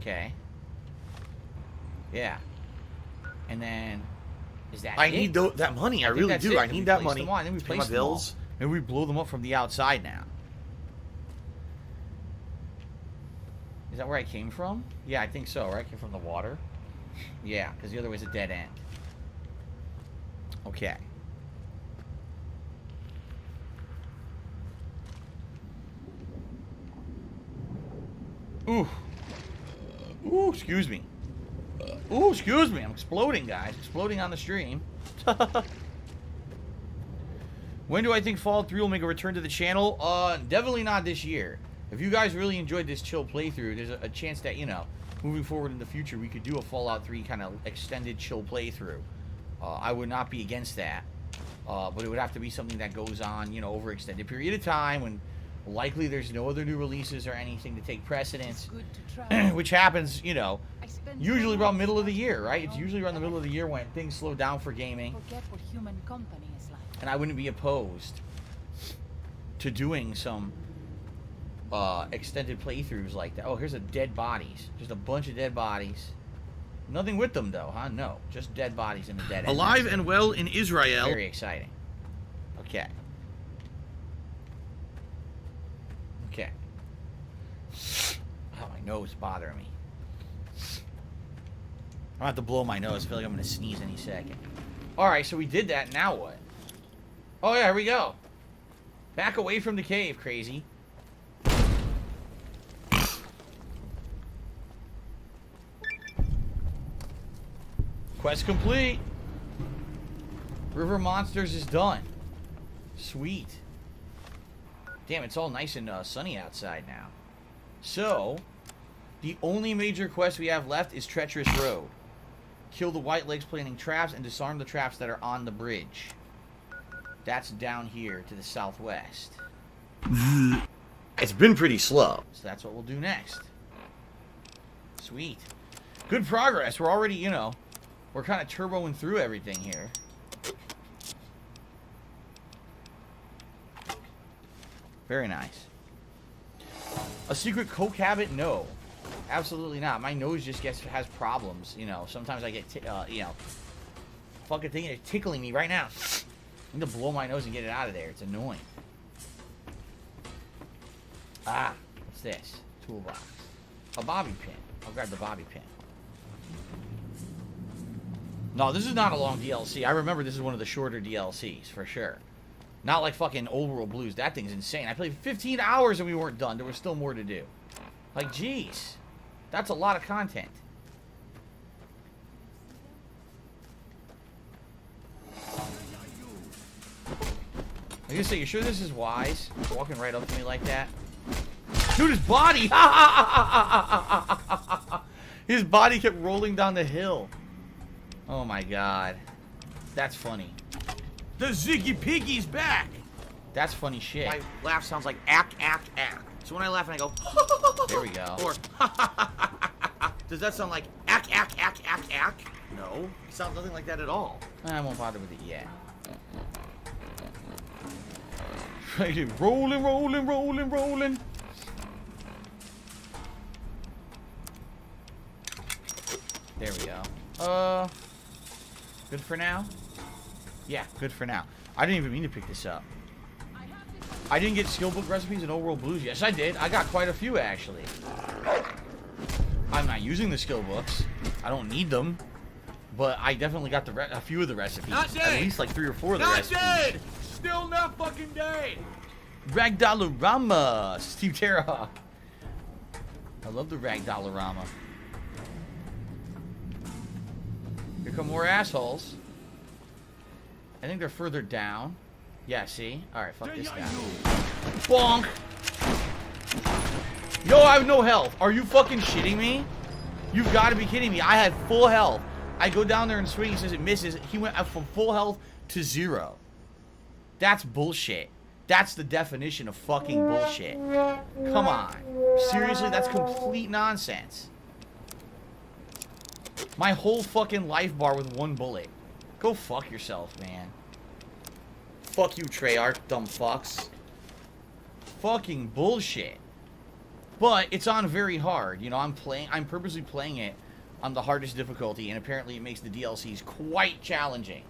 Okay. Yeah. And then... Is that I it? need that money. I think really that's do. it. I Then we need that place money. them on, then we Pay place my them all. bills. Maybe we blow them up from the outside now. Is that where I came from? Yeah, I think so, right? I came from the water. Yeah, because the other way's a dead end. Okay. Ooh. Ooh, excuse me. Ooh, excuse me. I'm exploding, guys. Exploding on the stream. When do I think Fallout 3 will make a return to the channel? Definitely not this year. If you guys really enjoyed this chill playthrough, there's a chance that, you know, moving forward in the future, we could do a Fallout 3 kind of extended chill playthrough. I would not be against that. But it would have to be something that goes on, you know, over an extended period of time when likely there's no other new releases or anything to take precedence. Which happens, you know, usually around middle of the year, right? It's usually around the middle of the year when things slow down for gaming. Forget what human company is like. And I wouldn't be opposed to doing some extended playthroughs like that. Oh, here's a dead bodies. Just a bunch of dead bodies. Nothing with them, though, huh? No. Just dead bodies in the dead end. Alive and well in Israel. Very exciting. Okay. Okay. Oh, my nose is bothering me. I'm gonna have to blow my nose. I feel like I'm gonna sneeze any second. Alright, so we did that. Now what? Oh, yeah, here we go. Back away from the cave, crazy. Quest complete. River Monsters is done. Sweet. Damn, it's all nice and sunny outside now. So, the only major quest we have left is Treacherous Road. Kill the White Legs planting traps and disarm the traps that are on the bridge. That's down here to the southwest. It's been pretty slow. So that's what we'll do next. Sweet. Good progress. We're already, you know, we're kind of turboing through everything here. Very nice. A secret coke habit? No. Absolutely not. My nose just has problems, you know. Sometimes I get, you know, fucking thing is tickling me right now. I need to blow my nose and get it out of there. It's annoying. Ah, what's this? Toolbox. A bobby pin. I'll grab the bobby pin. No, this is not a long DLC. I remember this is one of the shorter DLCs, for sure. Not like fucking Old World Blues. That thing's insane. I played 15 hours and we weren't done. There was still more to do. Like, jeez. That's a lot of content. I guess, so you sure this is wise? Walking right up to me like that? Dude, his body! His body kept rolling down the hill. Oh my god. That's funny. The Ziggy Piggy's back. That's funny shit. My laugh sounds like ack, ack, ack. So when I laugh and I go, There we go. or does that sound like ack, ack, ack, ack, ack? No, it sounds nothing like that at all. I won't bother with it yet. Rolling, rolling, rolling, rolling. There we go. Good for now? Yeah, good for now. I didn't even mean to pick this up. I didn't get skill book recipes in Old World Blues. Yes, I did. I got quite a few, actually. I'm not using the skill books. I don't need them. But I definitely got a few of the recipes. Not dead. At least like 3 or 4 of the Not recipes. dead. Still not fucking dead. Ragdollarama, Steve Terra. I love the Ragdollarama. Here come more assholes. I think they're further down. Yeah, see? Alright, fuck this guy. Bonk! Yo, I have no health. Are you fucking shitting me? You've got to be kidding me. I had full health. I go down there and swing. He says it misses. He went from full health to 0. That's bullshit. That's the definition of fucking bullshit. Come on. Seriously, that's complete nonsense. My whole fucking life bar with 1 bullet. Go fuck yourself, man. Fuck you, Treyarch, dumb fucks. Fucking bullshit. But it's on very hard. You know, I'm purposely playing it on the hardest difficulty, and apparently it makes the DLCs quite challenging.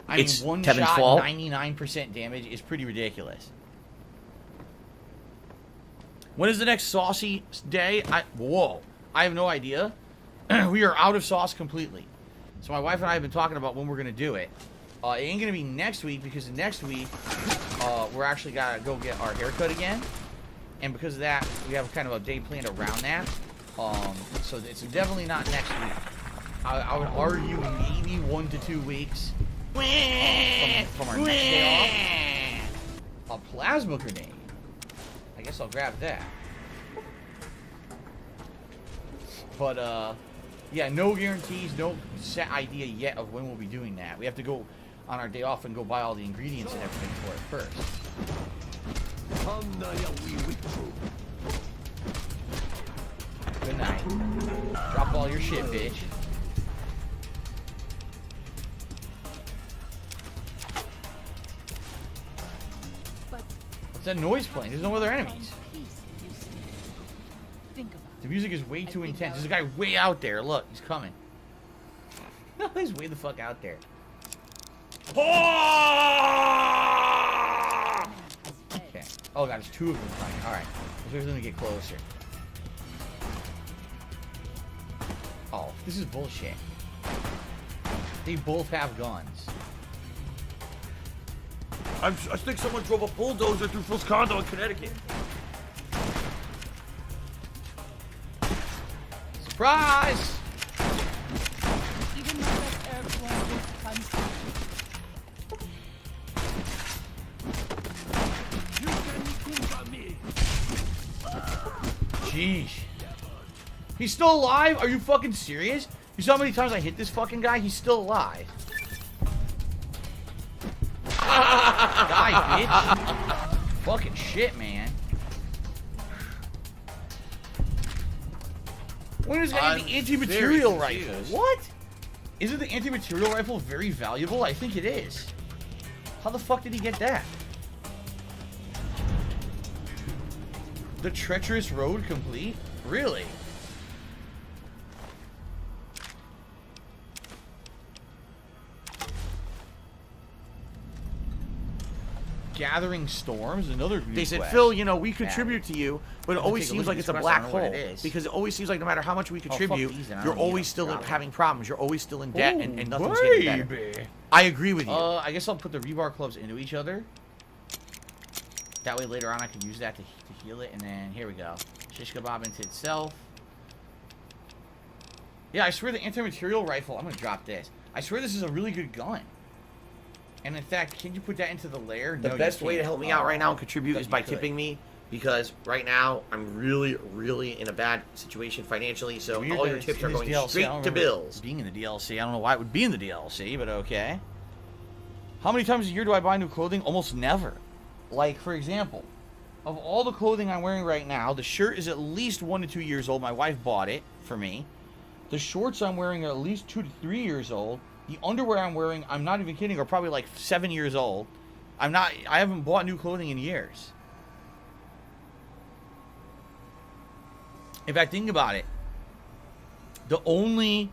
I mean, one shot, 99% damage is pretty ridiculous. When is the next saucy day? Whoa. I have no idea. We are out of sauce completely. So my wife and I have been talking about when we're going to do it. It ain't going to be next week, because next week, we're actually got to go get our haircut again. And because of that, we have kind of a day planned around that. So it's definitely not next week. I would argue maybe 1 to 2 weeks from our next day off. A plasma grenade. I guess I'll grab that. But, yeah, no guarantees, no set idea yet of when we'll be doing that. We have to go on our day off and go buy all the ingredients and everything for it first. Good night. Drop all your shit, bitch. What's that noise playing? There's no other enemies. The music is way too intense. There's a guy way out there. Look, he's coming. No, he's way the fuck out there. Okay. Oh god, there's 2 of them coming. Alright. Let's let me get closer. Oh, this is bullshit. They both have guns. I think someone drove a bulldozer through Phil's condo in Connecticut. Surprise! Even though that herb won't be fancy. Jeez. He's still alive? Are you fucking serious? You saw how many times I hit this fucking guy? He's still alive. Die, bitch. Fucking shit, man. When is that the anti-material rifle? What? Isn't the anti-material rifle very valuable? I think it is. How the fuck did he get that? The treacherous road complete? Really? Gathering Storms, another new They said, quest. Phil, you know, we contribute to you, but it always take a seems look like at it's this a quest, black I don't know hole. what it is. Because it always seems like no matter how much we contribute, these, and I you're don't need always them. still Drop them. having problems. You're always still in debt, and nothing's Ooh, getting better. I agree with you. I guess I'll put the rebar clubs into each other. That way later on I can use that to heal it. And then here we go. Shish kebab into itself. Yeah, I swear the anti-material rifle, I'm going to drop this. I swear this is a really good gun. And in fact, can you put that into the lair? The best way to help me out right now and contribute is by tipping me. Because right now, I'm really, really in a bad situation financially, so Weird all your tips are going straight to bills. Being in the DLC, I don't know why it would be in the DLC, but okay. How many times a year do I buy new clothing? Almost never. Like, for example, of all the clothing I'm wearing right now, the shirt is at least 1 to 2 years old. My wife bought it for me. The shorts I'm wearing are at least 2 to 3 years old. The underwear I'm wearing, I'm not even kidding, are probably like 7 years old. I haven't bought new clothing in years. In fact, think about it. The only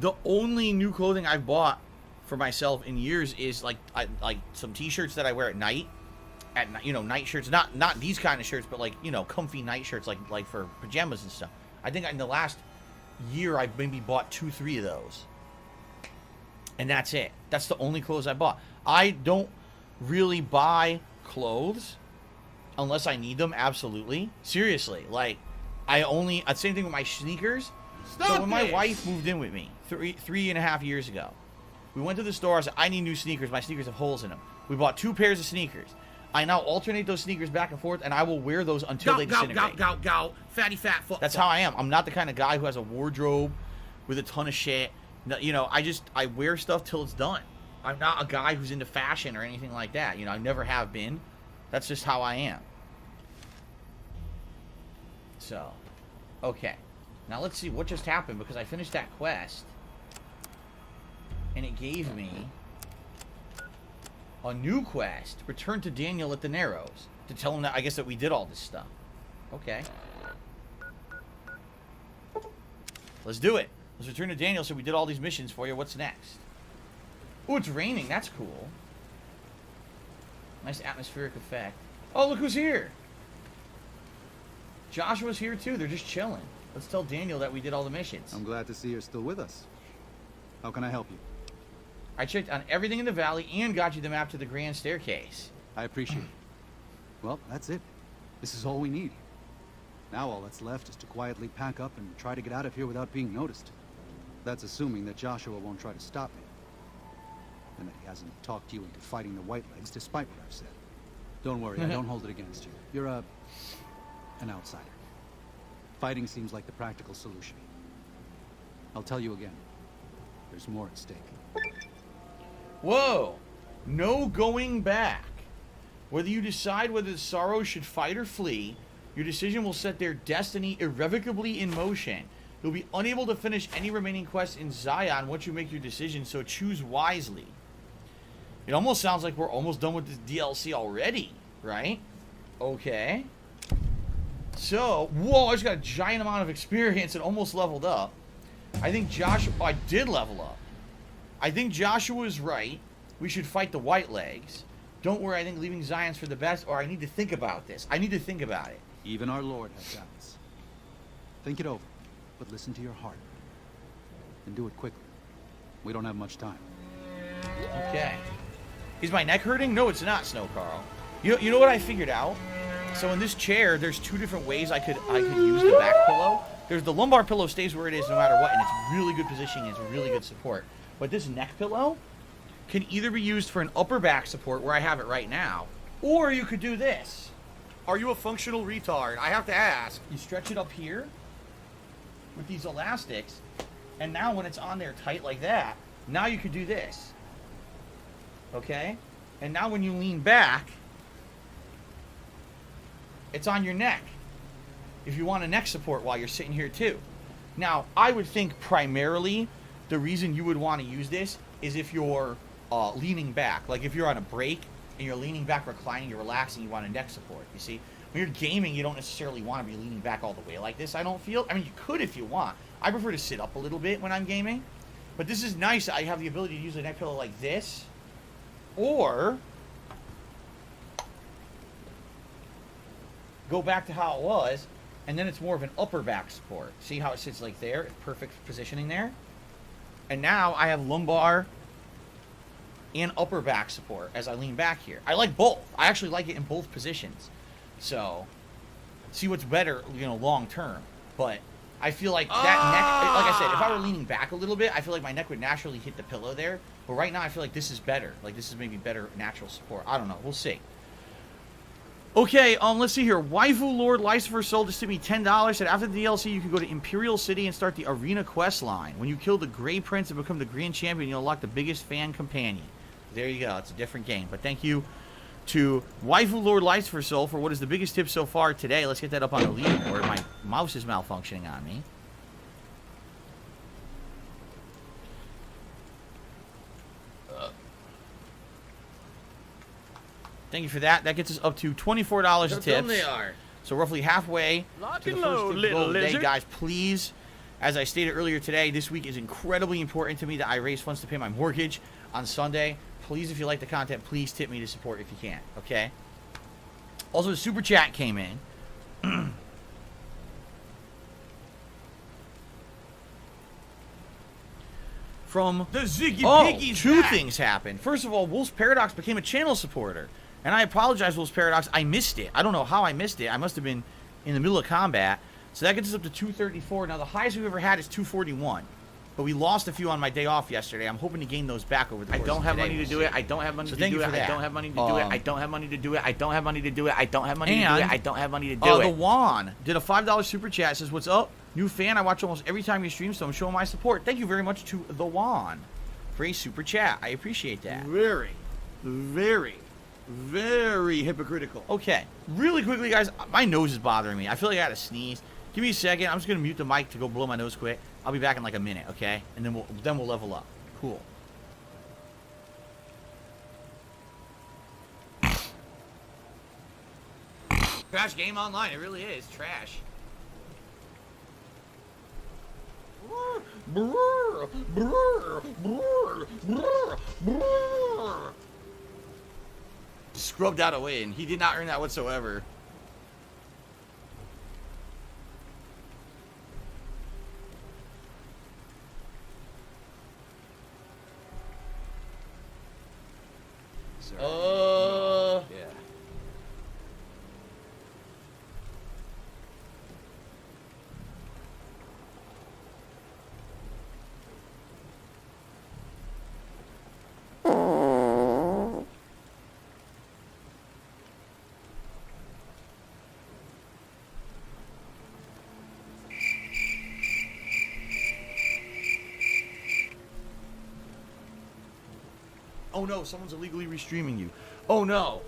new clothing I've bought for myself in years is like some t-shirts that I wear at night. Night shirts, not these kind of shirts, but like, comfy night shirts like for pajamas and stuff. I think in the last year I've maybe bought 2-3 of those. And that's it. That's the only clothes I bought. I don't really buy clothes unless I need them, absolutely. Seriously, like same thing with my sneakers. So when my wife moved in with me 3.5 years ago, we went to the store. I said, I need new sneakers. My sneakers have holes in them. We bought 2 pairs of sneakers. I now alternate those sneakers back and forth, and I will wear those until they disintegrate. Go. Fatty fat foot. That's how I am. I'm not the kind of guy who has a wardrobe with a ton of shit. I wear stuff till it's done. I'm not a guy who's into fashion or anything like that. I never have been. That's just how I am. So, okay. Now let's see what just happened, because I finished that quest and it gave me a new quest. Return to Daniel at the Narrows to tell him that I guess that we did all this stuff. Okay. Let's do it. Let's return to Daniel. So we did all these missions for you. What's next? Oh, it's raining. That's cool. Nice atmospheric effect. Oh, look who's here. Joshua's here too. They're just chilling. Let's tell Daniel that we did all the missions. I'm glad to see you're still with us. How can I help you? I checked on everything in the valley and got you the map to the grand staircase. I appreciate it. Well, that's it. This is all we need. Now all that's left is to quietly pack up and try to get out of here without being noticed. That's assuming that Joshua won't try to stop me. And that he hasn't talked you into fighting the Whitelegs despite what I've said. Don't worry, I don't hold it against you. You're an outsider. Fighting seems like the practical solution. I'll tell you again. There's more at stake. Whoa! No going back. Whether you decide whether the Sorrows should fight or flee, your decision will set their destiny irrevocably in motion. You'll be unable to finish any remaining quests in Zion once you make your decision, so choose wisely. It almost sounds like we're almost done with this DLC already, right? Okay. So, whoa, I just got a giant amount of experience and almost leveled up. I think Joshua... Oh, I did level up. I think Joshua is right. We should fight the Whitelegs. Don't worry, I think leaving Zion's for the best, or I need to think about this. I need to think about it. Even our Lord has doubts. Think it over, but listen to your heart. And do it quickly. We don't have much time. Okay. Is my neck hurting? No, it's not, Snow Carl. You know what I figured out? So in this chair, there's 2 different ways I could use the back pillow. There's the lumbar pillow stays where it is no matter what, and it's really good positioning, it's really good support. But this neck pillow can either be used for an upper back support, where I have it right now, or you could do this. Are you a functional retard? I have to ask. You stretch it up here with these elastics, and now when it's on there tight like that, now you could do this. Okay? And now when you lean back, it's on your neck. If you want a neck support while you're sitting here too. Now, I would think primarily the reason you would want to use this is if you're leaning back. Like if you're on a break and you're leaning back, reclining, you're relaxing, you want a neck support. You see? When you're gaming, you don't necessarily want to be leaning back all the way like this, I don't feel. I mean, you could if you want. I prefer to sit up a little bit when I'm gaming. But this is nice. I have the ability to use a neck pillow like this. Or go back to how it was, and then it's more of an upper back support. See how it sits like there? Perfect positioning there. And now I have lumbar and upper back support as I lean back here. I like both. I actually like it in both positions. So, see what's better, long term. But I feel like that neck, like I said, if I were leaning back a little bit, I feel like my neck would naturally hit the pillow there. But right now, I feel like this is better. Like, this is maybe better natural support. I don't know. We'll see. Okay, let's see here. Waifu Lord Lucifer Soul just sent me $10. Said after the DLC, you can go to Imperial City and start the Arena Quest line. When you kill the Grey Prince and become the Grand Champion, you'll unlock the biggest fan companion. There you go. It's a different game. But thank you to Waifu Lord Lucifer Soul for what is the biggest tip so far today. Let's get that up on the leaderboard. My mouse is malfunctioning on me. Thank you for that. That gets us up to $24 in tips. They are. So roughly halfway to the first tip goal of the day. Guys, please, as I stated earlier today, this week is incredibly important to me that I raise funds to pay my mortgage on Sunday. Please, if you like the content, please tip me to support if you can, okay? Also, the super chat came in. From the Ziggy Piggy's two back. Things happened. First of all, Wolf's Paradox became a channel supporter. And I apologize, Wolf's Paradox. I missed it. I don't know how I missed it. I must have been in the middle of combat. So that gets us up to 234. Now, the highest we've ever had is 241. But we lost a few on my day off yesterday. I'm hoping to gain those back over the course of today. I don't have money to do it. I don't have money to do it. I don't have money to do it. I don't have money to do it. I don't have money to do it. I don't have money to do it. I don't have money to do it. The Juan did a $5 super chat. Says, what's up? New fan. I watch almost every time you stream, so I'm showing my support. Thank you very much to the Juan for a super chat. I appreciate that. Very, very, very hypocritical. Okay. Really quickly, guys, my nose is bothering me. I feel like I got to sneeze. Give me a second. I'm just going to mute the mic to go blow my nose quick. I'll be back in like a minute, okay? And then we'll level up. Cool. Trash game online. It really is trash. Scrubbed out a win. He did not earn that whatsoever. Yeah. Oh no, someone's illegally restreaming you. Oh no.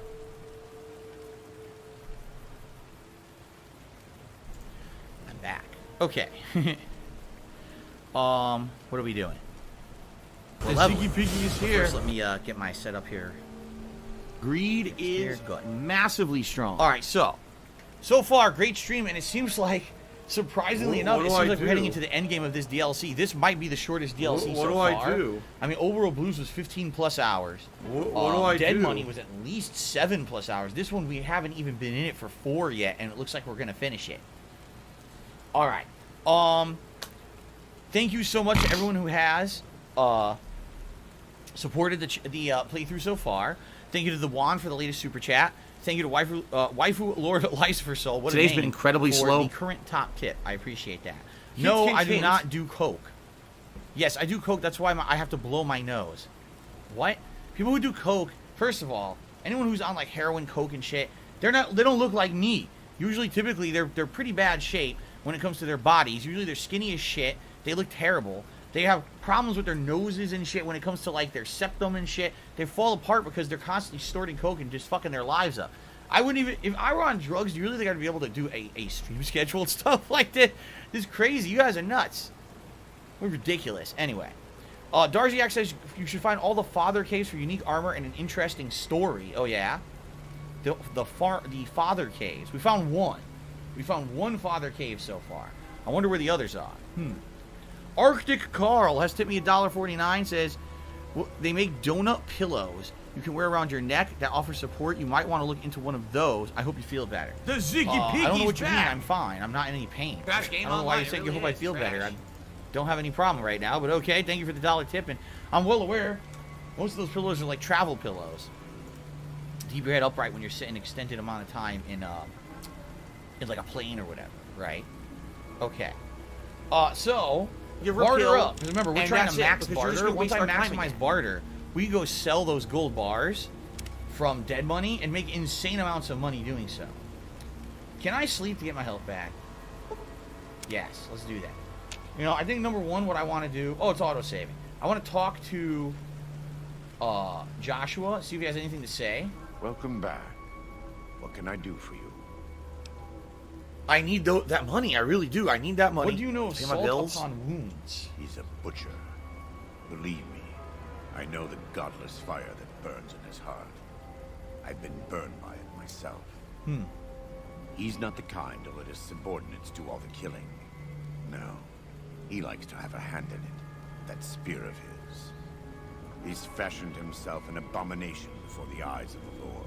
I'm back. Okay. What are we doing? The Ziggy Piggy is here. First, let me get my setup here. Greed is massively strong. All right, so far, great stream, and it seems like, surprisingly enough, it seems like we're heading into the end game of this DLC. This might be the shortest DLC so far. What do I do? I mean, Overworld Blues was 15 plus hours. What do I do? Dead Money was at least 7 plus hours. This one, we haven't even been in it for 4 yet, and it looks like we're going to finish it. All right. Thank you so much to everyone who has supported the playthrough so far. Thank you to the Juan for the latest super chat. Thank you to Waifu Lord Lucifer Soul. What Today's been incredibly slow. The current top tip. I appreciate that. No, I do not do coke. Yes, I do coke. That's why I have to blow my nose. What? People who do coke, first of all, anyone who's on like heroin, coke, and shit, they don't look like me. Usually, typically, they're pretty bad shape when it comes to their bodies. Usually, they're skinny as shit. They look terrible. They have problems with their noses and shit when it comes to like their septum and shit. They fall apart because they're constantly snorting coke and just fucking their lives up. I wouldn't even, if I were on drugs, do you really think I'd be able to do a stream schedule and stuff like this? This is crazy. You guys are nuts. We're ridiculous. Anyway, Darziak says you should find all the father caves for unique armor and an interesting story. Oh yeah, the father caves. We found one. We found one father cave so far. I wonder where the others are. Arctic Carl has tipped me $1.49. Says they make donut pillows you can wear around your neck that offer support. You might want to look into one of those. I hope you feel better. The Ziggy Piggy's I don't know what you mean. back. I'm fine. I'm not in any pain. Trash game I don't know why online. you said It you really hope I is feel trash. better. I don't have any problem right now, but okay. Thank you for the $1 tip, and I'm well aware Most of those pillows are like travel pillows. To keep your head upright when you're sitting an extended amount of time in like a plane or whatever, right? Okay. So barter up. 'Cause remember, we're trying to max barter. Once I maximize barter, we go sell those gold bars from dead money and make insane amounts of money doing so. Can I sleep to get my health back? Yes, let's do that. You know, I think number one, what I want to do... Oh, it's auto-saving. I want to talk to Joshua, see if he has anything to say. Welcome back. What can I do for you? I need that money. I really do. I need that money. What do you know of salt upon wounds? He's a butcher. Believe me, I know the godless fire that burns in his heart. I've been burned by it myself. He's not the kind to let his subordinates do all the killing. No. He likes to have a hand in it. That spear of his. He's fashioned himself an abomination before the eyes of the Lord.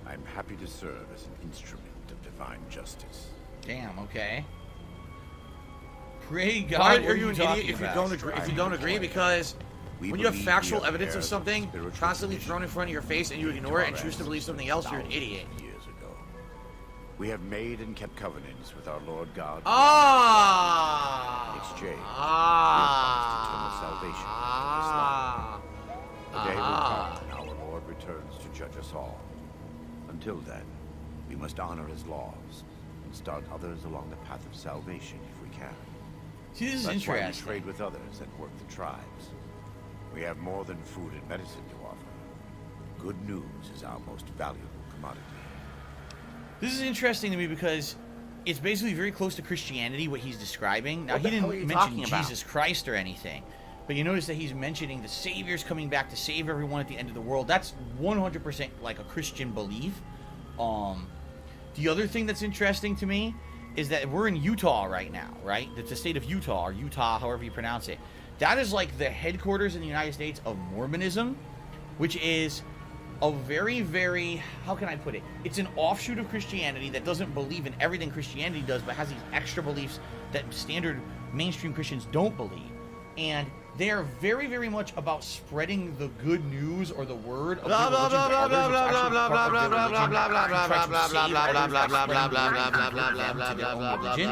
I'm happy to serve as an instrument of divine justice. Damn, okay. Pray God. Why are you an idiot if you don't agree? Because when you have factual evidence of something constantly thrown in front of your face and you ignore it and choose to believe something else, you're an idiot. Years ago, we have made and kept covenants with our Lord God. In exchange, we have salvation from Islam. The day will come when our Lord returns to judge us all. Until then, we must honor his laws and start others along the path of salvation if we can. See, this is That's interesting. why we trade with others and work the tribes. We have more than food and medicine to offer. Good news is our most valuable commodity. This is interesting to me because it's basically very close to Christianity, what he's describing. Now, he didn't mention Jesus Christ or anything, but you notice that he's mentioning the Savior's coming back to save everyone at the end of the world. That's 100% like a Christian belief. The other thing that's interesting to me is that we're in Utah right now, right? That's the state of Utah, or Utah, however you pronounce it. That is like the headquarters in the United States of Mormonism, which is a very, very, how can I put it? It's an offshoot of Christianity that doesn't believe in everything Christianity does, but has these extra beliefs that standard mainstream Christians don't believe. And they are very, very much about spreading the good news or the word of their religion to others. It's actually part of their religion.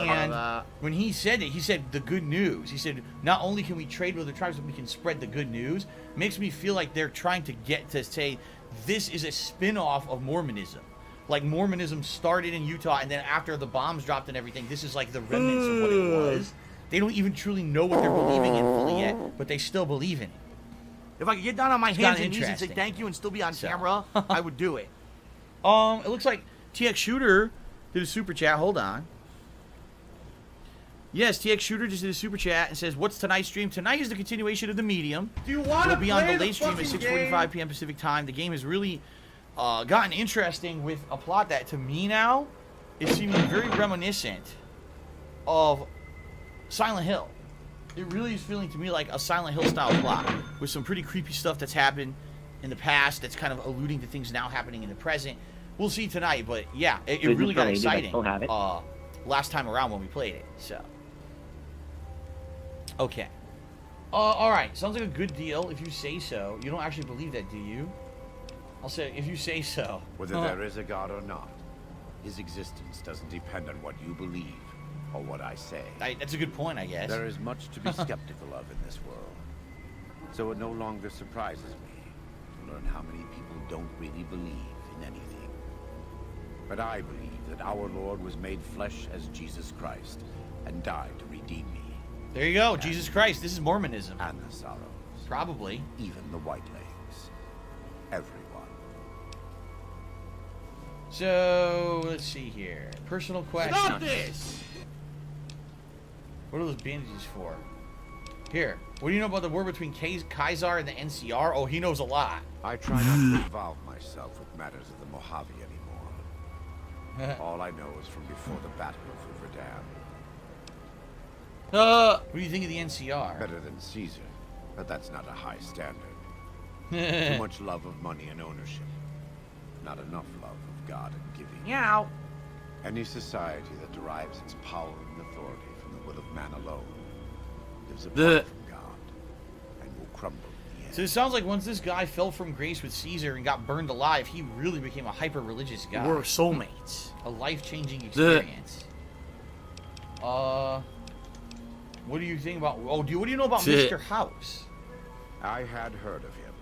And when he said it, he said the good news. He said, not only can we trade with the tribes, but we can spread the good news. Makes me feel like they're trying to get to say this is a spin-off of Mormonism. Like Mormonism started in Utah, and then after the bombs dropped and everything, this is like the remnants of what it was. They don't even truly know what they're believing in fully yet, but they still believe in it. If I could get down on my hands and knees and say thank you and still be on camera, I would do it. It looks like TX Shooter did a super chat. Hold on. Yes, TX Shooter just did a super chat and says, "What's tonight's stream? Tonight is the continuation of the Medium. Do you want to It'll be on play the late stream at 6:45 p.m. Pacific time. The game has really gotten interesting with a plot that, to me now, is seeming very reminiscent of Silent Hill. It really is feeling to me like a Silent Hill style plot with some pretty creepy stuff that's happened in the past that's kind of alluding to things now happening in the present. We'll see tonight, but yeah, it really got exciting last time around when we played it. So, okay. All right. Sounds like a good deal if you say so. You don't actually believe that, do you? I'll say if you say so. Whether there is a God or not, his existence doesn't depend on what you believe or what I say. That's a good point, I guess. There is much to be skeptical of in this world. So it no longer surprises me to learn how many people don't really believe in anything. But I believe that our Lord was made flesh as Jesus Christ and died to redeem me. There you go, Jesus Christ. This is Mormonism. And the sorrows. Probably. Even the whitelings. Everyone. So, let's see here. Personal question. Stop this! What are those bandages for? Here. What do you know about the war between Kaiser and the NCR? Oh, he knows a lot. I try not to involve myself with matters of the Mojave anymore. All I know is from before the Battle of Hoover Dam. What do you think of the NCR? Better than Caesar, but that's not a high standard. Too much love of money and ownership. Not enough love of God and giving. Meow. Any society that derives its power and authority from the will of man alone lives apart from God and will crumble in the So it sounds like once this guy fell from grace with Caesar and got burned alive, he really became a hyper-religious guy. We're soulmates. A life-changing experience. What do you think about... Oh, what do you know about Mr. House? I had heard of him.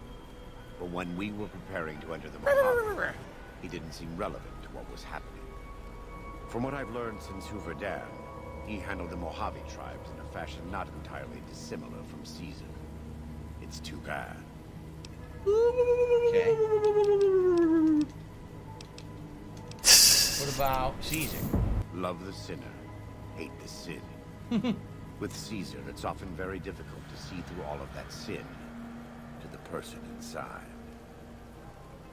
But when we were preparing to enter the Mojave, he didn't seem relevant to what was happening. From what I've learned since Hoover Dam, he handled the Mojave tribes in a fashion not entirely dissimilar from Caesar. It's too bad. Okay. What about Caesar? Love the sinner, hate the sin. With Caesar, it's often very difficult to see through all of that sin to the person inside.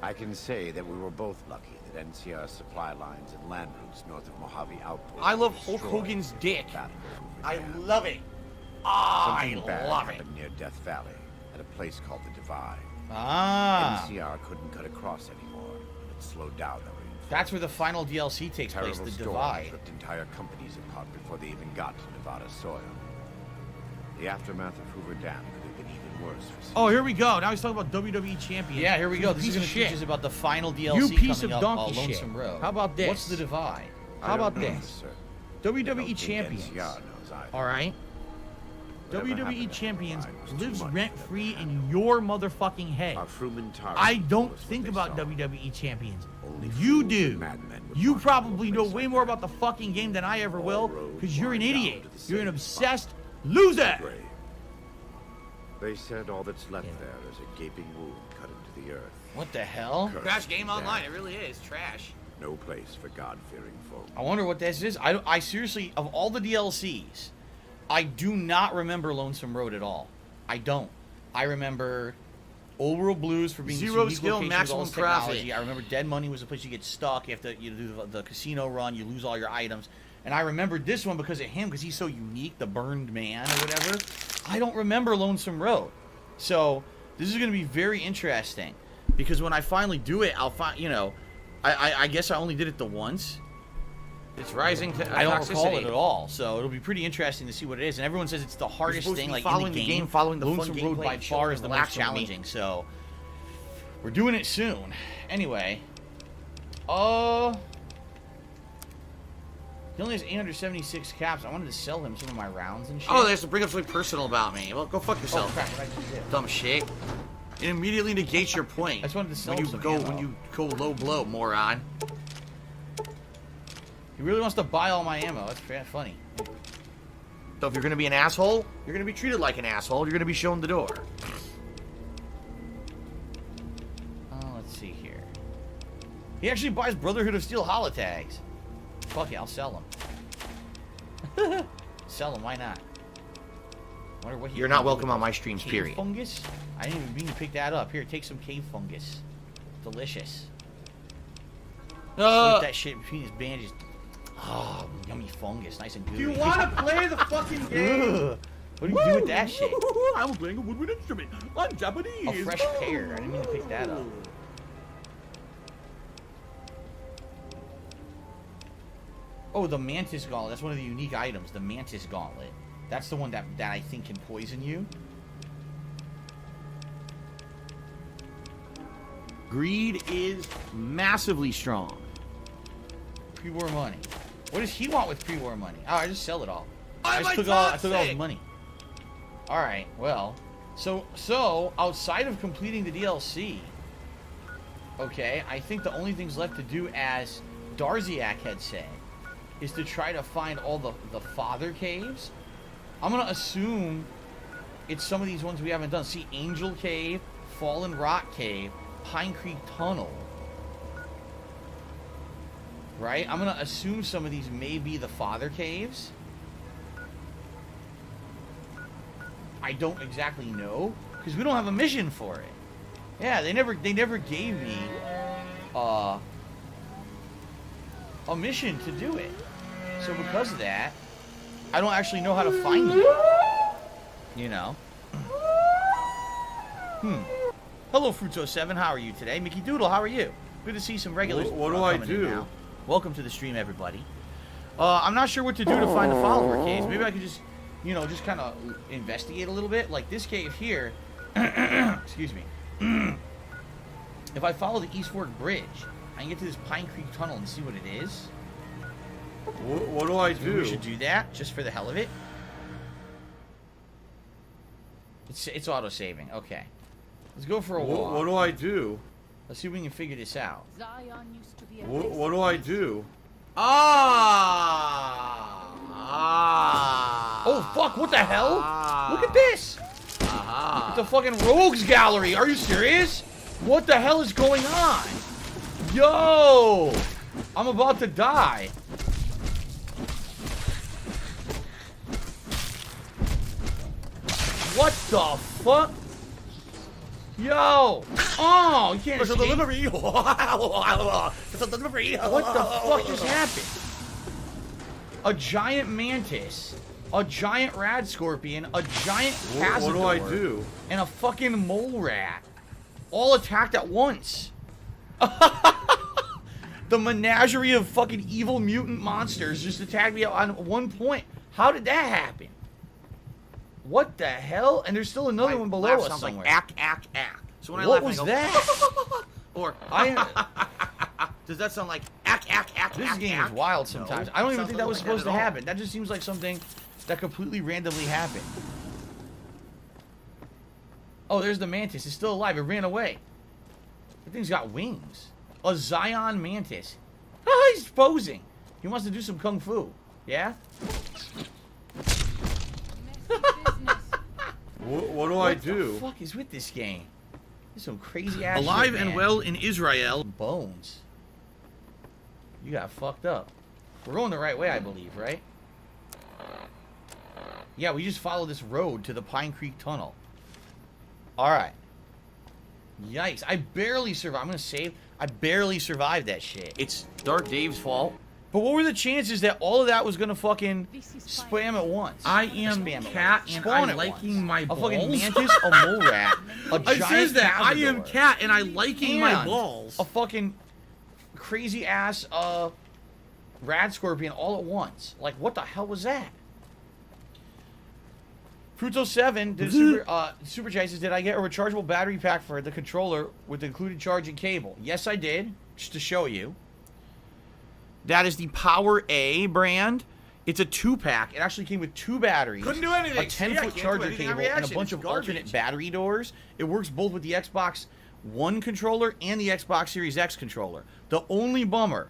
I can say that we were both lucky that NCR supply lines and land routes north of Mojave Outpost. I love Hulk Hogan's dick. I love it. Something I bad love it. happened near Death Valley, at a place called the Divide. NCR couldn't cut across anymore, and it slowed down the rainfall. That's where the final DLC takes place, the Divide. Ripped entire companies apart before they even got to Nevada soil. The aftermath of Hoover Dam could have been even worse for Caesar. Oh, here we go. Now he's talking about WWE Champion. Yeah, here we go. This is going to teach us about the final DLC You piece coming of up, donkey shit. Lonesome Road. How about this? What's the Divide? How about I don't know, this? sir. WWE Champions. NCR knows either. All right. Whatever WWE happened to Champions Divide was too lives much for rent-free them. in your motherfucking head. Our Frumentari I told don't us what think they about saw. WWE Champions. Only You fools do. and madmen would You march to a probably know place way like more that. about the fucking game than I ever All will, roads because you're an wind down idiot. to the You're an same obsessed spot. loser. Grave. They said all that's left there is a gaping wound cut into the earth. What the hell? Cursed Crash Game death. Online. It really is trash. No place for God-fearing folk. I wonder what this is. I seriously, of all the DLCs, I do not remember Lonesome Road at all. I don't. I remember Old World Blues for being Zero this unique skill, location with all maximum this technology. profit. I remember Dead Money was a place you get stuck. You have to do the casino run. You lose all your items. And I remembered this one because of him, because he's so unique, the Burned Man or whatever. I don't remember Lonesome Road. So this is going to be very interesting, because when I finally do it, I'll find, I guess I only did it the once. It's rising to I don't toxicity. recall it at all, so it'll be pretty interesting to see what it is. And everyone says it's the hardest supposed to thing, be like following in the the game, following the fun Lonesome Road gameplay by and far chilling is the and most relaxing with me. challenging. So we're doing it soon. Anyway, he only has 876 caps. I wanted to sell him some of my rounds and shit. Oh, they have to bring up something personal about me. Well, go fuck Oh yourself. crap! What did I just do? Dumb shit. It immediately negates your point. I just wanted to sell when him you some ammo. when you go low blow, moron. He really wants to buy all my ammo. That's funny. So if you're gonna be an asshole, you're gonna be treated like an asshole. You're gonna be shown the door. Let's see here. He actually buys Brotherhood of Steel holotags. Fuck it, I'll sell them. Sell them, why not? Wonder what You're not welcome on my streams, cave period. fungus? I didn't even mean to pick that up. Here, take some cave fungus. Delicious. Eat that shit between his bandages. Oh, yummy fungus, nice and gooey. Do you want to play the fucking game? Ugh. What do you do with that shit? I'm playing a woodwind instrument. I'm Japanese. A fresh pear. I didn't mean to pick that up. Oh, the Mantis Gauntlet. That's one of the unique items. The Mantis Gauntlet. That's the one that I think can poison you. Greed is massively strong. Pre-war money. What does he want with pre-war money? Oh, I just sell it all. I took all his money. All right. Well, so outside of completing the DLC, okay, I think the only things left to do, as Darziak had said, is to try to find all the father caves. I'm gonna assume it's some of these ones we haven't done. See, Angel Cave, Fallen Rock Cave, Pine Creek Tunnel. Right? I'm gonna assume some of these may be the father caves. I don't exactly know, because we don't have a mission for it. Yeah, they never gave me a mission to do it. So because of that, I don't actually know how to find them. You know? Hello, Fruito7. How are you today? Mickey Doodle, how are you? Good to see some regulars. What do I coming in do? now. Welcome to the stream, everybody. I'm not sure what to do to find the follower caves. Maybe I could just, just kind of investigate a little bit. Like this cave here, excuse me. If I follow the East Fork Bridge, I can get to this Pine Creek Tunnel and see what it is. What do I do? We should do that just for the hell of it. It's auto-saving. Okay. Let's go for a walk. What do I do? Let's see if we can figure this out. Zion used to be a What do I do? Oh, fuck, what the hell? Look at this! It's a fucking rogues gallery. Are you serious? What the hell is going on? Yo! I'm about to die. What the fuck? Yo! Oh, you can't escape. delivery. What the fuck just happened? A giant mantis, a giant rad scorpion, a giant cazador, What do I do? and a fucking mole rat all attacked at once. The menagerie of fucking evil mutant monsters just attacked me on one point. How did that happen? What the hell? And there's still another one below us somewhere. Like ack. So when What I was laugh, that? Or does that sound like ack? This game is wild sometimes. No, I don't even sounds think that was like supposed that to at all. happen. That just seems like something that completely randomly happened. Oh, there's the mantis. It's still alive. It ran away. That thing's got wings. A Zion mantis. Oh, he's posing. He wants to do some kung fu. Yeah? What do I do? What the fuck is with this game? There's some crazy ass Alive shit, and man. well in Israel. Bones. You got fucked up. We're going the right way, I believe, right? Yeah, we just follow this road to the Pine Creek Tunnel. Alright. Yikes. I barely survived. I'm gonna save. I barely survived that shit. It's Dark Dave's fault. But what were the chances that all of that was gonna fucking spam at once? I am Spam at cat once. and Spawn I'm at liking once. my A balls. fucking mantis, a mole rat, a It giant says that. I am cazador, cat and I liking my and balls. a fucking crazy ass rad scorpion all at once. Like, what the hell was that? Fruto7 did a super chat. Says, did I get a rechargeable battery pack for the controller with included charging cable? Yes, I did. Just to show you. That is the Power A brand. It's a 2-pack. It actually came with 2 batteries. Couldn't do anything. A 10-foot charger cable and a bunch of alternate battery doors. It works both with the Xbox One controller and the Xbox Series X controller. The only bummer,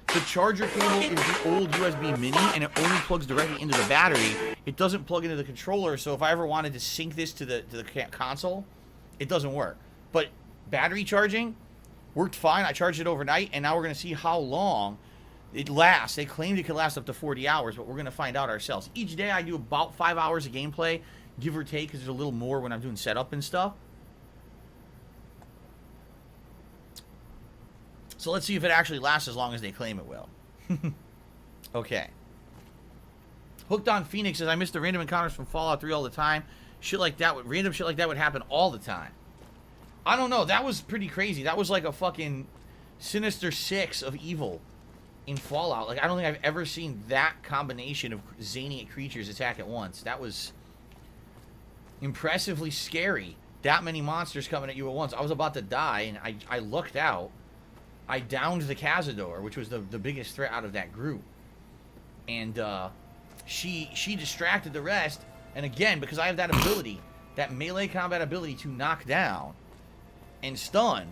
the charger cable is the old USB mini and it only plugs directly into the battery. It doesn't plug into the controller, so if I ever wanted to sync this to the console, it doesn't work. But battery charging worked fine. I charged it overnight, and now we're going to see how long it lasts. They claimed it could last up to 40 hours, but we're going to find out ourselves. Each day I do about 5 hours of gameplay, give or take, because there's a little more when I'm doing setup and stuff. So let's see if it actually lasts as long as they claim it will. Okay. Hooked on Phoenix says, I miss the random encounters from Fallout 3 all the time. Random shit like that would happen all the time. I don't know. That was pretty crazy. That was like a fucking Sinister Six of evil in Fallout. Like, I don't think I've ever seen that combination of zany creatures attack at once. That was impressively scary. That many monsters coming at you at once. I was about to die, and I looked out. I downed the Cazador, which was the biggest threat out of that group. And she distracted the rest. And again, because I have that ability, that melee combat ability to knock down and stun,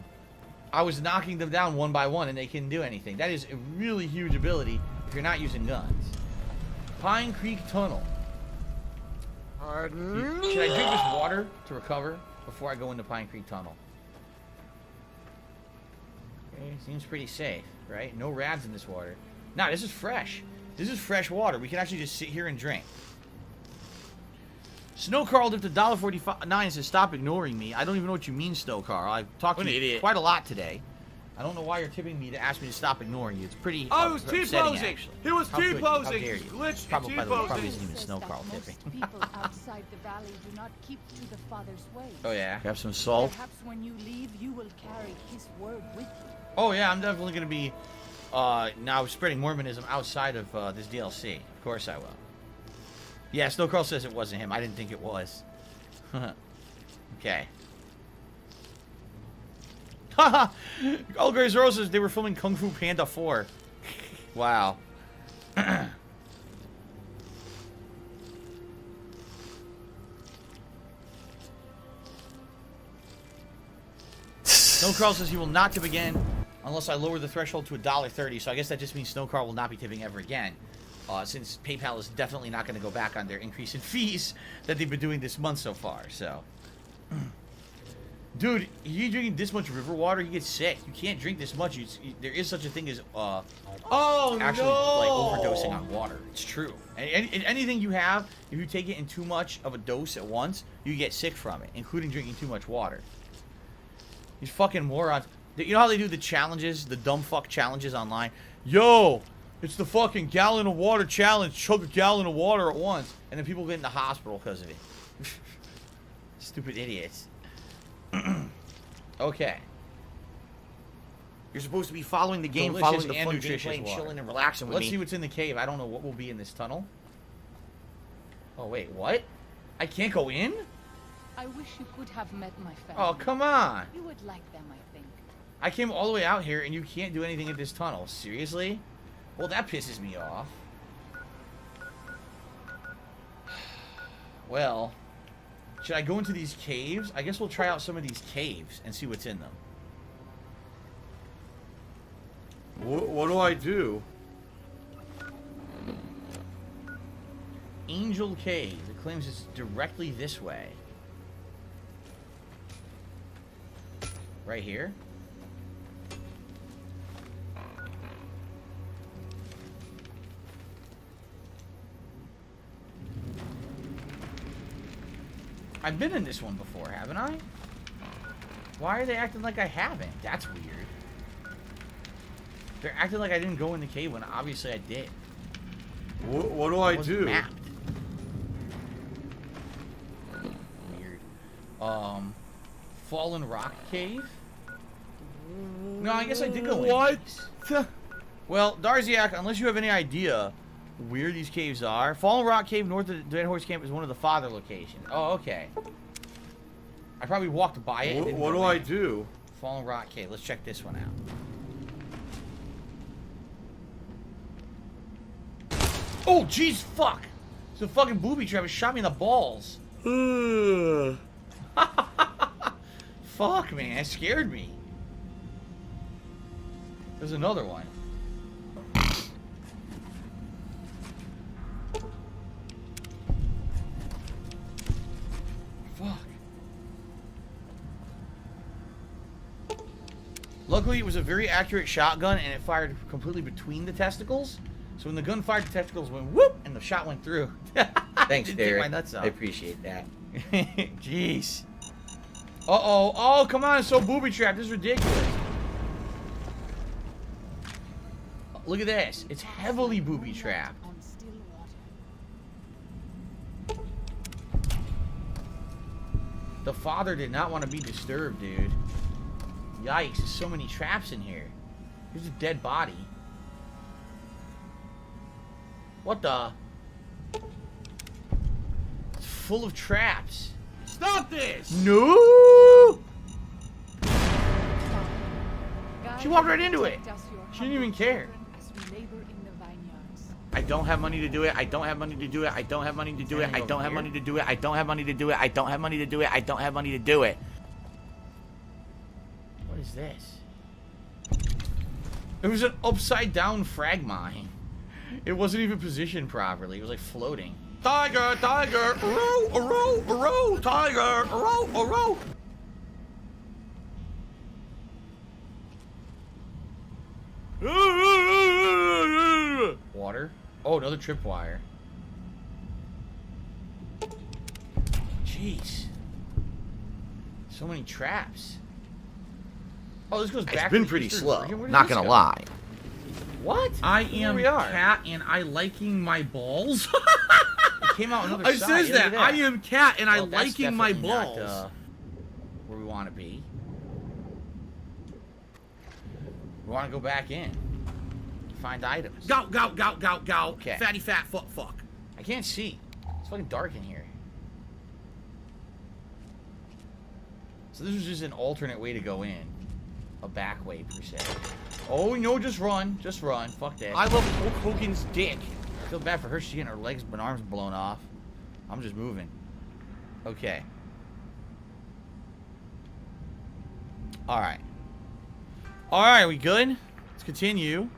I was knocking them down one by one and they couldn't do anything. That is a really huge ability if you're not using guns. Pine Creek Tunnel. Should I drink this water to recover before I go into Pine Creek Tunnel? Okay, seems pretty safe, right? No rads in this water. Nah, this is fresh. This is fresh water. We can actually just sit here and drink. Snow Carl dipped $1.49 and says, stop ignoring me. I don't even know what you mean, Snow Carl. I've talked to you quite a lot today. I don't know why you're tipping me to ask me to stop ignoring you. It's pretty Oh, it was upsetting, T-posing. actually. He was How T-posing. How dare you? Glitch Probably, by the way, probably T-posing. isn't even Snow Carl tipping. People outside the valley do not keep to the Father's ways. Oh, yeah? Have some salt? Perhaps when you leave, you will carry his word with you. Oh, yeah, I'm definitely going to be now spreading Mormonism outside of this DLC. Of course I will. Yeah, Snow Carl says it wasn't him. I didn't think it was. Okay. Haha. Oh, Grace Rose says they were filming Kung Fu Panda 4. Wow. Snowcrawl says he will not tip again unless I lower the threshold to $1.30. So I guess that just means Snowcrawl will not be tipping ever again. Since PayPal is definitely not going to go back on their increase in fees that they've been doing this month so far. So, dude, you drinking this much river water, you get sick. You can't drink this much. There is such a thing as actually like overdosing on water. It's true. And anything you have, if you take it in too much of a dose at once, you get sick from it, including drinking too much water. These fucking morons. You know how they do the challenges, the dumb fuck challenges online? Yo, it's the fucking gallon of water challenge. Chug a gallon of water at once. And then people get in the hospital because of it. Stupid idiots. Okay. You're supposed to be following the game, following the fun gameplay, and chilling and relaxing with me. Let's see what's in the cave. I don't know what will be in this tunnel. Oh, wait, what? I can't go in? I wish you could have met my family. Oh, come on. You would like them, I think. I came all the way out here and you can't do anything in this tunnel. Seriously? Well, that pisses me off. Well, should I go into these caves? I guess we'll try out some of these caves and see what's in them. What do I do? Angel Cave. It claims it's directly this way. Right here. I've been in this one before, haven't I? Why are they acting like I haven't? That's weird. They're acting like I didn't go in the cave when obviously I did. What do I do? Mapped. Weird. Fallen Rock Cave? No, I guess I did go in. What? Well, Darziak, unless you have any idea where these caves are, Fallen Rock Cave north of the Dead Horse Camp is one of the father locations. Oh, okay. I probably walked by it. What do I do? Fallen Rock Cave. Let's check this one out. Oh, jeez, fuck! It's a fucking booby trap. It shot me in the balls. Fuck, man. That scared me. There's another one. Fuck. Luckily, it was a very accurate shotgun, and it fired completely between the testicles. So when the gun fired, the testicles went whoop, and the shot went through. Thanks, Derek. My nuts off. I appreciate that. Jeez. Uh-oh. Oh, come on. It's so booby-trapped. This is ridiculous. Look at this. It's heavily booby-trapped. The father did not want to be disturbed, dude. Yikes. There's so many traps in here. Here's a dead body. What the? It's full of traps. Stop this! No! She walked right into it. She didn't even care. I don't have money to do it. I don't have money to do it. I don't have money to do it. I don't have money to do it. I don't have money to do it. I don't have money to do it. I don't have money to do it. What is this? It was an upside down frag mine. It wasn't even positioned properly. It was like floating. Tiger, tiger, row, row, row, tiger, row, row. Water. Oh, another tripwire. Jeez. So many traps. Oh, this goes back. It's been pretty slow. Not gonna lie. What? I am Cat and I liking my balls. It came out another It side. says that. I am Cat and I Well, that's liking my definitely balls. not, where we want to be. We want to go back in. Find items. Go, go, go, go, go. Okay. Fatty fat fuck fuck. I can't see. It's fucking dark in here. So this was just an alternate way to go in. a back way per se. Oh no, just run. Just run. Fuck that. I love Hulk Hogan's dick. I feel bad for her. She's getting her legs and arms blown off. I'm just moving. Okay. Alright. Alright, we good? Let's continue.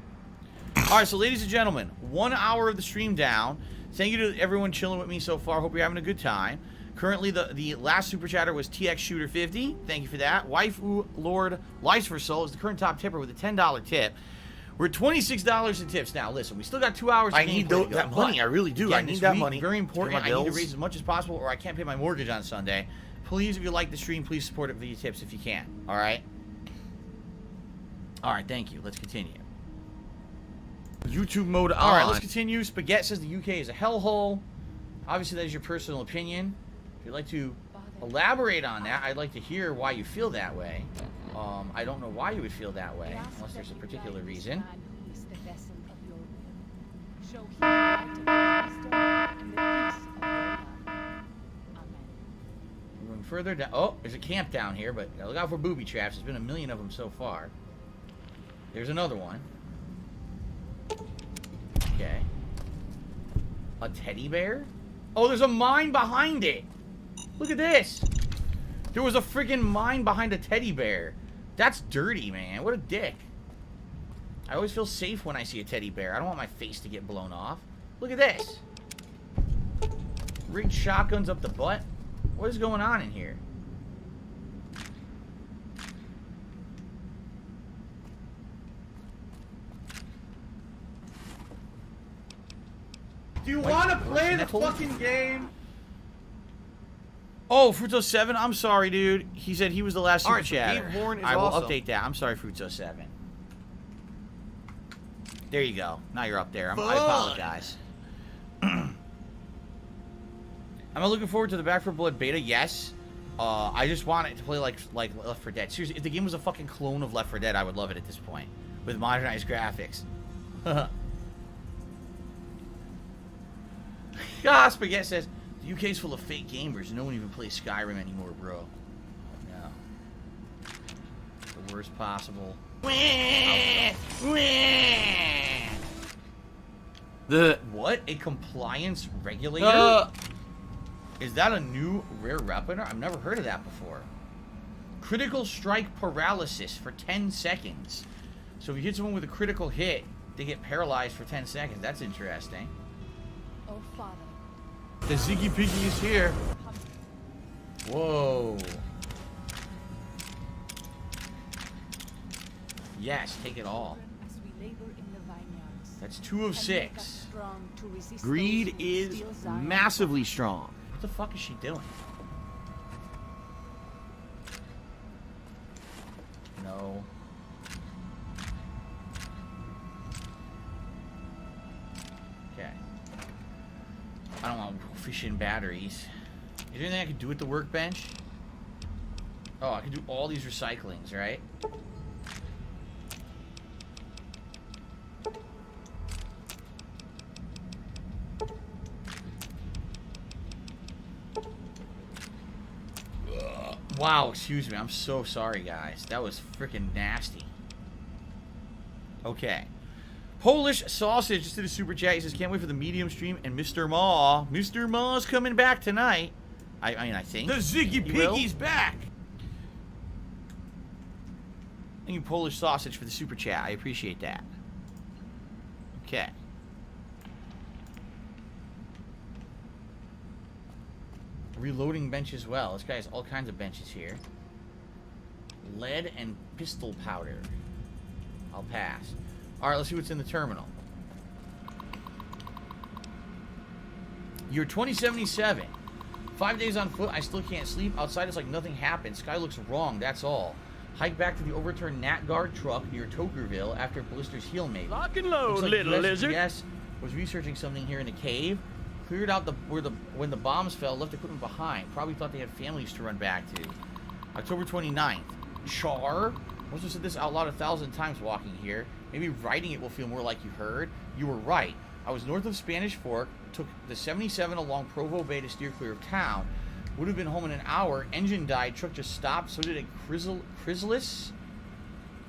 Alright, so ladies and gentlemen, 1 hour of the stream down. Thank you to everyone chilling with me so far. Hope you're having a good time. Currently, the last super chatter was TX Shooter 50. Thank you for that. Waifu Lord Life for Soul is the current top tipper with a $10 tip. We're at $26 in tips now. Listen, we still got 2 hours. I need that money. I really do. I need that money. Very important. I need to raise as much as possible, or I can't pay my mortgage on Sunday. Please, if you like the stream, please support it via tips if you can. All right. All right. Thank you. Let's continue. YouTube mode on. All right. Let's continue. Spaghetti says the UK is a hellhole. Obviously, that is your personal opinion. If you'd like to elaborate on that, I'd like to hear why you feel that way. I don't know why you would feel that way, unless there's a particular reason. Moving further down. Oh, there's a camp down here, but look out for booby traps. There's been a million of them so far. There's another one. Okay. A teddy bear? Oh, there's a mine behind it. Look at this. There was a freaking mine behind a teddy bear. That's dirty, man. What a dick. I always feel safe when I see a teddy bear. I don't want my face to get blown off. Look at this. Rigged shotguns up the butt. What is going on in here? Do you want to play the fucking game? Oh, Fruito7, I'm sorry, dude. He said he was the last super chatter. Dave Horn is I will awesome. update that. I'm sorry, Fruito7. There you go. Now you're up there. I apologize. Am I looking forward to the Back 4 Blood beta? Yes. I just want it to play like Left 4 Dead. Seriously, if the game was a fucking clone of Left 4 Dead, I would love it at this point. With modernized graphics. Spaghetti says, the UK's full of fake gamers. No one even plays Skyrim anymore, bro. No. The worst possible. What? A compliance regulator? Is that a new rare weapon? I've never heard of that before. Critical strike paralysis for 10 seconds. So if you hit someone with a critical hit, they get paralyzed for 10 seconds. That's interesting. Oh, Father. The Ziggy Piggy is here. Whoa. Yes, take it all. That's 2 of 6. Greed is massively strong. What the fuck is she doing? No. Okay. I don't want fishing batteries. Is there anything I could do with the workbench? Oh, I could do all these recyclings, right? Wow, excuse me. I'm so sorry, guys. That was freaking nasty. Okay. Polish Sausage just did a super chat. He says, can't wait for the medium stream. And Mr. Maw. Mr. Maw's coming back tonight. I mean, I think. The Ziggy Piggy's back. Thank you, Polish Sausage, for the super chat. I appreciate that. Okay. Reloading bench as well. This guy has all kinds of benches here. Lead and pistol powder. I'll pass. Alright, let's see what's in the terminal. You're 2077. 5 days on foot, I still can't sleep. Outside it's like nothing happened. Sky looks wrong, that's all. Hike back to the overturned Nat Guard truck near Tokerville after Blister's heel mate. Lock and load, like little lizard. Yes, was researching something here in the cave. Cleared out when the bombs fell, left equipment behind. Probably thought they had families to run back to. October 29th. Char? I must have said this out loud 1,000 times walking here. Maybe writing it will feel more like you heard. You were right. I was north of Spanish Fork, took the 77 along Provo Bay to steer clear of town. Would have been home in an hour. Engine died, truck just stopped. So did a Chrysalis.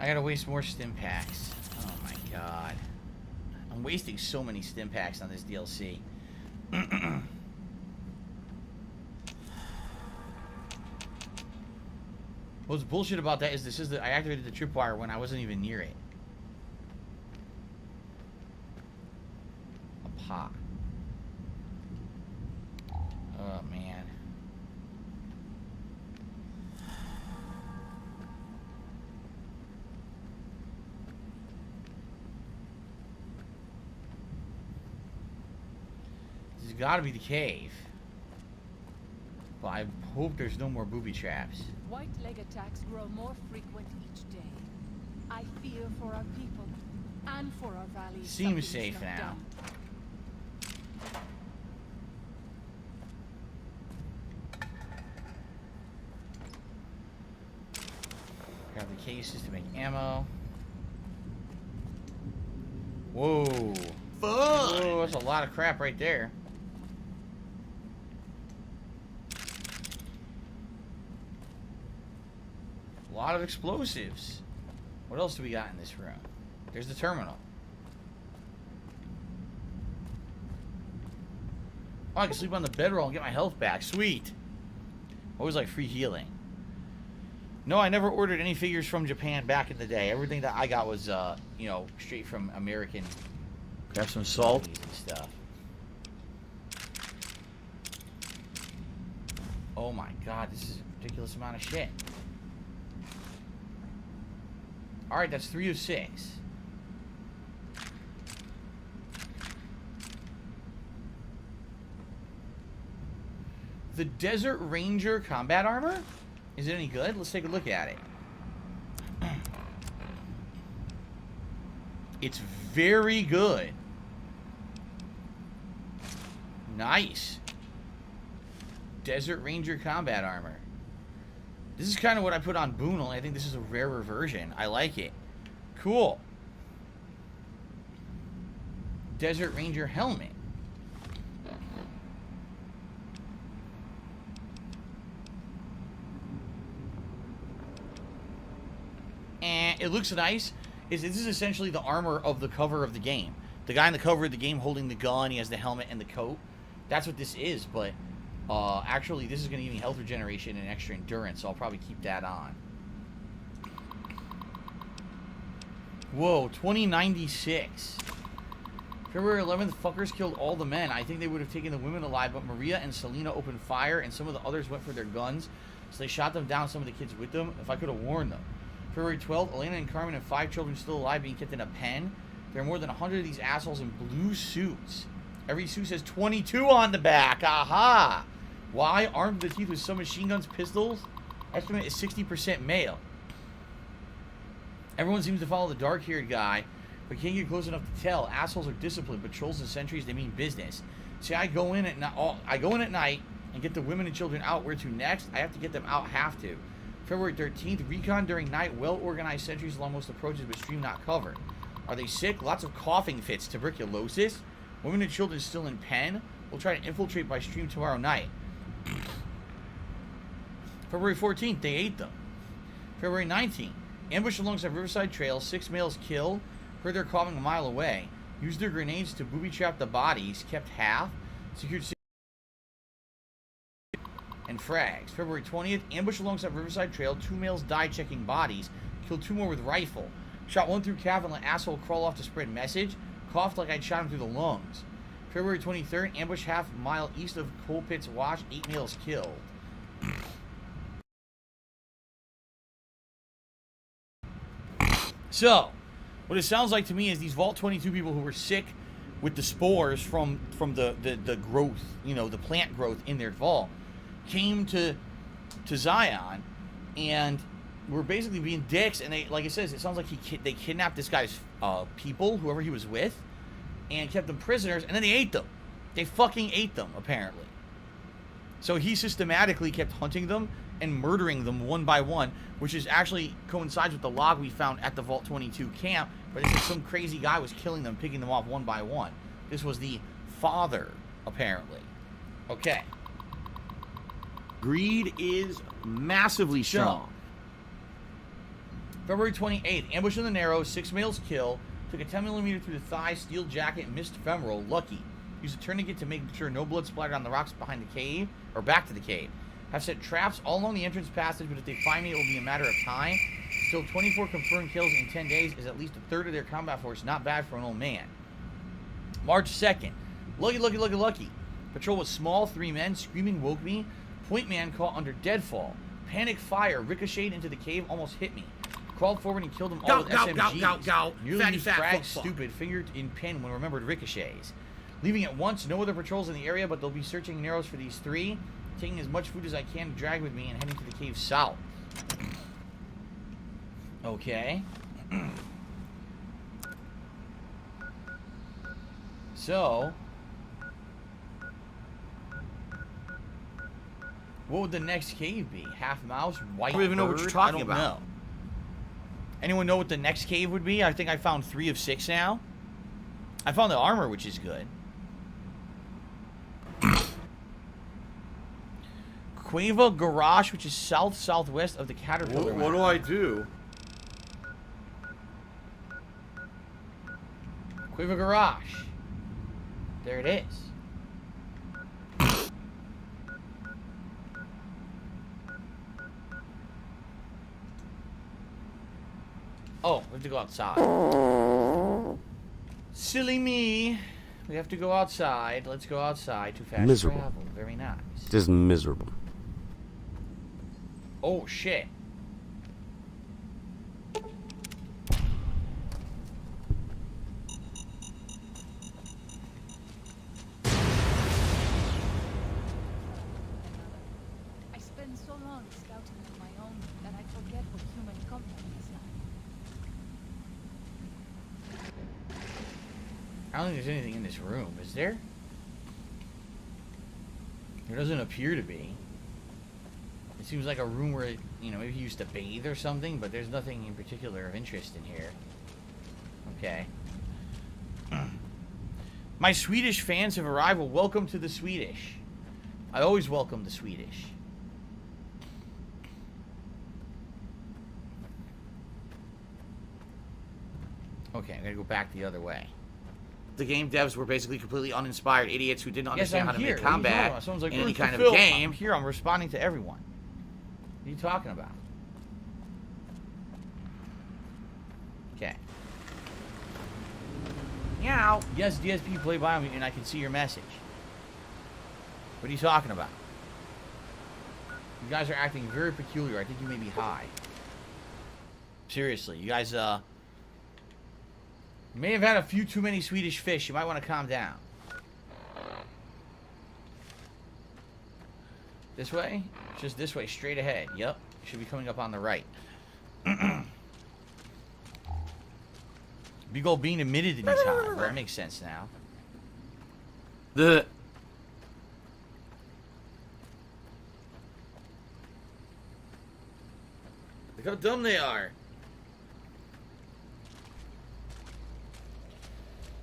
I gotta waste more stim packs. Oh my god. I'm wasting so many stim packs on this DLC. What's bullshit about that is I activated the tripwire when I wasn't even near it. A pot. Oh man. This has got to be the cave. But I hope there's no more booby traps. White leg attacks grow more frequent each day. I fear for our people and for our valley. Seems safe now. Grab the cases to make ammo. Whoa. Whoa, that's a lot of crap right there. A lot of explosives. What else do we got in this room? There's the terminal. Oh, I can sleep on the bedroll and get my health back. Sweet. Always like free healing. No, I never ordered any figures from Japan back in the day. Everything that I got was, you know, straight from American. Grab some salt and stuff. Oh my god, this is a ridiculous amount of shit. Alright, that's 3 of 6. The Desert Ranger combat armor? Is it any good? Let's take a look at it. It's very good. Nice. Desert Ranger combat armor. This is kind of what I put on Boone, only I think this is a rarer version. I like it. Cool. Desert Ranger helmet. And it looks nice. This is essentially the armor of the cover of the game. The guy in the cover of the game holding the gun, he has the helmet and the coat. That's what this is, but actually this is going to give me health regeneration and extra endurance, so I'll probably keep that on. Whoa, 2096. February 11th, fuckers killed all the men. I think they would have taken the women alive, but Maria and Selena opened fire, and some of the others went for their guns, so they shot them down, some of the kids with them. If I could have warned them. February 12th, Elena and Carmen and 5 children still alive being kept in a pen. There are more than 100 of these assholes in blue suits. Every suit says 22 on the back. Aha! Why? Armed to the teeth with some machine guns, pistols. Estimate is 60% male. Everyone seems to follow the dark-haired guy, but can't get close enough to tell. Assholes are disciplined, patrols and sentries, they mean business. See, I go in at night and get the women and children out. Where to next? I have to get them out, have to. February 13th, recon during night, well-organized sentries along most approaches, but stream not covered. Are they sick? Lots of coughing fits, tuberculosis. Women and children still in pen. We'll try to infiltrate by stream tomorrow night. February 14th, they ate them. February 19th, ambush alongside Riverside Trail, 6 males killed. Heard they're coughing a mile away. Used their grenades to booby-trap the bodies. Kept half. Secured 6 and frags. February 20th, ambush alongside Riverside Trail. 2 males died checking bodies. Killed 2 more with rifle. Shot 1 through calf and let asshole crawl off to spread message. Coughed like I'd shot him through the lungs. February 23rd, ambush half mile east of Coal Pits Wash. 8 males killed. So, what it sounds like to me is these Vault 22 people who were sick with the spores from the growth, you know, the plant growth in their vault, came to Zion and were basically being dicks, and they, like it says, it sounds like they kidnapped this guy's people, whoever he was with, and kept them prisoners, and then they ate them. They fucking ate them, apparently. So he systematically kept hunting them and murdering them one by one, which is actually coincides with the log we found at the Vault 22 camp, but it's like some crazy guy was killing them, picking them off one by one. This was the father, apparently. Okay. Greed is massively strong. February 28th. Ambush in the Narrows. 6 males kill. Took a 10mm through the thigh. Steel jacket. Missed femoral. Lucky. Used a tourniquet to make sure no blood splattered on the rocks behind the cave. Or back to the cave. Have set traps all along the entrance passage, but if they find me, it will be a matter of time. Still 24 confirmed kills in 10 days is at least a third of their combat force. Not bad for an old man. March 2nd. Lucky. Patrol was small. 3 men. Screaming woke me. Point man caught under deadfall. Panic fire. Ricocheted into the cave. Almost hit me. Crawled forward and killed them all with SMGs. Go. Nearly Fatty used fat frag, fuck. stupid. Fingered in pin when remembered ricochets. Leaving at once. No other patrols in the area, but they'll be searching narrows for these 3. Taking as much food as I can to drag with me and heading to the cave south. Okay. So, what would the next cave be? Half mouse, white I don't even know what bird? you're talking I don't about. know. Anyone know what the next cave would be? I think I found 3 of 6 now. I found the armor, which is good. Cueva Garage, which is southwest of the Caterpillar. What do I do? Cueva Garage. There it is. Oh, we have to go outside. Silly me. We have to go outside. Let's go outside. Too fast Miserable. travel. Very nice. Just miserable. Oh, shit. I spend so long scouting on my own that I forget what human company is like. I don't think there's anything in this room, is there? There doesn't appear to be. It seems like a room where, you know, maybe he used to bathe or something, but there's nothing in particular of interest in here. Okay. My Swedish fans have arrived. Well, welcome to the Swedish. I always welcome the Swedish. Okay, I'm gonna go back the other way. The game devs were basically completely uninspired idiots who didn't understand how to here. make What are you talking combat about? Someone's like, in any "Where's the kind of film?" game. I'm here. I'm responding to everyone. What are you talking about? Okay. Meow. Yes, DSP, play by me, and I can see your message. What are you talking about? You guys are acting very peculiar. I think you may be high. Seriously, you guys, you may have had a few too many Swedish fish. You might want to calm down. This way? Just this way, straight ahead. Yep. Should be coming up on the right. Big old bean emitted in his eye. That makes sense now. The Look how dumb they are.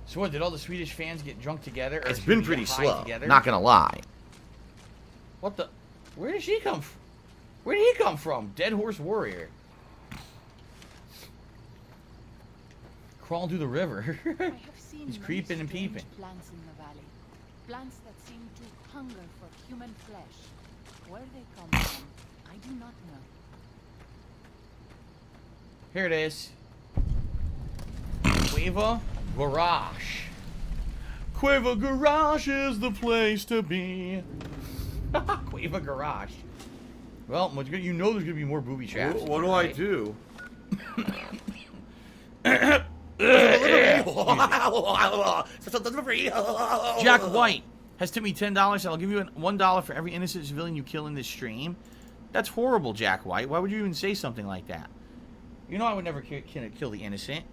So what, did all the Swedish fans get drunk together? Or it's should been we pretty get high slow. together? Not gonna lie. What the? Where did she come from? Where did he come from? Dead Horse Warrior. Crawling through the river. I have seen He's many creeping and strange peeping. plants in the valley. Plants that seem to hunger for human flesh. Where they come from, I do not know. Here it is. Cueva Garage. Cueva Garage is the place to be. Cueva Garage. Well, you know there's gonna be more booby traps. What do I do? Jack White has tipped me $10 and I'll give you $1 for every innocent civilian you kill in this stream. That's horrible, Jack White. Why would you even say something like that? You know I would never kill the innocent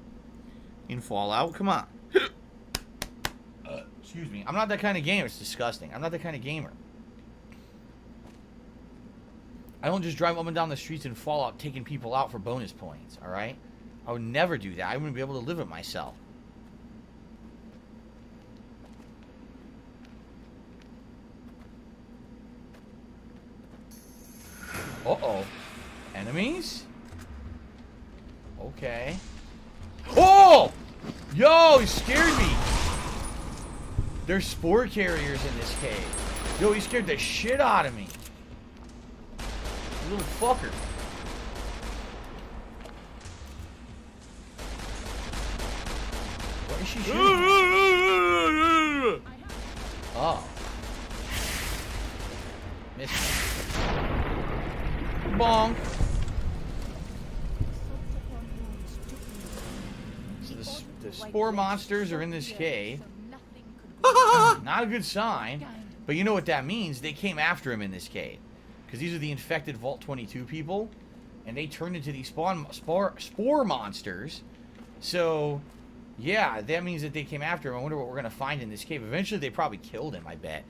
in Fallout. Come on. Excuse me. I'm not that kind of gamer. It's disgusting. I'm not that kind of gamer. I don't just drive up and down the streets in Fallout taking people out for bonus points, alright? I would never do that. I wouldn't be able to live it myself. Uh-oh. Enemies? Okay. Oh! Yo, he scared me. There's spore carriers in this cave. Yo, he scared the shit out of me. Little fucker. What is she shooting? Oh. Missed me. Bonk. So the spore monsters are in this cave. Not a good sign. But you know what that means? They came after him in this cave. Because these are the infected Vault 22 people. And they turned into these spore monsters. So, yeah, that means that they came after him. I wonder what we're going to find in this cave. Eventually, they probably killed him, I bet.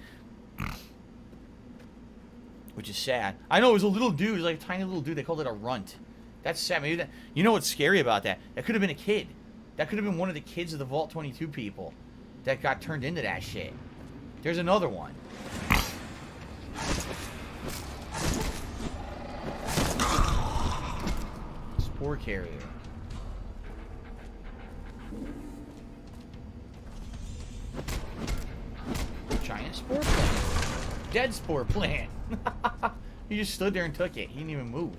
Which is sad. I know, it was a little dude. It was like a tiny little dude. They called it a runt. That's sad. Maybe that, you know what's scary about that? That could have been a kid. That could have been one of the kids of the Vault 22 people that got turned into that shit. There's another one. Spore carrier. Giant spore plant. Dead spore plant. He just stood there and took it. He didn't even move.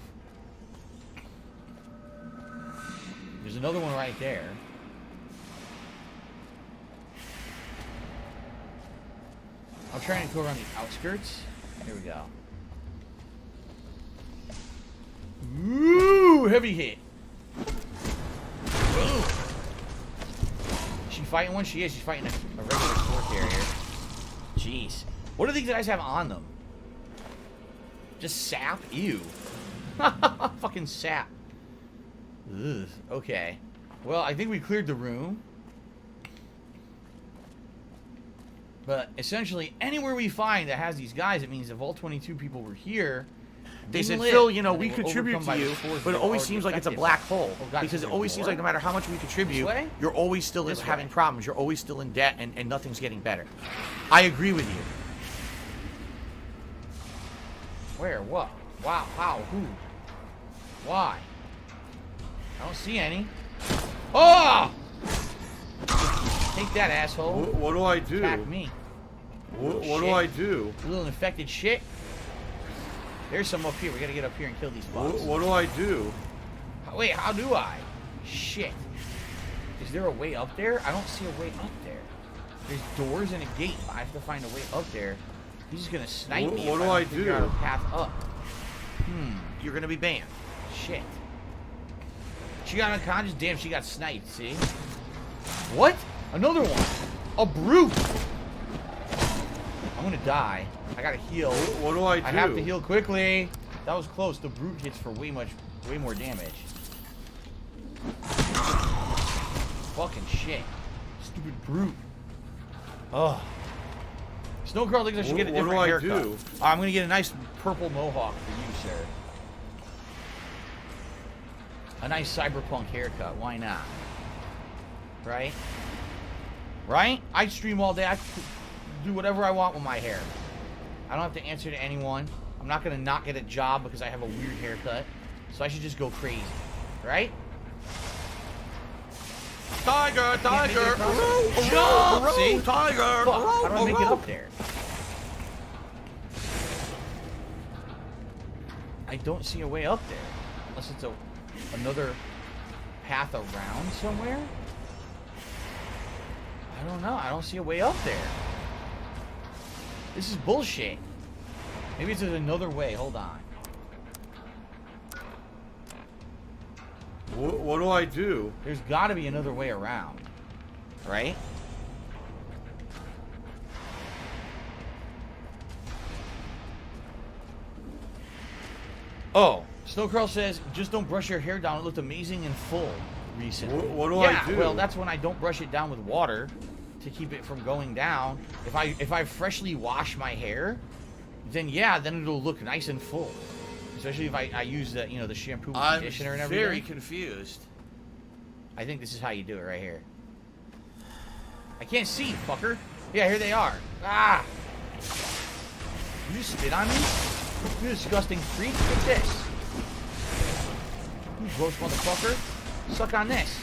There's another one right there. I'm trying to go around the outskirts. Here we go. Ooh, heavy hit. Boom. Is she fighting one? She is. She's fighting a regular spore carrier. Jeez. What do these guys have on them? Just sap? Ew. Fucking sap. Ugh. Okay. Well, I think we cleared the room. But essentially, anywhere we find that has these guys, it means the Vault 22 people were here. They said, Phil, you know, we contribute to you, but it always seems like it's a black hole. Because it always seems like no matter how much we contribute, you're always still having problems. You're always still in debt, and nothing's getting better. I agree with you. Where? What? Wow. How? Who? Why? I don't see any. Oh! Take that, asshole. What do I do? Attack me. What do I do? Little infected shit. There's some up here. We gotta get up here and kill these bugs. What do I do? Wait, how do I? Shit. Is there a way up there? I don't see a way up there. There's doors and a gate. I have to find a way up there. He's just gonna snipe me. What do I do? Out a path up. You're gonna be banned. Shit. She got unconscious. Damn, she got sniped. See? What? Another one. A brute. I'm gonna die. I gotta heal. What do I do? I have to heal quickly. That was close. The brute hits for way more damage. Fucking shit. Stupid brute. Ugh. Snowcrow thinks I should get a different haircut. What do I do? I'm gonna get a nice purple mohawk for you, sir. A nice cyberpunk haircut. Why not? Right? Right? I stream all day. I do whatever I want with my hair. I don't have to answer to anyone. I'm not gonna not get a job because I have a weird haircut. So I should just go crazy. Right? Tiger! Jump! See? Tiger! Fuck, how do I make it up there? I don't see a way up there. Unless it's another path around somewhere? I don't know. I don't see a way up there. This is bullshit. Maybe there's another way. Hold on. What do I do? There's got to be another way around. Right? Oh. Snowcurl says, just don't brush your hair down. It looked amazing and full recently. What do I do? Well, that's when I don't brush it down with water to keep it from going down. If I freshly wash my hair, then yeah, then it'll look nice and full. Especially if I use the the shampoo and conditioner and everything. I'm very confused. I think this is how you do it right here. I can't see, fucker. Yeah, here they are. Ah! You spit on me? You disgusting freak. Look at this. You gross motherfucker. Suck on this.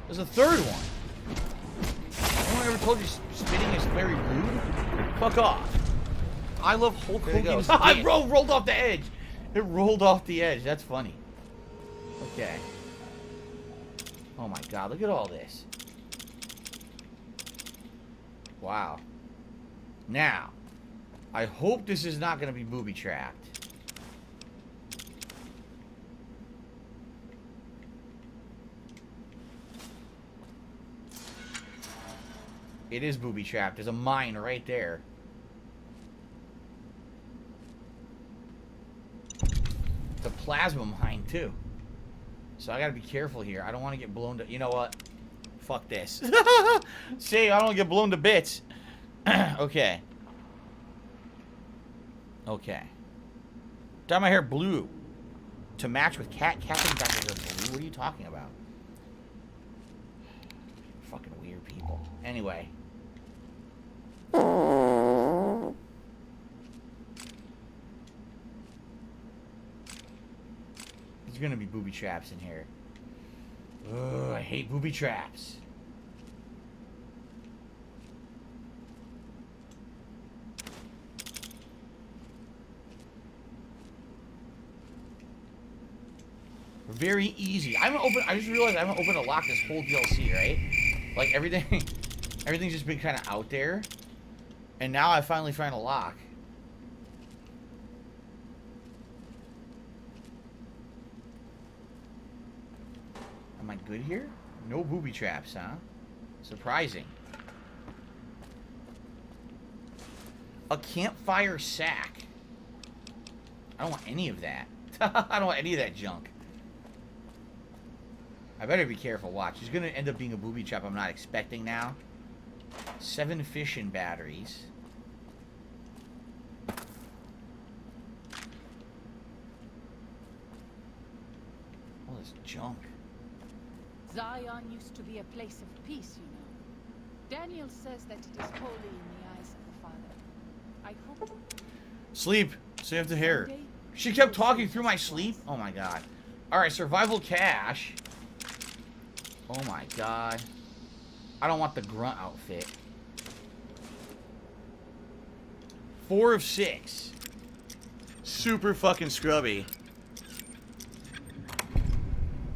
There's a third one. Anyone ever told you spitting is very rude? Fuck off. I love Hulk Hogan's dick. I rolled off the edge. It rolled off the edge. That's funny. Okay. Oh my god, look at all this. Wow. Now, I hope this is not going to be booby-trapped. It is booby-trapped. There's a mine right there. It's a plasma mine, too. So I gotta be careful here. I don't want to get blown to... You know what? Fuck this. See, I don't want to get blown to bits. Okay. Okay. Dye my hair blue. To match with cat. Cat didn't dye my hair blue. What are you talking about? Fucking weird people. Anyway. There's gonna be booby traps in here. Ugh, I hate booby traps. Very easy. I just realized I haven't opened a lock this whole DLC, right? Like everything's just been kind of out there. And now I finally find a lock. Am I good here? No booby traps, huh? Surprising. A campfire sack. I don't want any of that. I don't want any of that junk. I better be careful. Watch. There's going to end up being a booby trap I'm not expecting now. 7 fishing batteries. All this junk. Zion used to be a place of peace, you know. Daniel says that it is holy in the eyes of the Father. I hope... Sleep. Save the hair. She kept talking through my sleep? Oh my god. Alright, survival cache. Oh my god. I don't want the grunt outfit. 4 of 6. Super fucking scrubby.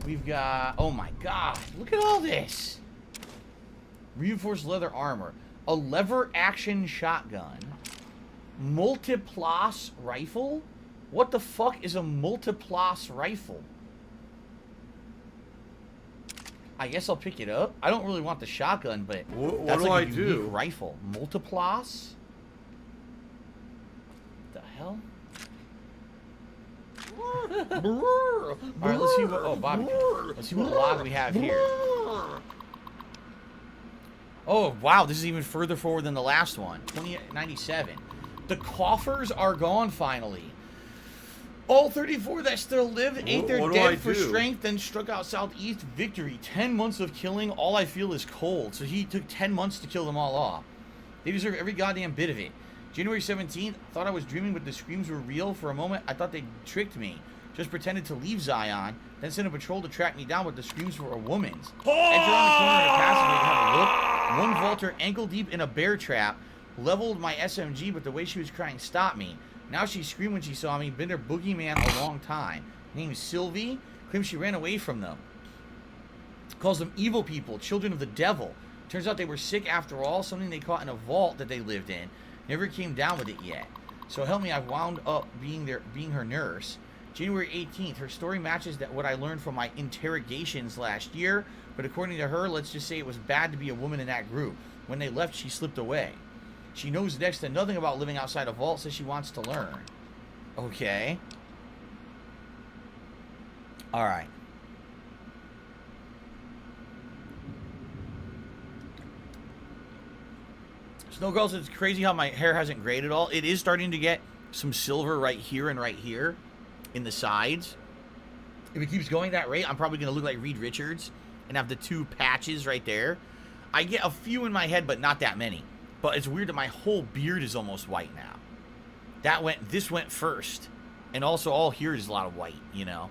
We've got... Oh my god. Look at all this. Reinforced leather armor. A lever action shotgun. Multiplas rifle? What the fuck is a multiplas rifle? I guess I'll pick it up. I don't really want the shotgun, but that's like a unique rifle. Multiplas? The hell? Alright, let's see what... Oh, Bobby. Let's see what log we have here. Oh, wow. This is even further forward than the last one. 2097. The coffers are gone, finally. All 34 that still live ate their dead for strength, then struck out southeast. Victory. 10 months of killing. All I feel is cold. So he took 10 months to kill them all off. They deserve every goddamn bit of it. January 17th. Thought I was dreaming, but the screams were real. For a moment, I thought they tricked me. Just pretended to leave Zion, then sent a patrol to track me down, but the screams were a woman's. Enter on the corner of the passageway to have a look. One vaulter ankle deep in a bear trap. Leveled my SMG, but the way she was crying stopped me. Now she screamed when she saw me. Been their boogeyman a long time. Named Sylvie. Claims she ran away from them. Calls them evil people, children of the devil. Turns out they were sick after all. Something they caught in a vault that they lived in. Never came down with it yet. So help me, I've wound up being her nurse. January 18th. Her story matches what I learned from my interrogations last year. But according to her, let's just say it was bad to be a woman in that group. When they left, she slipped away. She knows next to nothing about living outside a vault, says she wants to learn. Okay. Alright. Snow Girls, it's crazy how my hair hasn't grayed at all. It is starting to get some silver right here and right here in the sides. If it keeps going that rate, I'm probably going to look like Reed Richards and have the 2 patches right there. I get a few in my head, but not that many. But it's weird that my whole beard is almost white now. This went first. And also all here is a lot of white, you know.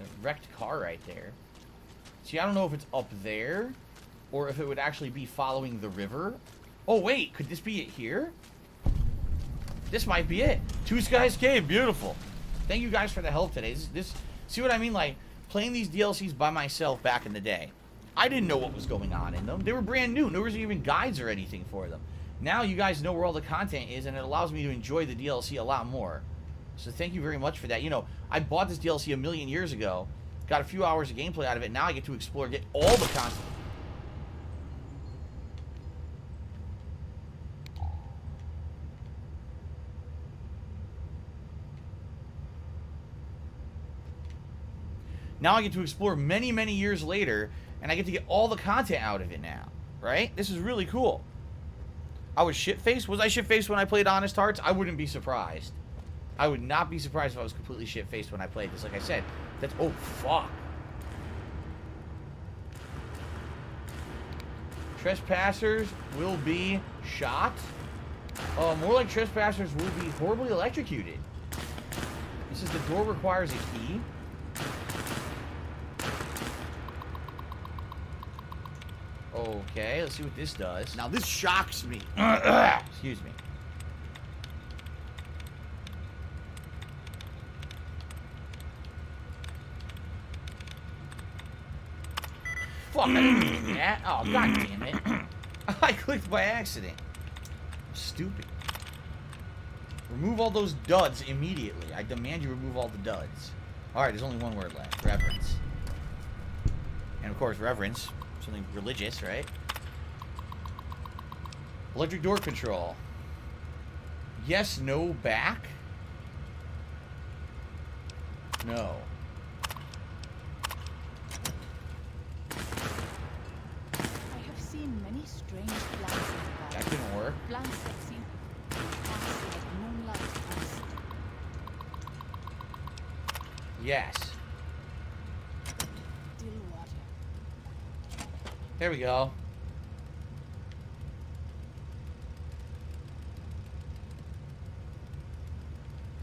A wrecked car right there. See, I don't know if it's up there or if it would actually be following the river. Oh, wait. Could this be it here? This might be it. Two Skies Cave. Beautiful. Thank you guys for the help today. See what I mean? Like, playing these DLCs by myself back in the day. I didn't know what was going on in them. They were brand new. There wasn't even guides or anything for them. Now you guys know where all the content is, and it allows me to enjoy the DLC a lot more. So thank you very much for that. You know, I bought this DLC a million years ago. Got a few hours of gameplay out of it. Now I get to explore, get all the content. Now I get to explore many, many years later, and I get to get all the content out of it now, right? This is really cool. I was shit-faced. Was I shit-faced when I played Honest Hearts? I wouldn't be surprised. I would not be surprised if I was completely shit-faced when I played this. Like I said, that's... Oh, fuck. Trespassers will be shot. More like trespassers will be horribly electrocuted. This is the door requires a key. Okay, let's see what this does. Now this shocks me. Excuse me. Fuck, I didn't mean that. Oh, god damn it. I clicked by accident. I'm stupid. Remove all those duds immediately. I demand you remove all the duds. Alright, there's only one word left. Reverence. And of course, reverence. Something religious, right? Electric door control. Yes, no, back? No. I have seen many strange plants in the garden. That didn't work. Plants that seem to pass like moonlight on stone. Yes. Still water. There we go.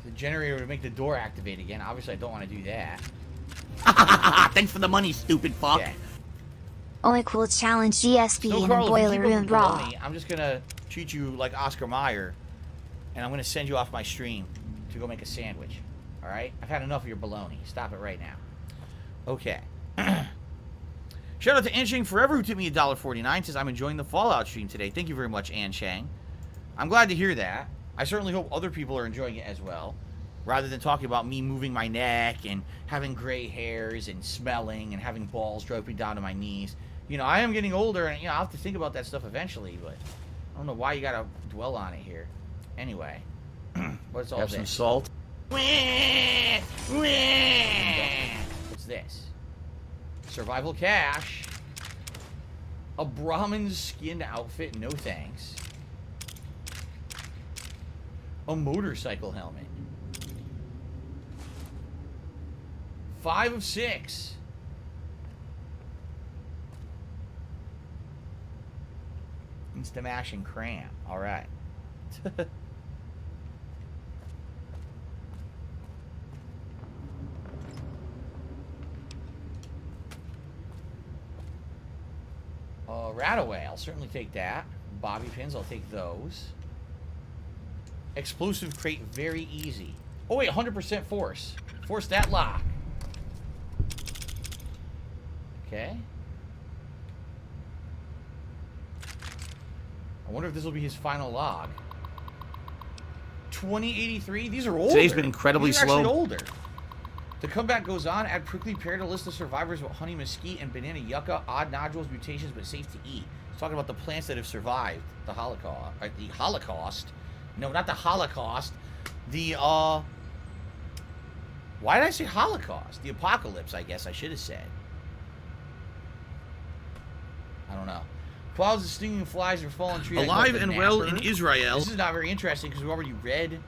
The generator would make the door activate again. Obviously, I don't want to do that. Thanks for the money, stupid fuck. Yeah. Only cool challenge DSP in a boiler room raw. I'm just gonna treat you like Oscar Mayer, and I'm gonna send you off my stream to go make a sandwich. All right? I've had enough of your baloney. Stop it right now. Okay. Shout out to Ann Shang Forever, who tipped me $1.49. Says, I'm enjoying the Fallout stream today. Thank you very much, Ann Shang. I'm glad to hear that. I certainly hope other people are enjoying it as well. Rather than talking about me moving my neck and having gray hairs and smelling and having balls dropping down to my knees. You know, I am getting older, and, you know, I'll have to think about that stuff eventually, but I don't know why you gotta dwell on it here. Anyway. What's all Have this? some salt. What's this? Survival cache. A Brahmin's skin outfit, no thanks. A motorcycle helmet. 5 of 6. Instamash and cram. Alright. Rataway, I'll certainly take that. Bobby pins, I'll take those. Explosive crate, very easy. Oh wait, 100% force. Force that lock. Okay. I wonder if this will be his final log. 2083? These are older. Today's been incredibly These are slow. actually older. The comeback goes on. Add prickly pear to list of survivors with honey mesquite and banana yucca. Odd nodules, mutations, but safe to eat. It's talking about the plants that have survived the Holocaust. The Holocaust. No, not the Holocaust. The, why did I say Holocaust? The apocalypse, I guess I should have said. I don't know. Clouds of stinging flies are falling trees. Alive and well in Israel. This is not very interesting because we already read...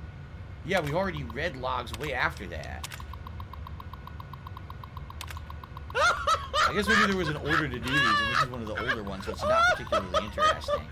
Yeah, we've already read logs way after that. I guess maybe there was an order to do these, and this is one of the older ones, so it's not particularly interesting.